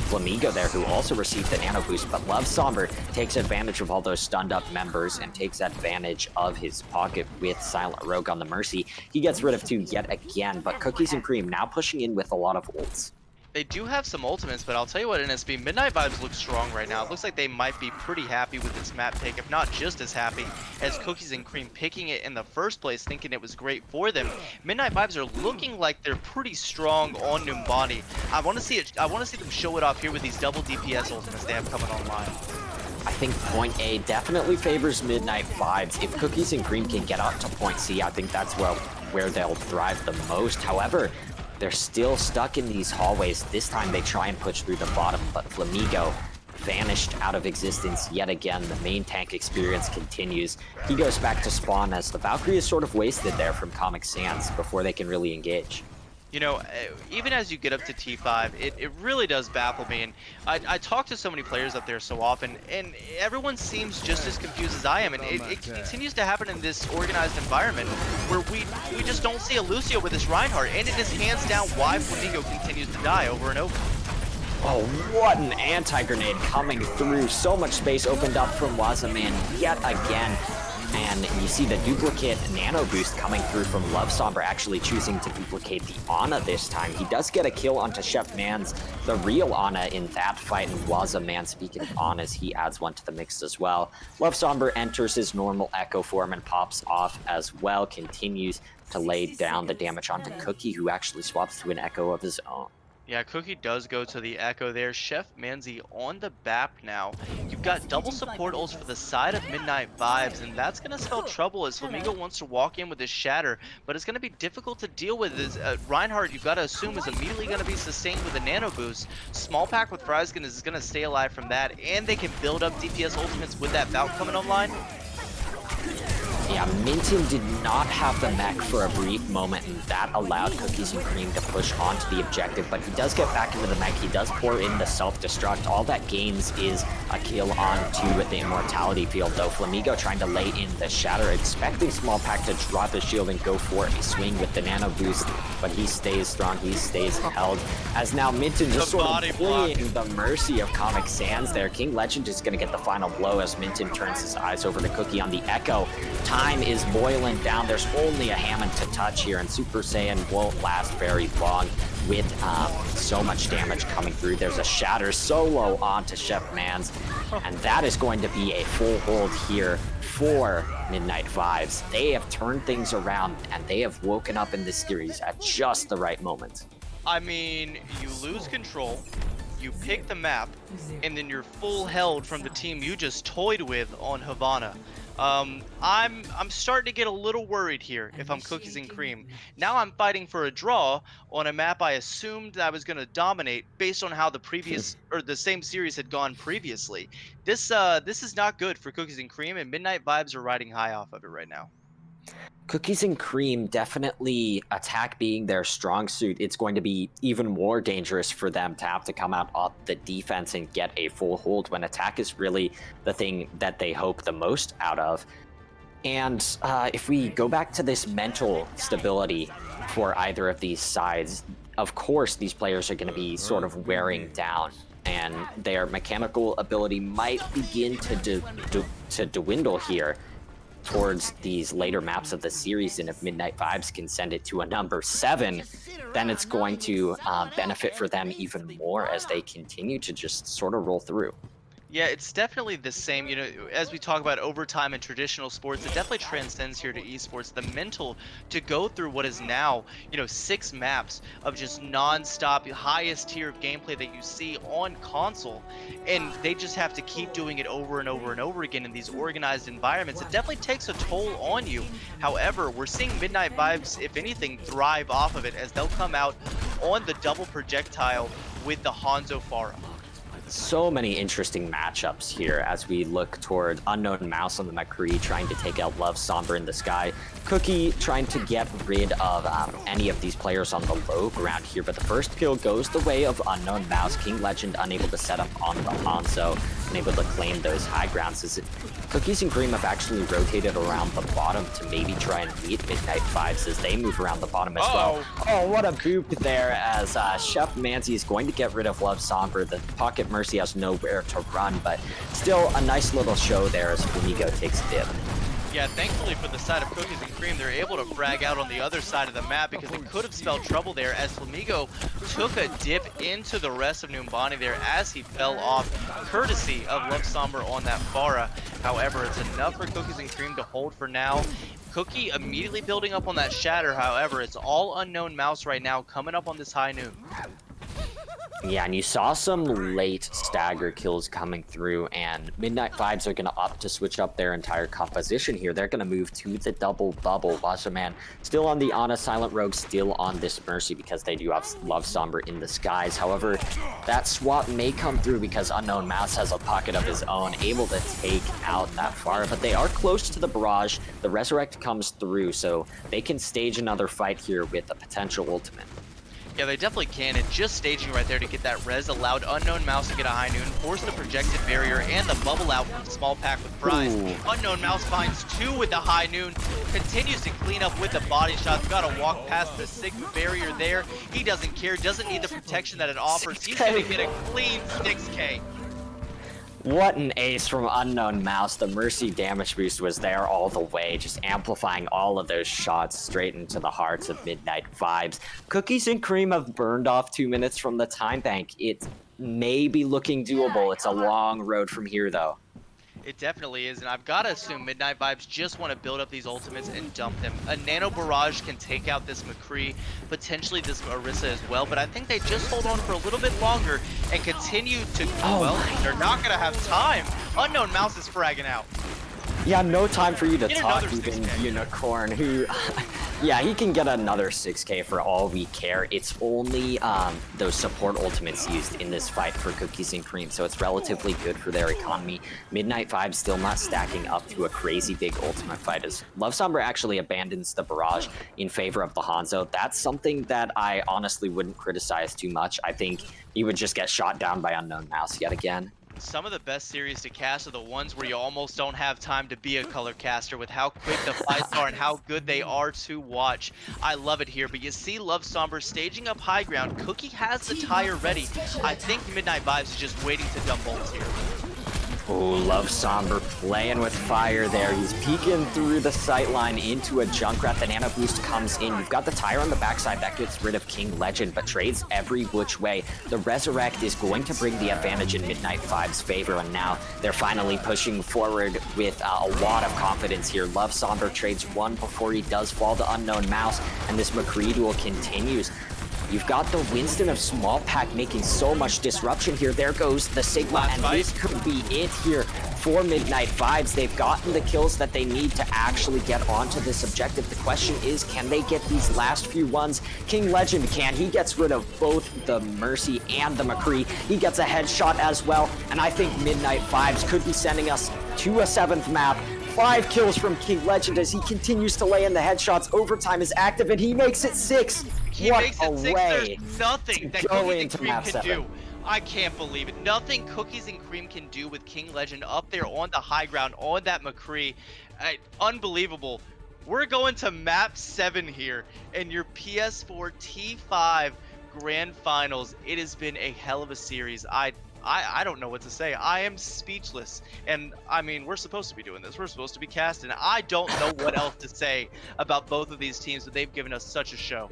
Flamigo there, who also received the nano boost, but Love Somber takes advantage of all those stunned up members and takes advantage of his pocket with Silent Rogue on the Mercy. He gets rid of 2 yet again, but Cookies and Cream now pushing in with a lot of ults. They do have some ultimates, but I'll tell you what, NSB, Midnight Vibes look strong right now. It looks like they might be pretty happy with this map pick, if not just as happy as Cookies and Cream picking it in the first place, thinking it was great for them. Midnight Vibes are looking like they're pretty strong on Numbani. I want to see it. I want to see them show it off here with these double DPS ultimates they have coming online. I think point A definitely favors Midnight Vibes. If Cookies and Cream can get up to point C, I think that's where they'll thrive the most. However, they're still stuck in these hallways. This time they try and push through the bottom, but Flamigo vanished out of existence yet again. The main tank experience continues. He goes back to spawn as the Valkyrie is sort of wasted there from Comic Sans before they can really engage. You know, even as you get up to T5, it really does baffle me. And I talk to so many players up there so often, and everyone seems just as confused as I am. And it continues to happen in this organized environment where we just don't see a Lucio with this Reinhardt. And it is hands down why Flamigo continues to die over and over. Oh, what an anti-grenade coming through. So much space opened up from Wazaman yet again. And you see the duplicate nano boost coming through from Love Somber, actually choosing to duplicate the Ana this time. He does get a kill onto Chef Mans, the real Ana in that fight, and Wazaman, speaking of Anas, he adds one to the mix as well. Love Somber enters his normal Echo form and pops off as well, continues to lay down the damage onto Cookie, who actually swaps to an Echo of his own. Yeah, Cookie does go to the Echo there. Chef Manzi on the BAP now. You've got double support ults for the side of Midnight Vibes, and that's going to spell trouble as Flamigo wants to walk in with his Shatter, but it's going to be difficult to deal with. This Reinhardt, you've got to assume, is immediately going to be sustained with a nano boost. Small Pack with Frieskin is going to stay alive from that, and they can build up DPS ultimates with that Valk coming online. Yeah, Minton did not have the mech for a brief moment, and that allowed Cookies and Cream to push onto the objective, but he does get back into the mech. He does pour in the self-destruct. All that gains is a kill onto the Immortality field, though. Flamigo trying to lay in the Shatter, expecting Small Pack to drop his shield and go for a swing with the nano boost, but he stays strong, he stays held, as now Minton just sort of playing the mercy of Comic Sans there. King Legend is going to get the final blow as Minton turns his eyes over to Cookie on the Echo. Time is boiling down. There's only a Hammond to touch here, and Super Saiyan won't last very long with so much damage coming through. There's a Shatter solo onto Chef Mans, and that is going to be a full hold here for Midnight Vibes. They have turned things around, and they have woken up in this series at just the right moment. I mean, you lose control, you pick the map, and then you're full held from the team you just toyed with on Havana. I'm starting to get a little worried here if I'm Cookies and Cream. Now I'm fighting for a draw on a map I assumed I was going to dominate based on how the previous or the same series had gone previously. This is not good for Cookies and Cream, and Midnight Vibes are riding high off of it right now. Cookies and Cream, definitely attack being their strong suit. It's going to be even more dangerous for them to have to come out off the defense and get a full hold when attack is really the thing that they hope the most out of. And if we go back to this mental stability for either of these sides, of course these players are going to be sort of wearing down, and their mechanical ability might begin to dwindle here towards these later maps of the series. And if Midnight Vibes can send it to a number 7, then it's going to benefit for them even more as they continue to just sort of roll through. Yeah, it's definitely the same. You know, as we talk about overtime in traditional sports, it definitely transcends here to esports. The mental to go through what is now, 6 maps of just non-stop, highest tier of gameplay that you see on console, and they just have to keep doing it over and over and over again in these organized environments. It definitely takes a toll on you. However, we're seeing Midnight Vibes, if anything, thrive off of it as they'll come out on the double projectile with the Hanzo Pharah. So many interesting matchups here as we look toward Unknown Mouse on the McCree trying to take out Love Somber in the sky. Cookie trying to get rid of any of these players on the low ground here, but the first kill goes the way of Unknown Mouse. King Legend unable to set up on the Hanzo. been able to claim those high grounds is Cookies and Cream have actually rotated around the bottom to maybe try and meet Midnight Fives as they move around the bottom as well. Oh, what a boop there as Chef Manzi is going to get rid of Love Somber. The Pocket Mercy has nowhere to run, but still a nice little show there as Flamigo takes a dip. Yeah, thankfully for the side of Cookies and Cream, they're able to frag out on the other side of the map because it could have spelled trouble there as Flamigo took a dip into the rest of Numbani there as he fell off, courtesy of Love Somber on that Pharah. However, it's enough for Cookies and Cream to hold for now. Cookie immediately building up on that Shatter, however, it's all Unknown Mouse right now coming up on this high noon. Yeah, and you saw some late stagger kills coming through, and Midnight Fives are going to opt to switch up their entire composition here. They're going to move to the double bubble. Wasserman still on the Ana, Silent Rogue still on this Mercy because they do have Love Somber in the skies. However, that swap may come through because Unknown Mouse has a pocket of his own, able to take out that far, but they are close to the barrage. The Resurrect comes through, so they can stage another fight here with a potential ultimate. Yeah, they definitely can, and just staging right there to get that res allowed Unknown Mouse to get a high noon, force the projected barrier and the bubble out from the small pack with Prize. Ooh. Unknown Mouse finds 2 with the high noon, continues to clean up with the body shots, gotta walk past the Sigma barrier there. He doesn't care, doesn't need the protection that it offers. He's gonna get a clean 6K. What an ace from Unknown Mouse. The Mercy damage boost was there all the way, just amplifying all of those shots straight into the hearts of Midnight Vibes. Cookies and Cream have burned off 2 minutes from the time bank. It may be looking doable. It's a long road from here, though. It definitely is, and I've got to assume Midnight Vibes just want to build up these ultimates and dump them. A Nano Barrage can take out this McCree, potentially this Orisa as well, but I think they just hold on for a little bit longer and continue to, they're not going to have time. Unknown Mouse is fragging out. Yeah, no time for you to Get talk, another even 6K. Unicorn, who... Yeah, he can get another 6K for all we care. It's only those support ultimates used in this fight for Cookies and Cream, so it's relatively good for their economy. Midnight Vibes still not stacking up to a crazy big ultimate fight as Love Somber actually abandons the barrage in favor of the Hanzo. That's something that I honestly wouldn't criticize too much. I think he would just get shot down by Unknown Mouse yet again. Some of the best series to cast are the ones where you almost don't have time to be a color caster with how quick the fights are and how good they are to watch. I love it here, but you see Love Somber staging up high ground. Cookie has the tire ready. I think Midnight Vibes is just waiting to dump bolts here. Oh, Love Somber playing with fire there. He's peeking through the sightline into a Junkrat. The Nano Boost comes in. You've got the tire on the backside that gets rid of King Legend, but trades every which way. The Resurrect is going to bring the advantage in Midnight Five's favor, and now they're finally pushing forward with a lot of confidence here. Love Somber trades one before he does fall to Unknown Mouse, and this McCree duel continues. You've got the Winston of Small Pack making so much disruption here. There goes the Sigma, and this could be it here for Midnight Vibes. They've gotten the kills that they need to actually get onto this objective. The question is, can they get these last few ones? King Legend can. He gets rid of both the Mercy and the McCree. He gets a headshot as well, and I think Midnight Vibes could be sending us to a 7th map. 5 kills from King Legend as he continues to lay in the headshots. Overtime is active, and he makes it 6. He What makes a it 6. way There's nothing that to go Cookies and into Cream map can 7. do. I can't believe it. Nothing Cookies and Cream can do with King Legend up there on the high ground on that McCree. Unbelievable. We're going to map 7 here in your PS4 T5 Grand Finals. It has been a hell of a series. I don't know what to say. I am speechless. And I mean, we're supposed to be doing this. We're supposed to be casting. I don't know what else to say about both of these teams, but they've given us such a show.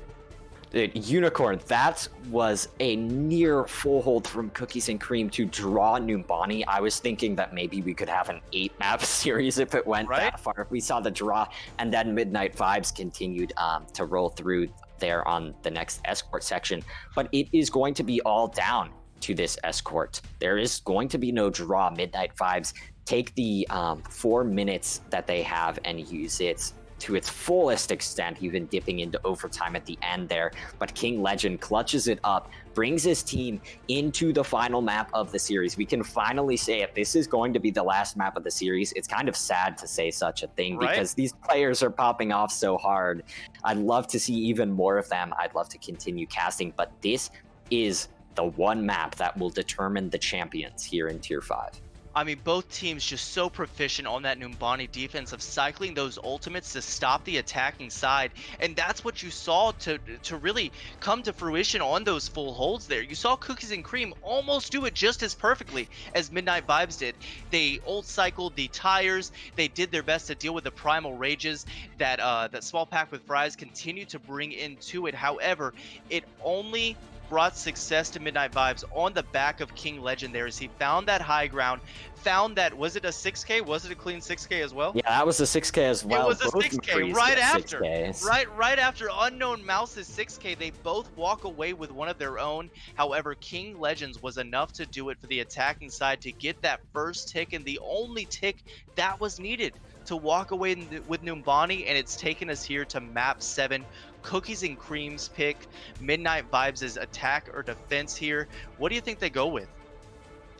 Dude, Unicorn, that was a near full hold from Cookies and Cream to draw Numbani. I was thinking that maybe we could have an 8-map series if it went that far. If we saw the draw, and then Midnight Vibes continued to roll through there on the next escort section. But it is going to be all down to this escort. There is going to be no draw. Midnight Vibes take the 4 minutes that they have and use it to its fullest extent, even dipping into overtime at the end there. But King Legend clutches it up, brings his team into the final map of the series. We can finally say it. This is going to be the last map of the series. It's kind of sad to say such a thing because these players are popping off so hard. I'd love to see even more of them. I'd love to continue casting, but this is the one map that will determine the champions here in Tier 5. I mean, both teams just so proficient on that Numbani defense of cycling those ultimates to stop the attacking side, and that's what you saw to really come to fruition on those full holds there. You saw Cookies and Cream almost do it just as perfectly as Midnight Vibes did. They ult cycled the tires, they did their best to deal with the primal rages that that small pack with fries continued to bring into it. However, it only brought success to Midnight Vibes on the back of King Legend there as he found that high ground, found that, was it a 6K? Was it a clean 6K as well? Yeah, that was a 6K as well. It was a Both 6K McCrees right get after. 6Ks. Right after Unknown Mouse's 6K, they both walk away with one of their own. However, King Legends was enough to do it for the attacking side to get that first tick and the only tick that was needed to walk away with Numbani, and it's taken us here to map 7. Cookies and Cream's pick, Midnight Vibes' attack or defense here. What do you think they go with?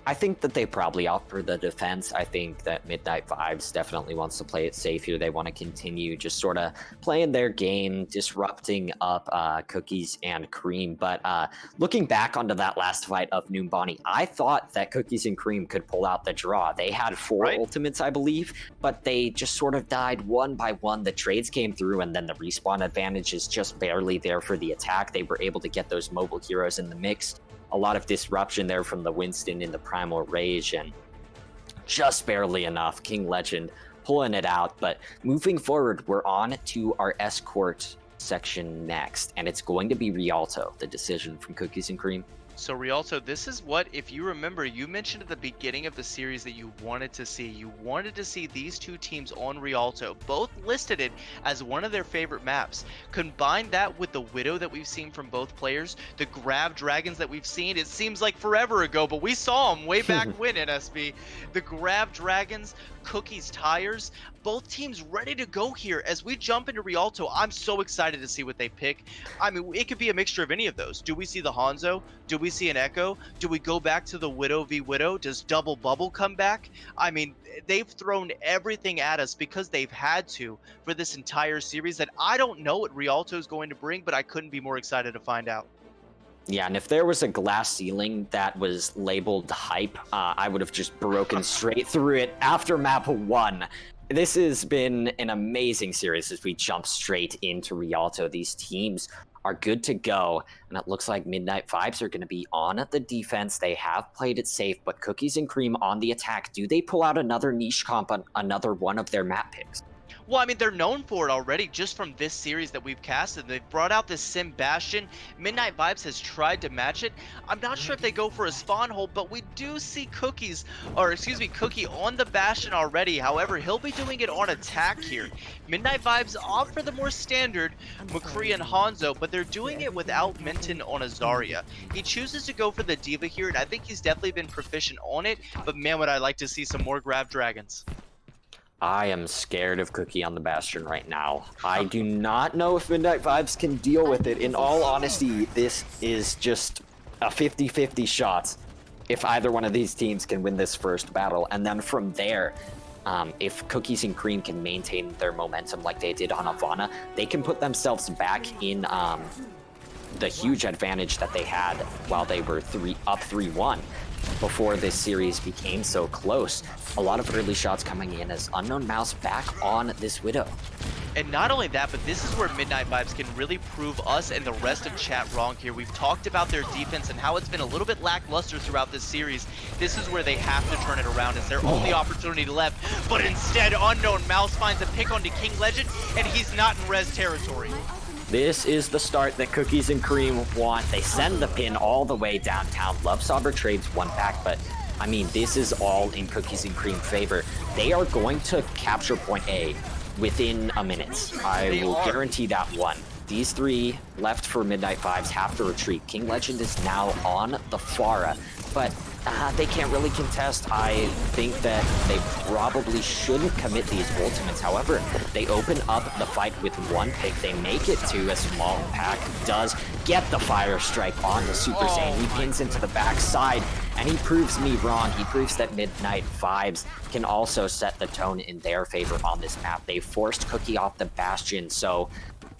I think that they probably opt for the defense. I think that Midnight Vibes definitely wants to play it safe here. They want to continue just sort of playing their game, disrupting up Cookies and Cream. But looking back onto that last fight of Numbani, I thought that Cookies and Cream could pull out the draw. They had 4 ultimates, I believe, but they just sort of died one by one. The trades came through, and then the respawn advantage is just barely there for the attack. They were able to get those mobile heroes in the mix. A lot of disruption there from the Winston in the Primal Rage, and just barely enough. King Legend pulling it out. But moving forward, we're on to our escort section next, and it's going to be Rialto, the decision from Cookies and Cream. So Rialto, this is what, if you remember, you mentioned at the beginning of the series that you wanted to see. You wanted to see these two teams on Rialto. Both listed it as one of their favorite maps. Combine that with the Widow that we've seen from both players, the Grav Dragons that we've seen. It seems like forever ago, but we saw them way back when in SB. The Grav Dragons, Cookies Tires, both teams ready to go here. As we jump into Rialto, I'm so excited to see what they pick. I mean, it could be a mixture of any of those. Do we see the Hanzo? Do we see an Echo? Do we go back to the Widow v Widow? Does Double Bubble come back? I mean, they've thrown everything at us because they've had to for this entire series that I don't know what Rialto is going to bring, but I couldn't be more excited to find out. Yeah, and if there was a glass ceiling that was labeled hype, I would have just broken straight through it after map 1. This has been an amazing series as we jump straight into Rialto. These teams are good to go, and it looks like Midnight Vibes are going to be on the defense. They have played it safe, but Cookies and Cream on the attack. Do they pull out another niche comp on another one of their map picks? Well, I mean, they're known for it already just from this series that we've casted. They've brought out this Sim Bastion. Midnight Vibes has tried to match it. I'm not sure if they go for a spawn hold, but we do see Cookie on the Bastion already. However, he'll be doing it on attack here. Midnight Vibes opt for the more standard McCree and Hanzo, but they're doing it without Minton on a Zarya. He chooses to go for the Diva here, and I think he's definitely been proficient on it, but man, would I like to see some more Grav Dragons. I am scared of Cookie on the Bastion right now. I do not know if Midnight Vibes can deal with it. In all honesty, this is just a 50-50 shot if either one of these teams can win this first battle. And then from there, if Cookies and Cream can maintain their momentum like they did on Ivana, they can put themselves back in the huge advantage that they had while they were up 3-1. Before this series became so close. A lot of early shots coming in as Unknown Mouse back on this Widow. And not only that, but this is where Midnight Vibes can really prove us and the rest of chat wrong here. We've talked about their defense and how it's been a little bit lackluster throughout this series. This is where they have to turn it around. It's their only opportunity left. But instead, Unknown Mouse finds a pick onto King Legend, and he's not in res territory. This is the start that Cookies and Cream want. They send the pin all the way downtown. Love Sabra trades one back, but I mean, this is all in Cookies and Cream favor. They are going to capture point A within a minute. I will guarantee that one. These 3 left for Midnight Vibes have to retreat. King Legend is now on the Pharah, but they can't really contest. I think that they probably shouldn't commit these ultimates. However, they open up the fight with 1 pick. They make it to a small pack. Does get the fire strike on the Super Saiyan. He pings into the backside, and he proves me wrong. He proves that Midnight Vibes can also set the tone in their favor on this map. They forced Cookie off the Bastion, so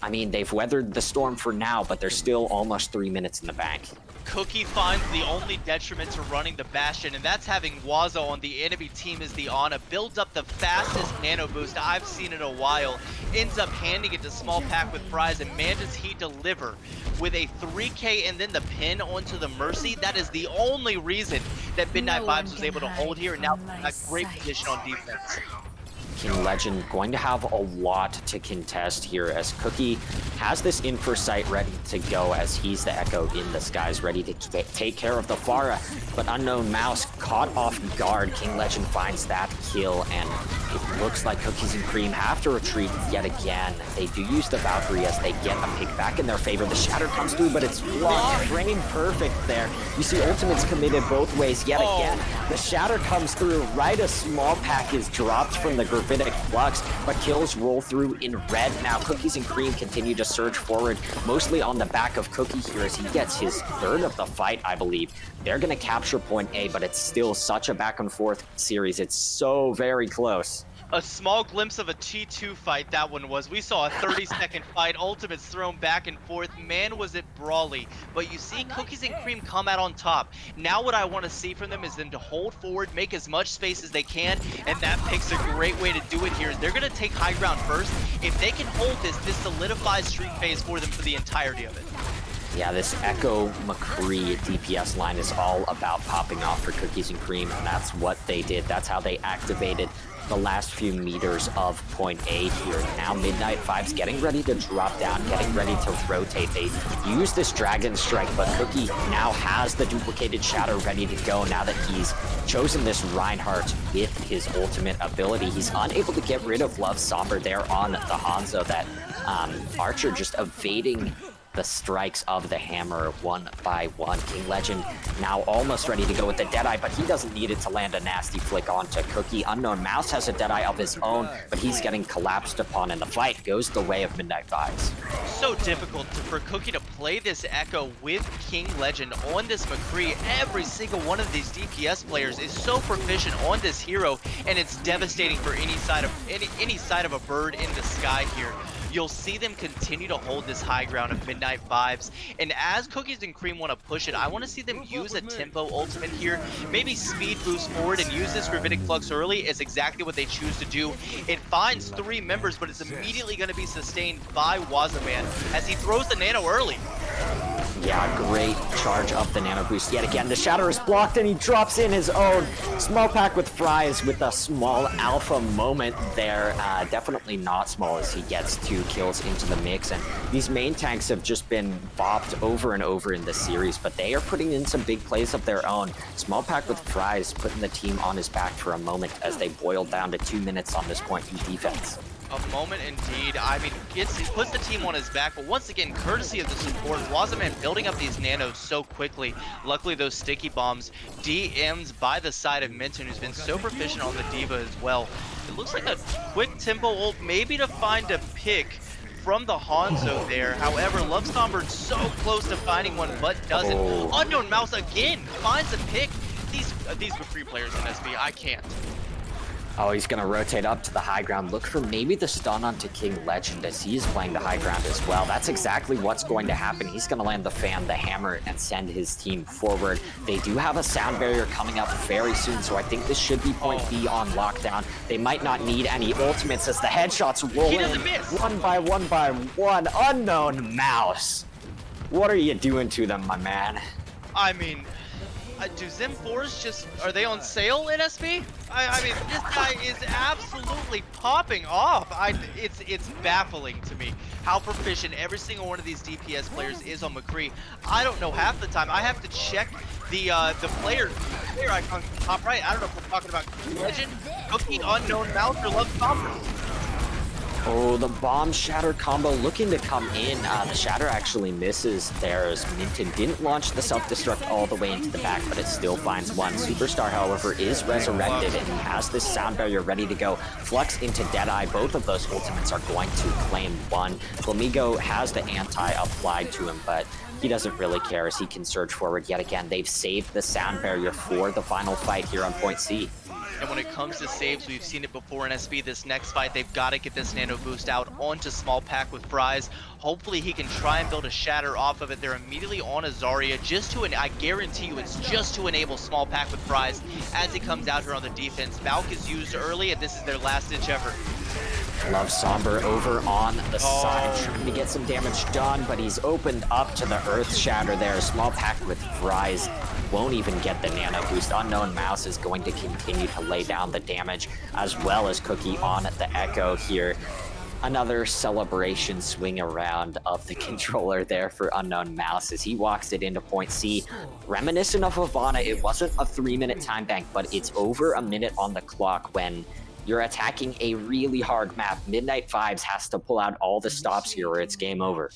I mean, they've weathered the storm for now, but there's still almost 3 minutes in the bank. Cookie finds the only detriment to running the Bastion, and that's having Wazo on the enemy team as the Ana builds up the fastest nano boost I've seen in a while, ends up handing it to Small Pack with Fries, and man does he deliver with a 3K and then the pin onto the Mercy. That is the only reason that Midnight Vibes was able to hold here, and now a great position on defense. King Legend going to have a lot to contest here as Cookie has this Infer Sight ready to go as he's the Echo in the skies, ready to take care of the Pharah. But Unknown Mouse caught off guard. King Legend finds that kill, and it looks like Cookies and Cream have to retreat yet again. They do use the Valkyrie as they get a pick back in their favor. The Shatter comes through, but it's blocked. Frame perfect there. You see ultimates committed both ways yet again. The Shatter comes through right as Small Pack is dropped from the Gravitic Flux, but kills roll through in red. Now Cookies and Cream continue to surge forward, mostly on the back of Cookie here as he gets his third of the fight, I believe. They're going to capture point A, but it's still such a back and forth series. It's so very close. A small glimpse of a T2 fight that one was. We saw a 30-second fight, ultimates thrown back and forth. Man, was it brawly. But you see Cookies and Cream come out on top. Now what I want to see from them is them to hold forward, make as much space as they can, and that picks a great way to do it here. They're going to take high ground first. If they can hold this solidifies streak phase for them for the entirety of it. Yeah, this Echo McCree DPS line is all about popping off for Cookies and Cream, and that's what they did. That's how they activated the last few meters of point A here. Now Midnight Vibes getting ready to drop down, getting ready to rotate. They use this Dragon Strike, but Cookie now has the duplicated Shadow ready to go now that he's chosen this Reinhardt with his ultimate ability. He's unable to get rid of Love Somber there on the Hanzo. That Archer just evading the strikes of the hammer one by one. King Legend now almost ready to go with the Deadeye, but he doesn't need it to land a nasty flick onto Cookie. Unknown Mouse has a Deadeye of his own, but he's getting collapsed upon, and the fight goes the way of Midnight Vibes. So difficult for Cookie to play this Echo with King Legend on this McCree. Every single one of these DPS players is so proficient on this hero, and it's devastating for any side of a bird in the sky here. You'll see them continue to hold this high ground of Midnight Vibes. And as Cookies and Cream want to push it, I want to see them use a tempo ultimate here. Maybe speed boost forward and use this Gravitic Flux early is exactly what they choose to do. It finds 3 members, but it's immediately going to be sustained by Wazaman as he throws the nano early. Yeah, great charge of the nano boost yet again. The Shatter is blocked and he drops in his own. Small Pack with Fries with a small alpha moment there. Definitely not small as he gets 2 kills into the mix. And these main tanks have just been bopped over and over in this series, but they are putting in some big plays of their own. Small Pack with Fries putting the team on his back for a moment as they boiled down to 2 minutes on this point in defense. A moment indeed. I mean, he puts the team on his back, but once again, courtesy of the support, Wazaman building up these nanos so quickly. Luckily, those sticky bombs DM'd by the side of Minton, who's been so proficient on the Diva as well. It looks like a quick tempo ult, maybe to find a pick from the Hanzo there. However, Love Somber's so close to finding one, but doesn't. Unknown Mouse again finds a pick. These McCree players in SB, I can't. Oh, he's going to rotate up to the high ground. Look for maybe the stun onto King Legend as he's playing the high ground as well. That's exactly what's going to happen. He's going to land the fan, the hammer, and send his team forward. They do have a sound barrier coming up very soon, so I think this should be point B on lockdown. They might not need any ultimates as the headshots roll in one by one. Unknown Mouse. What are you doing to them, my man? I mean, do Zim 4s just, are they on sale in SB? I mean, this guy is absolutely popping off. It's baffling to me how proficient every single one of these DPS players is on McCree. I don't know half the time. I have to check the player icon top right. I don't know if we're talking about Legend, Cookie, Unknown Mouse, or Love Somber. Oh, the bomb shatter combo looking to come in. The shatter actually misses there as Minton didn't launch the self-destruct all the way into the back, but it still finds one. Superstar, however, is resurrected and he has this sound barrier ready to go. Flux into Deadeye. Both of those ultimates are going to claim one. Flamigo has the anti applied to him, but he doesn't really care as he can surge forward yet again. They've saved the sound barrier for the final fight here on point C. And when it comes to saves, we've seen it before in SB. This next fight, they've got to get this nano boost out onto small pack with Fries. Hopefully he can try and build a shatter off of it. They're immediately on a Zarya just to, I guarantee you, it's just to enable small pack with Fries as he comes out here on the defense. Valk is used early, and this is their last ditch effort. Love Somber over on the side, trying to get some damage done, but he's opened up to the Earth Shatter there. Small pack with Fries won't even get the nano boost. Unknown Mouse is going to continue to lay down the damage, as well as Cookie on the Echo here. Another celebration swing around of the controller there for Unknown Mouse as he walks it into point C. Reminiscent of Ivana, it wasn't a 3-minute time bank, but it's over a minute on the clock when you're attacking a really hard map. Midnight Vibes has to pull out all the stops here or it's game over.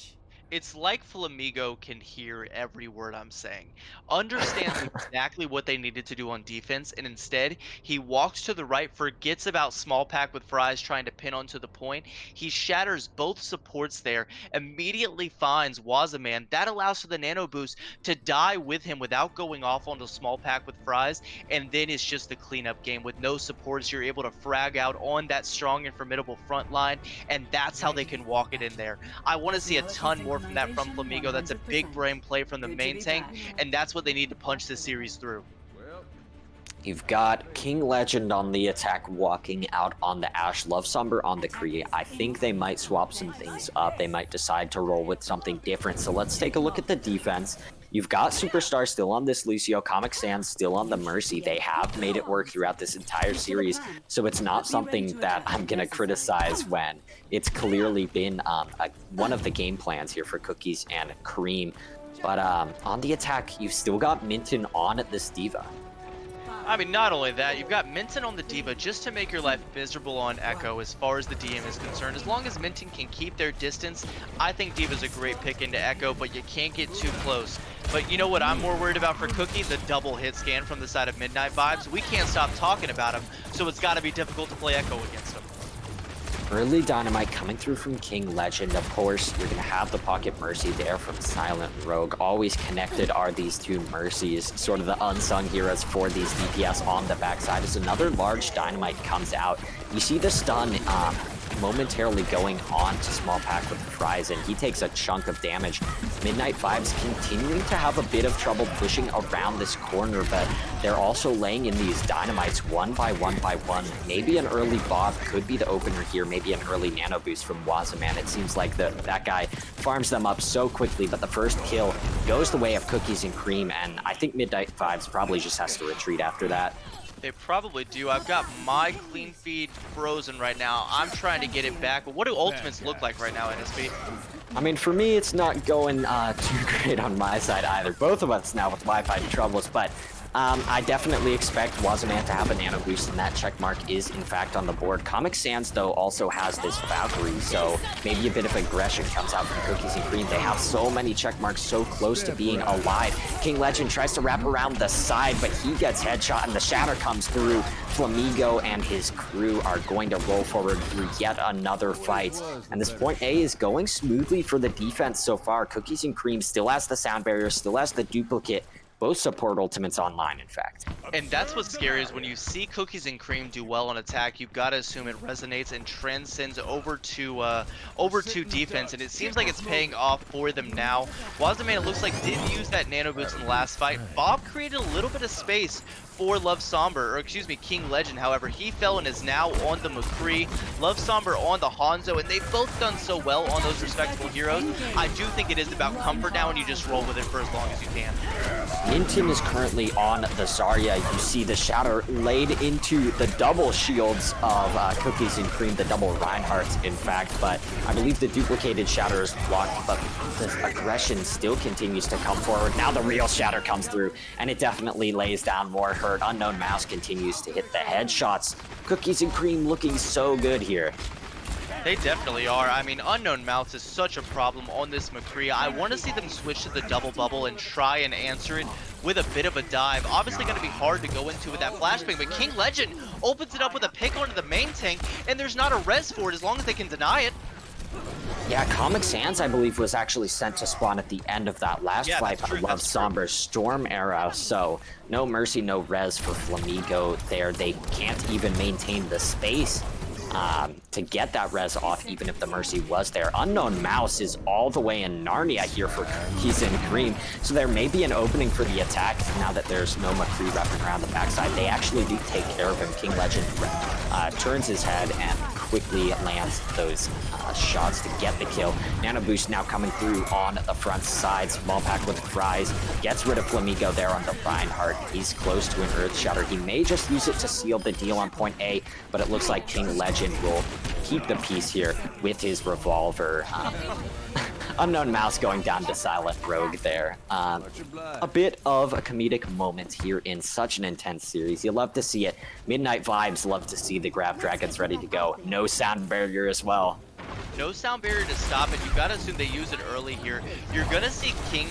It's like Flamigo can hear every word I'm saying, understands exactly what they needed to do on defense, and instead, he walks to the right, forgets about small pack with Fries trying to pin onto the point. He shatters both supports there, immediately finds Wazaman. That allows for the nano boost to die with him without going off onto small pack with Fries, and then it's just the cleanup game. With no supports, you're able to frag out on that strong and formidable front line, and that's how they can walk it in there. I want to see a ton more from that from Flamigo. That's a big brain play from the main tank, and that's what they need to punch this series through. You've got King Legend on the attack walking out on the Ashe, Love Somber on the Kree. I think they might swap some things up. They might decide to roll with something different. So let's take a look at the defense. You've got Superstar still on this Lucio, Comic Sans still on the Mercy. They have made it work throughout this entire series, so it's not something that I'm going to criticize when it's clearly been one of the game plans here for Cookies and Cream. But on the attack, you've still got Minton on this Diva. I mean, not only that, you've got Minton on the Diva just to make your life miserable on Echo as far as the DM is concerned. As long as Minton can keep their distance, I think Diva's a great pick into Echo, but you can't get too close. But you know what I'm more worried about for Cookie? The double hit scan from the side of Midnight Vibes. We can't stop talking about him, so it's got to be difficult to play Echo against him. Early Dynamite coming through from King Legend. Of course, you're going to have the Pocket Mercy there from Silent Rogue. Always connected are these two Mercies, sort of the unsung heroes for these DPS on the backside. As another large Dynamite comes out, you see the stun momentarily going on to small pack with Fries, and he takes a chunk of damage. Midnight Vibes continuing to have a bit of trouble pushing around this corner, but they're also laying in these dynamites one by one. Maybe an early Bob could be the opener here, maybe an early nano boost from Wazaman. It seems like that guy farms them up so quickly, but the first kill goes the way of Cookies and Cream, and I think Midnight Vibes probably just has to retreat after that. They probably do. I've got my clean feed frozen right now. I'm trying to get it back. But what do ultimates look like right now, NSB? I mean, for me, it's not going too great on my side either. Both of us now with Wi-Fi troubles, but I definitely expect Wazaman to have a nano boost, and that check mark is in fact on the board. Comic Sans, though, also has this Valkyrie, so maybe a bit of aggression comes out from Cookies and Cream. They have so many check marks so close to being alive. King Legend tries to wrap around the side, but he gets headshot, and the shatter comes through. Flamigo and his crew are going to roll forward through yet another fight, and this point A is going smoothly for the defense so far. Cookies and Cream still has the sound barrier, still has the duplicate. Both support ultimates online, in fact. And that's what's scary is when you see Cookies and Cream do well on attack, you've got to assume it resonates and transcends over to defense, and it seems like it's paying off for them now. Wazaman, it looks like, did use that nano boost in the last fight. Bob created a little bit of space for Love Somber, or excuse me, King Legend. However, he fell and is now on the McCree. Love Somber on the Hanzo, and they've both done so well on those respectable heroes. I do think it is about comfort now, and you just roll with it for as long as you can. Minton is currently on the Zarya. You see the shatter laid into the double shields of Cookies and Cream, the double Reinhardts, in fact, but I believe the duplicated shatter is blocked, but the aggression still continues to come forward. Now the real shatter comes through, and it definitely lays down more hurt. Unknown Mouse continues to hit the headshots. Cookies and Cream looking so good here. They definitely are. I mean, Unknown Mouse is such a problem on this McCree. I want to see them switch to the double bubble and try and answer it with a bit of a dive. Obviously going to be hard to go into with that flashbang, but King Legend opens it up with a pick onto the main tank, and there's not a res for it as long as they can deny it. Yeah, Comic Sans, I believe, was actually sent to spawn at the end of that last Yeah, fight that's by true, Love that's true. Somber's Storm Arrow, so no mercy, no res for Flamigo there. They can't even maintain the space to get that res off, even if the mercy was there. Unknown Mouse is all the way in Narnia here for Cookies and Cream, so there may be an opening for the attack now that there's no McCree wrapping around the backside. They actually do take care of him. King Legend turns his head and quickly lands those shots to get the kill. Nano Boost now coming through on the front side. Small Pack with Fries gets rid of Flamigo there on the Reinhardt. He's close to an Earth Shatter. He may just use it to seal the deal on point A, but it looks like King Legend will keep the piece here with his revolver. Unknown Mouse going down to Silent Rogue there. A bit of a comedic moment here in such an intense series. You love to see it. Midnight Vibes love to see the Grab Dragons ready to go. No sound barrier as well. No sound barrier to stop it. You gotta assume they use it early here. You're gonna see King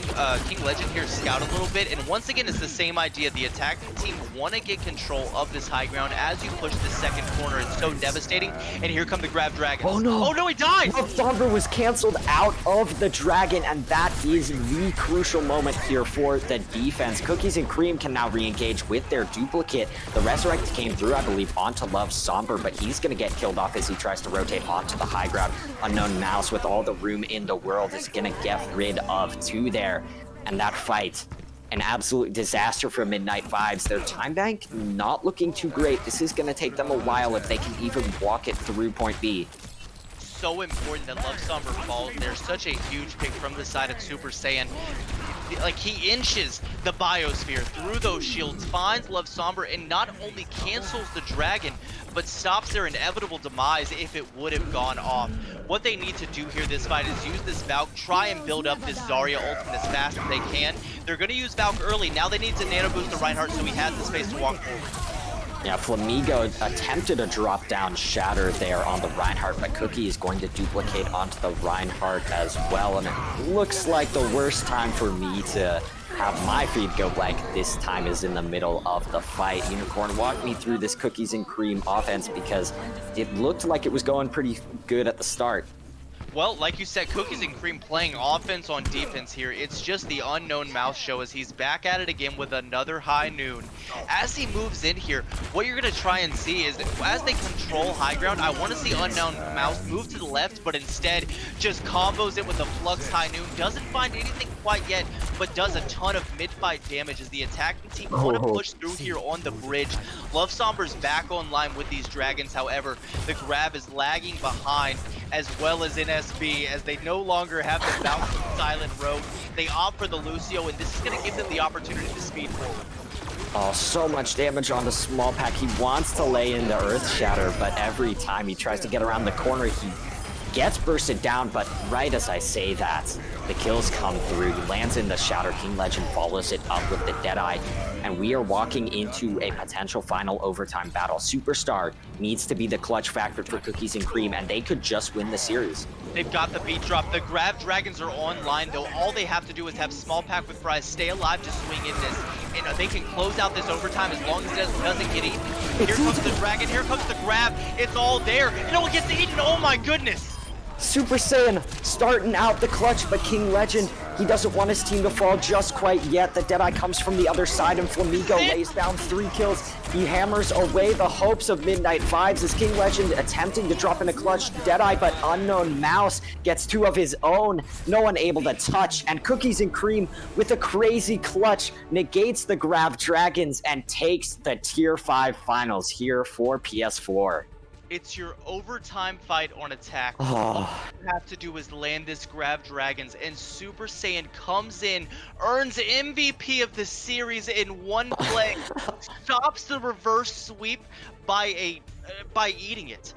Legend here scout a little bit, and once again, it's the same idea. The attacking team want to get control of this high ground as you push the second corner. It's so devastating, and here come the Grab Dragons. Oh no! Oh no, he died! Love Somber was canceled out of the Dragon, and that is the crucial moment here for the defense. Cookies and Cream can now re-engage with their duplicate. The Resurrect came through, I believe, onto Love Somber, but he's gonna get killed off as he tries to rotate onto the high ground. Unknown Mouse, with all the room in the world, is gonna get rid of two there. And that fight, an absolute disaster for Midnight Vibes. Their time bank not looking too great. This is gonna take them a while if they can even walk it through point B. So important that Love Somber falls. There's such a huge pick from the side of Super Saiyan. Like, he inches the biosphere through those shields, finds Love Somber, and not only cancels the dragon, but stops their inevitable demise if it would have gone off. What they need to do here this fight is use this Valk, try and build up this Zarya ultimate as fast as they can. They're going to use Valk early. Now they need to nano boost the Reinhardt so he has the space to walk forward. Yeah, Flamigo attempted a drop down shatter there on the Reinhardt, but Cookie is going to duplicate onto the Reinhardt as well, and it looks like the worst time for me to have my feed go blank this time is in the middle of the fight. Unicorn, walk me through this Cookies and Cream offense, because it looked like it was going pretty good at the start. Well, like you said, Cookies and Cream playing offense on defense here. It's just the Unknown Mouse show as he's back at it again with another high noon. As he moves in here, what you're going to try and see is that as they control high ground, I want to see Unknown Mouse move to the left, but instead just combos it with a Flux high noon. Doesn't find anything quite yet, but does a ton of mid-fight damage as the attacking team want to push through here on the bridge. Love Somber's back online with these dragons, however, the grab is lagging behind, as well as NSB, as they no longer have the bounce of Silent Rogue. They opt for the Lucio, and this is going to give them the opportunity to speed forward. Oh, so much damage on the Small Pack. He wants to lay in the Earth Shatter, but every time he tries to get around the corner, he gets bursted down. But right as I say that, the kills come through. He lands in the Shatter. King Legend follows it up with the Deadeye, and we are walking into a potential final overtime battle. Superstar needs to be the clutch factor for Cookies and Cream, and they could just win the series. They've got the beat drop. The Grab Dragons are online, though. All they have to do is have Small Pack with Fries stay alive to swing in this. And they can close out this overtime as long as it doesn't get eaten. Here comes the Dragon. Here comes the Grab. It's all there. You know what gets eaten? Oh my goodness! Super Saiyan starting out the clutch, but King Legend, he doesn't want his team to fall just quite yet. The Deadeye comes from the other side, and Flamigo lays down 3 kills. He hammers away the hopes of Midnight Vibes as King Legend attempting to drop in a clutch Deadeye, but Unknown Mouse gets 2 of his own. No one able to touch, and Cookies and Cream with a crazy clutch negates the Grab Dragons and takes the Tier 5 finals here for PS4. It's your overtime fight on attack. Oh. All you have to do is land this Grab Dragons, and Super Saiyan comes in, earns MVP of the series in one play, stops the reverse sweep by eating it.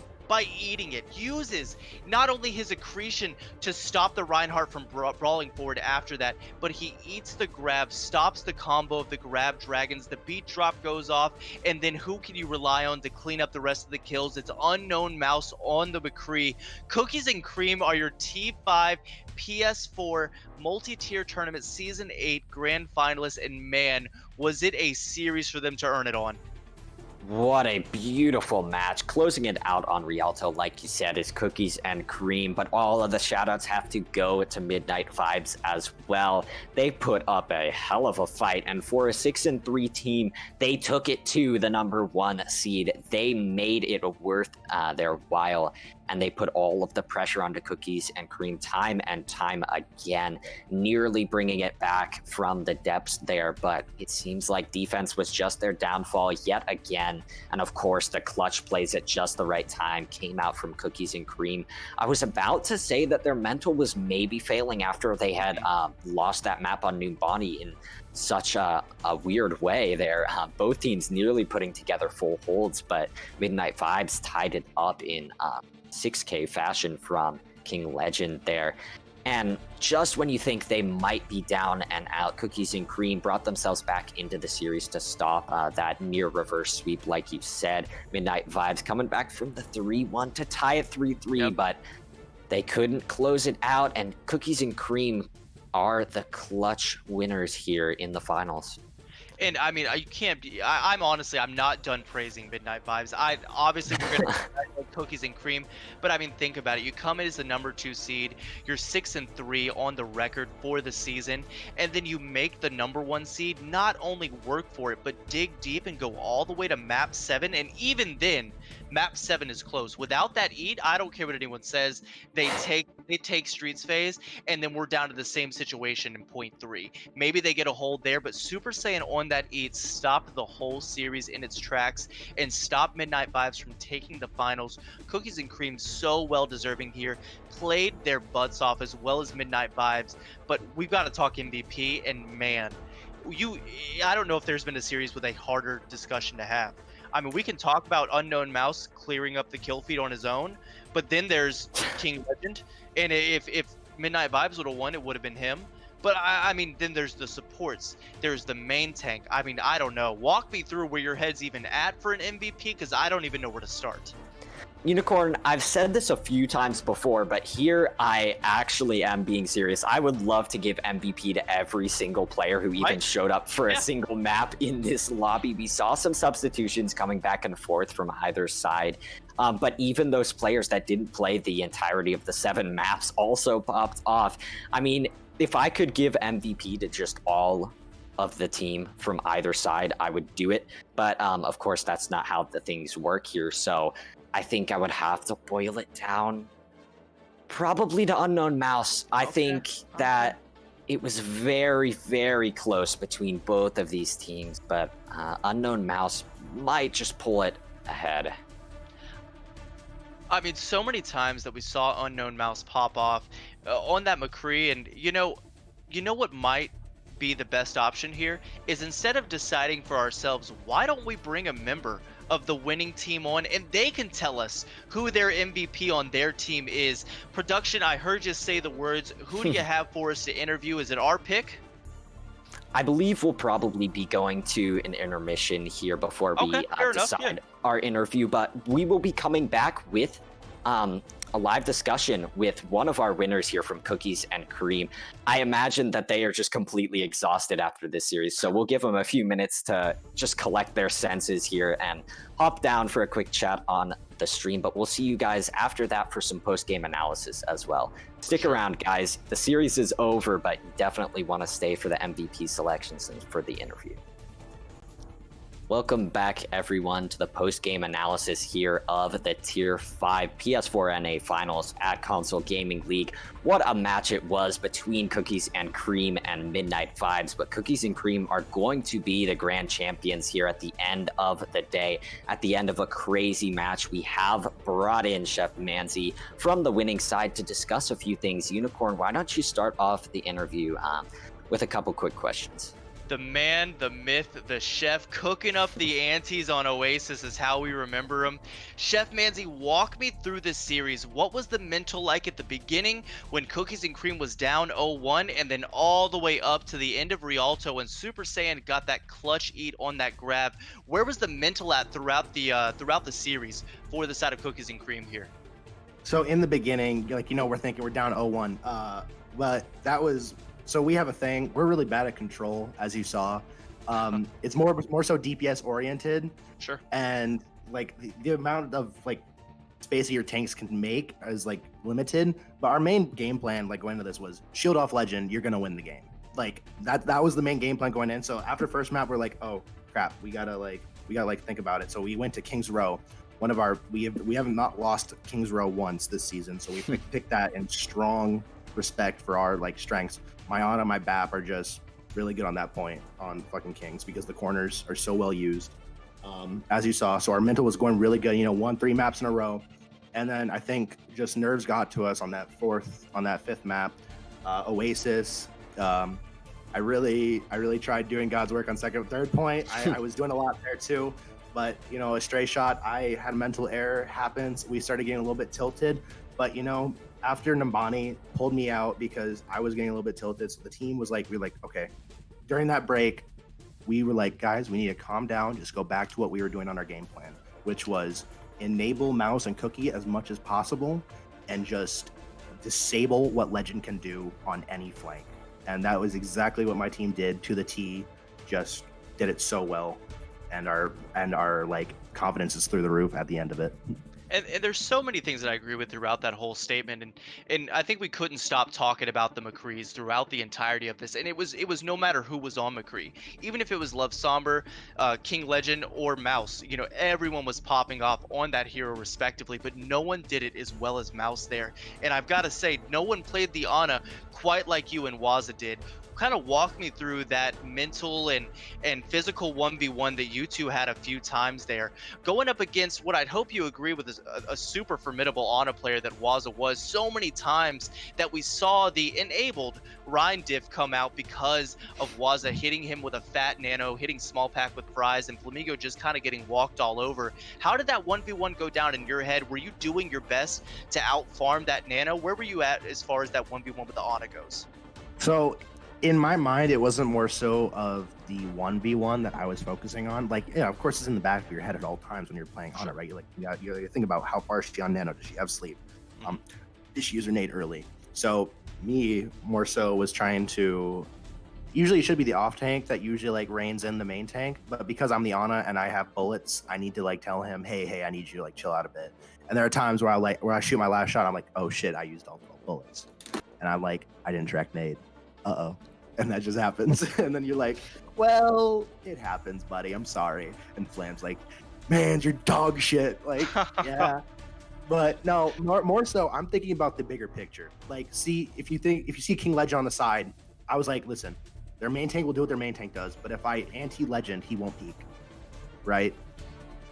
Uses not only his accretion to stop the Reinhardt from brawling forward after that, but he eats the grab, stops the combo of the Grab Dragons. The beat drop goes off, and then who can you rely on to clean up the rest of the kills? It's Unknown Mouse on the McCree. Cookies and Cream are your T5 PS4 multi-tier tournament season 8 grand finalists, and man, was it a series for them to earn it on. What a beautiful match. Closing it out on Rialto, like you said, is Cookies and Cream, but all of the shoutouts have to go to Midnight Vibes as well. They put up a hell of a fight, and for a 6-3 team, they took it to the #1 seed. They made it worth their while, and they put all of the pressure onto Cookies and Cream time and time again, nearly bringing it back from the depths there, but it seems like defense was just their downfall yet again. And of course, the clutch plays at just the right time came out from Cookies and Cream. I was about to say that their mental was maybe failing after they had lost that map on Numbani in such a weird way there. Both teams nearly putting together full holds, but Midnight Vibes tied it up in 6K fashion from King Legend there. And just when you think they might be down and out, Cookies and Cream brought themselves back into the series to stop that near reverse sweep, like you said. Midnight Vibes coming back from the 3-1 to tie it 3-3, yep. But they couldn't close it out, and Cookies and Cream are the clutch winners here in the finals. And I mean, you can't be. I'm honestly, I'm not done praising Midnight Vibes. Obviously we're gonna Cookies and Cream, but I mean, think about it. You come in as the #2 seed. You're 6-3 on the record for the season, and then you make the #1 seed. Not only work for it, but dig deep and go all the way to map 7. And even then, map 7 is close. Without that eat, I don't care what anyone says. They take Streets phase, and then we're down to the same situation in point 3. Maybe they get a hold there, but Super Saiyan on that eat stopped the whole series in its tracks and stopped Midnight Vibes from taking the finals. Cookies and Cream so well deserving here, played their butts off as well as Midnight Vibes, but we've got to talk MVP, and man, I don't know if there's been a series with a harder discussion to have. I mean, we can talk about Unknown Mouse clearing up the kill feed on his own, but then there's King Legend, and if Midnight Vibes would have won, it would have been him. But I mean, then there's the supports. There's the main tank. I mean, I don't know. Walk me through where your head's even at for an MVP, because I don't even know where to start. Unicorn, I've said this a few times before, but here I actually am being serious. I would love to give MVP to every single player who even showed up for a single map in this lobby. We saw some substitutions coming back and forth from either side. But even those players that didn't play the entirety of the 7 maps also popped off. I mean, if I could give MVP to just all of the team from either side, I would do it. But of course, that's not how the things work here. So I think I would have to boil it down probably to Unknown Mouse. I think that it was very, very close between both of these teams, but Unknown Mouse might just pull it ahead. I mean, so many times that we saw Unknown Mouse pop off on that McCree, and you know what might be the best option here is, instead of deciding for ourselves, why don't we bring a member of the winning team on, and they can tell us who their MVP on their team is. Production, I heard you say the words. Who do you have for us to interview? Is it our pick? I believe we'll probably be going to an intermission here before we decide our interview, but we will be coming back with a live discussion with one of our winners here from Cookies and Cream. I imagine that they are just completely exhausted after this series, so we'll give them a few minutes to just collect their senses here and hop down for a quick chat on the stream, but we'll see you guys after that for some post-game analysis as well. Stick around, guys. The series is over, but you definitely want to stay for the MVP selections and for the interview. Welcome back, everyone, to the post-game analysis here of the Tier 5 PS4 NA Finals at Console Gaming League. What a match it was between Cookies and Cream and Midnight Vibes, but Cookies and Cream are going to be the grand champions here at the end of the day. At the end of a crazy match, we have brought in Chef Manzi from the winning side to discuss a few things. Unicorn, why don't you start off the interview with a couple quick questions? The man, the myth, the chef, cooking up the antes on Oasis is how we remember him. Chef Manzi, walk me through this series. What was the mental like at the beginning when Cookies and Cream was down 0-1, and then all the way up to the end of Rialto when Super Saiyan got that clutch eat on that grab? Where was the mental at throughout the series for the side of Cookies and Cream here? So in the beginning, we're thinking we're down 0-1, but that was... So we have a thing, we're really bad at control, as you saw. It's more so DPS oriented, Sure. and like the amount of like space that your tanks can make is like limited. But our main game plan, like going into this, was shield off legend. You're gonna win the game. Like that was the main game plan going in. So after first map, we're like, oh crap, we gotta think about it. So we went to King's Row. One of our we haven't not lost King's Row once this season. So we picked that in strong respect for our like strengths. My Ana, my BAP are just really good on that point on fucking Kings because the corners are so well used. As you saw, so our mental was going really good. Won 3 maps in a row, and then I think just nerves got to us on that fifth map, Oasis. I really tried doing God's work on second and third point. I was doing a lot there too, but a stray shot, I had a mental error happens. We started getting a little bit tilted, but after Nambani pulled me out because I was getting a little bit tilted, so the team was like, okay. During that break, we were like, guys, we need to calm down, just go back to what we were doing on our game plan, which was enable Mouse and Cookie as much as possible and just disable what Legend can do on any flank. And that was exactly what my team did to the T, just did it so well. And our like confidence is through the roof at the end of it. And there's so many things that I agree with throughout that whole statement, and I think we couldn't stop talking about the McCrees throughout the entirety of this. And it was no matter who was on McCree, even if it was Love Somber, King Legend, or Mouse. Everyone was popping off on that hero respectively, but no one did it as well as Mouse there. And I've got to say, no one played the Ana quite like you and Waza did. Kind of walk me through that mental and physical 1v1 that you two had a few times there, going up against what I'd hope you agree with is a super formidable Ana player that Waza was. So many times that we saw the enabled Rhine diff come out because of Waza hitting him with a fat nano, hitting small pack with fries, and Flamingo just kind of getting walked all over. How did that 1v1 go down in your head? Were you doing your best to out farm that nano? Where were you at as far as that 1v1 with the Ana goes? So in my mind, it wasn't more so of the 1v1 that I was focusing on. Like, yeah, of course, it's in the back of your head at all times when you're playing on a regular. You think about how far is she on nano? Does she have sleep? Did she use her nade early? So me more so was trying to. Usually, it should be the off tank that usually like reins in the main tank. But because I'm the Ana and I have bullets, I need to like tell him, hey, I need you to like chill out a bit. And there are times where I shoot my last shot, I'm like, oh shit, I used all 12 bullets, and I'm like, I didn't track nade. Uh-oh. And that just happens. And then you're like, well, it happens, buddy. I'm sorry. And Flam's like, man, you're dog shit. Like, yeah. But no, more so, I'm thinking about the bigger picture. Like, see, if you see King Legend on the side, I was like, listen, their main tank will do what their main tank does, but if I anti-Legend, he won't peek. Right?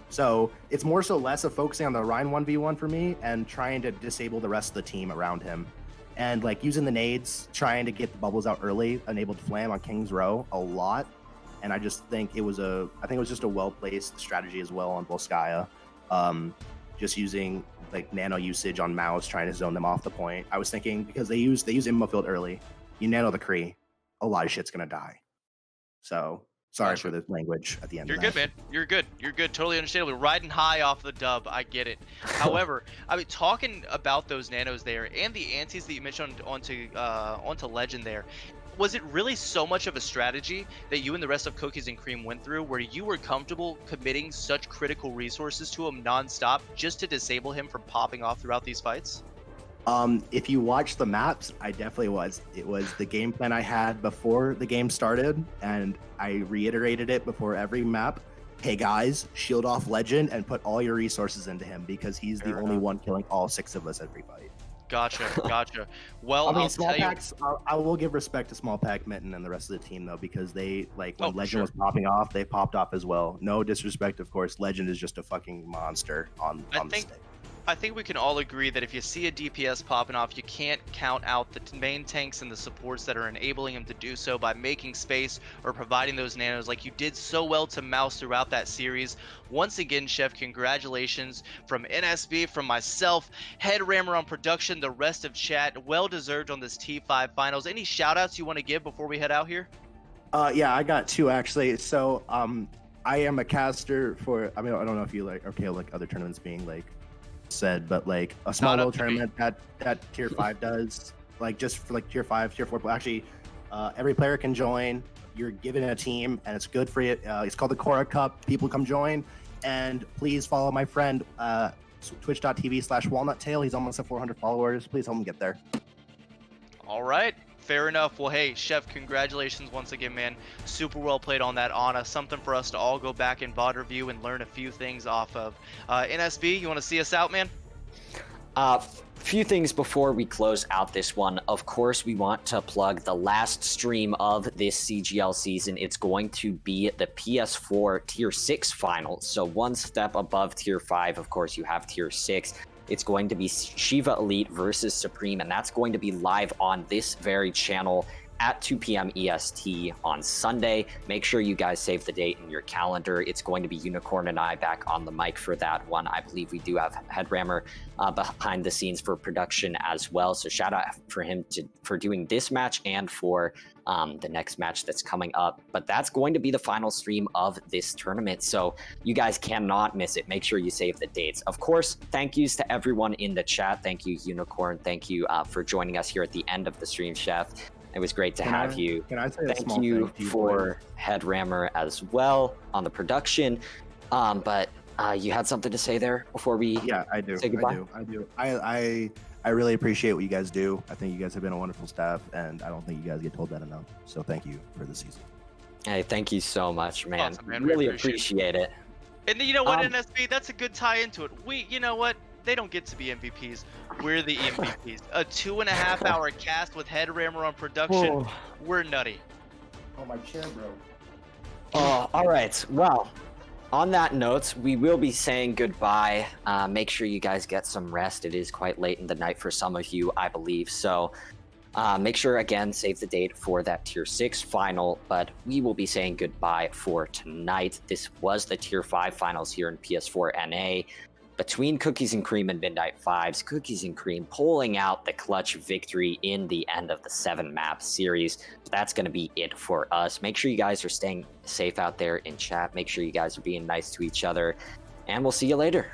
So it's more so less of focusing on the Rhine 1v1 for me and trying to disable the rest of the team around him. And like using the nades, trying to get the bubbles out early, enabled Flam on King's Row a lot. And I just think it was just a well-placed strategy as well on Volskaya. Just using like nano usage on Mouse, trying to zone them off the point. I was thinking because they use Immo Field early, you nano the Kree, a lot of shit's gonna die. So sorry for the language at the end. You're good, man. You're good. Totally understandable. Riding high off the dub. I get it. However, I mean, talking about those nanos there and the antis that you mentioned onto Legend there, was it really so much of a strategy that you and the rest of Cookies and Cream went through where you were comfortable committing such critical resources to him nonstop just to disable him from popping off throughout these fights? If you watch the maps, I definitely was. It was the game plan I had before the game started, and I reiterated it before every map. Hey guys, shield off Legend and put all your resources into him because he's the only one killing all 6 of us every fight. Gotcha. Well, I mean, I'll small tell packs. I will give respect to Small Pack, Mitten, and the rest of the team though, because they when Legend was popping off, they popped off as well. No disrespect, of course. Legend is just a fucking monster on the stick. I think we can all agree that if you see a DPS popping off, you can't count out the main tanks and the supports that are enabling him to do so by making space or providing those nanos like you did so well to Mouse throughout that series. Once again, Chef, congratulations from NSB, from myself, Head Rammer on production, the rest of chat. Well deserved on this T5 finals. Any shout outs you want to give before we head out here? Yeah, I got 2 actually. So I am a caster for, I mean, I don't know if you like other tournaments being like said, but like a small little tournament that tier 5 does, like just for like tier 5, tier 4. Actually, Every player can join. You're given a team, and it's good for you. It's called the Cora Cup. People come join, and please follow my friend, twitch.tv/walnuttail. He's almost at 400 followers. Please help him get there. All right. Fair enough. Well, hey, Chef, congratulations once again, man. Super well played on that Ana. Something for us to all go back and VOD review and learn a few things off of. NSB, you want to see us out, man? Few things before we close out this one. Of course, we want to plug the last stream of this CGL season. It's going to be the PS4 Tier 6 final. So one step above Tier 5, of course, you have Tier 6. It's going to be Shiva Elite versus Supreme, and that's going to be live on this very channel at 2 p.m. EST on Sunday. Make sure you guys save the date in your calendar. It's going to be Unicorn and I back on the mic for that one. I believe we do have Headrammer behind the scenes for production as well. So shout out for him for doing this match and for the next match that's coming up. But that's going to be the final stream of this tournament. So you guys cannot miss it. Make sure you save the dates. Of course, thank yous to everyone in the chat. Thank you, Unicorn. Thank you for joining us here at the end of the stream, Chef. It was great to have you. Can I say a Thank small you thank you for Headrammer as well on the production. But you had something to say there before we I do. say goodbye? I do. I really appreciate what you guys do. I think you guys have been a wonderful staff, and I don't think you guys get told that enough. So thank you for the season. Hey, thank you so much, man. Awesome, man. We Really appreciate appreciate it. And you know what, NSB? That's a good tie into it. You know what? They don't get to be MVPs. We're the MVPs. A 2.5-hour cast with Headrammer on production. We're nutty. Oh, my chair broke. All right. Well, on that note, we will be saying goodbye. Make sure you guys get some rest. It is quite late in the night for some of you, I believe. So make sure, again, save the date for that Tier 6 final. But we will be saying goodbye for tonight. This was the Tier 5 finals here in PS4 NA. Between Cookies and Cream and Midnight Fives, Cookies and Cream pulling out the clutch victory in the end of the 7-map series. That's going to be it for us. Make sure you guys are staying safe out there in chat. Make sure you guys are being nice to each other. And we'll see you later.